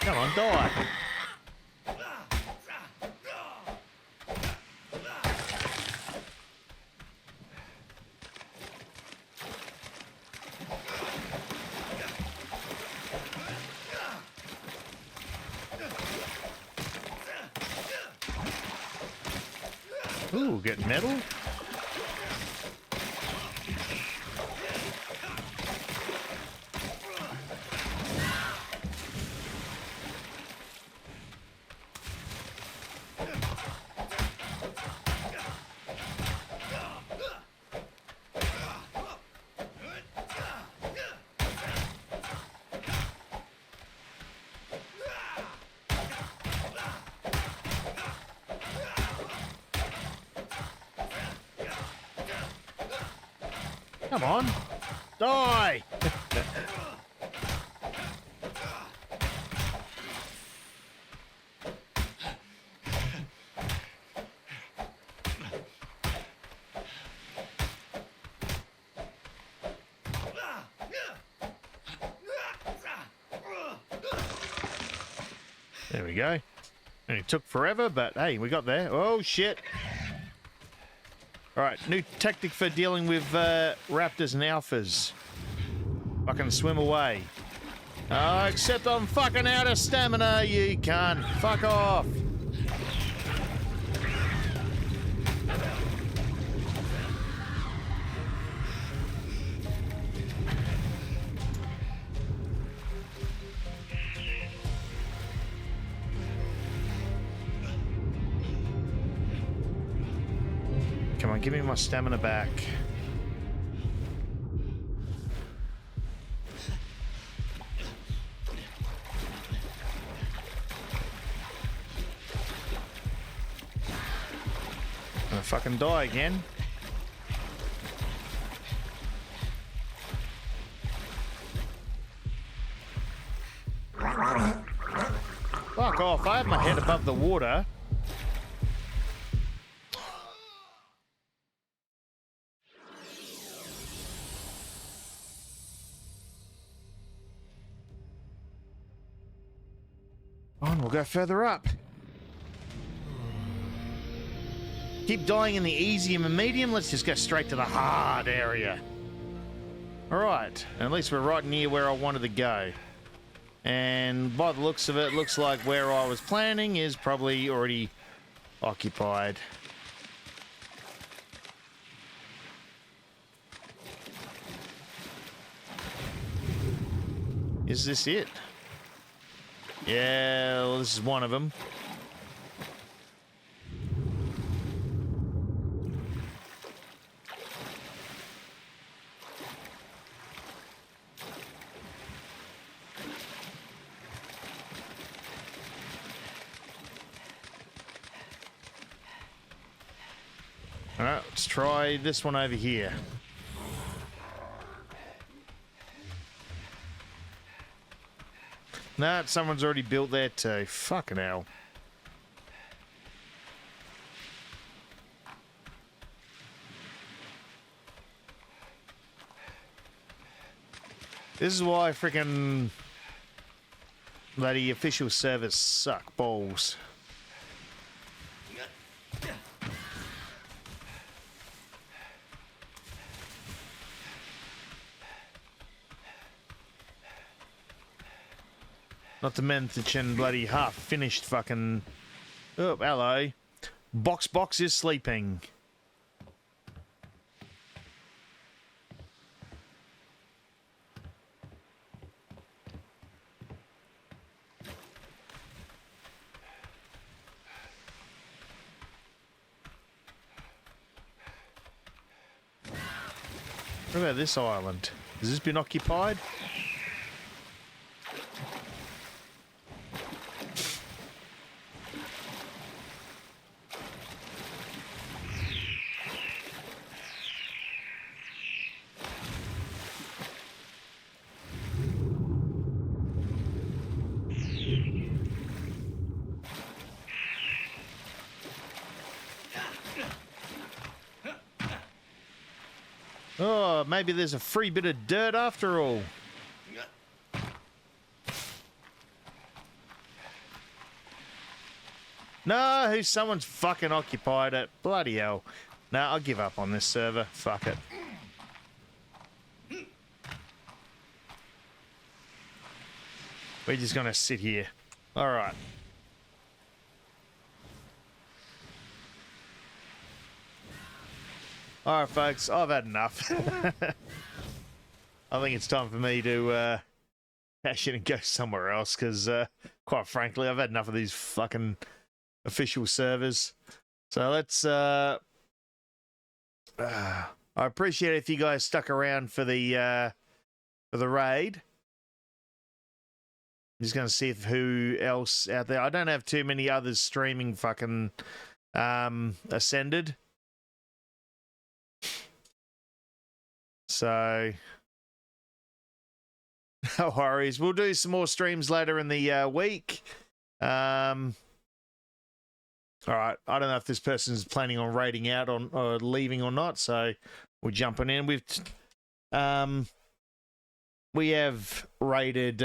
Come on, die. Ooh, get metal. Come on, die! There we go. And it took forever, but hey, we got there. Oh, shit. All right, new tactic for dealing with raptors and alphas. Fucking swim away. Oh, except I'm fucking out of stamina, you cunt. Fuck off. Come on, give me my stamina back. I'm gonna fucking die again. Fuck off, I have my head above the water. On, we'll go further up. Keep dying in the easium and medium. Let's just go straight to the hard area. All right, at least we're right near where I wanted to go. And by the looks of it, looks like where I was planning is probably already occupied. Is this it? Yeah, well, this is one of them. All right, let's try this one over here. Nah, someone's already built there too. Fucking hell. This is why freaking bloody official servers suck balls. Not to mention bloody half finished fucking. Oh, hello. Box is sleeping. What about this island? Has this been occupied? Oh, maybe there's a free bit of dirt after all. No, someone's fucking occupied it. Bloody hell. No, I'll give up on this server. Fuck it. We're just gonna sit here. All right. All right, folks, I've had enough. I think it's time for me to cash in and go somewhere else because, quite frankly, I've had enough of these fucking official servers. So let's... I appreciate it if you guys stuck around for the raid. I'm just going to see if who else out there... I don't have too many others streaming fucking Ascended. So, no worries. We'll do some more streams later in the week. All right. I don't know if this person's planning on raiding out or leaving or not. So we're jumping in. We have raided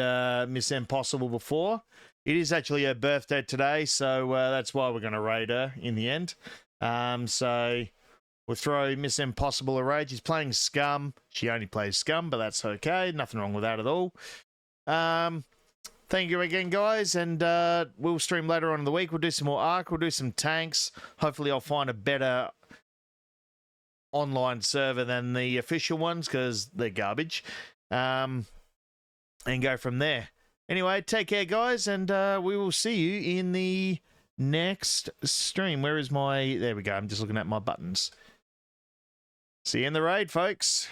Miss Impossible before. It is actually her birthday today, so that's why we're going to raid her in the end. So we'll throw Miss Impossible a raid. She's playing Scum. She only plays Scum, but that's okay. Nothing wrong with that at all. Thank you again, guys, and we'll stream later on in the week. We'll do some more Ark. We'll do some tanks. Hopefully I'll find a better online server than the official ones because they're garbage. And go from there. Anyway, take care, guys, and we will see you in the next stream. Where is my... There we go. I'm just looking at my buttons. See you in the raid, folks.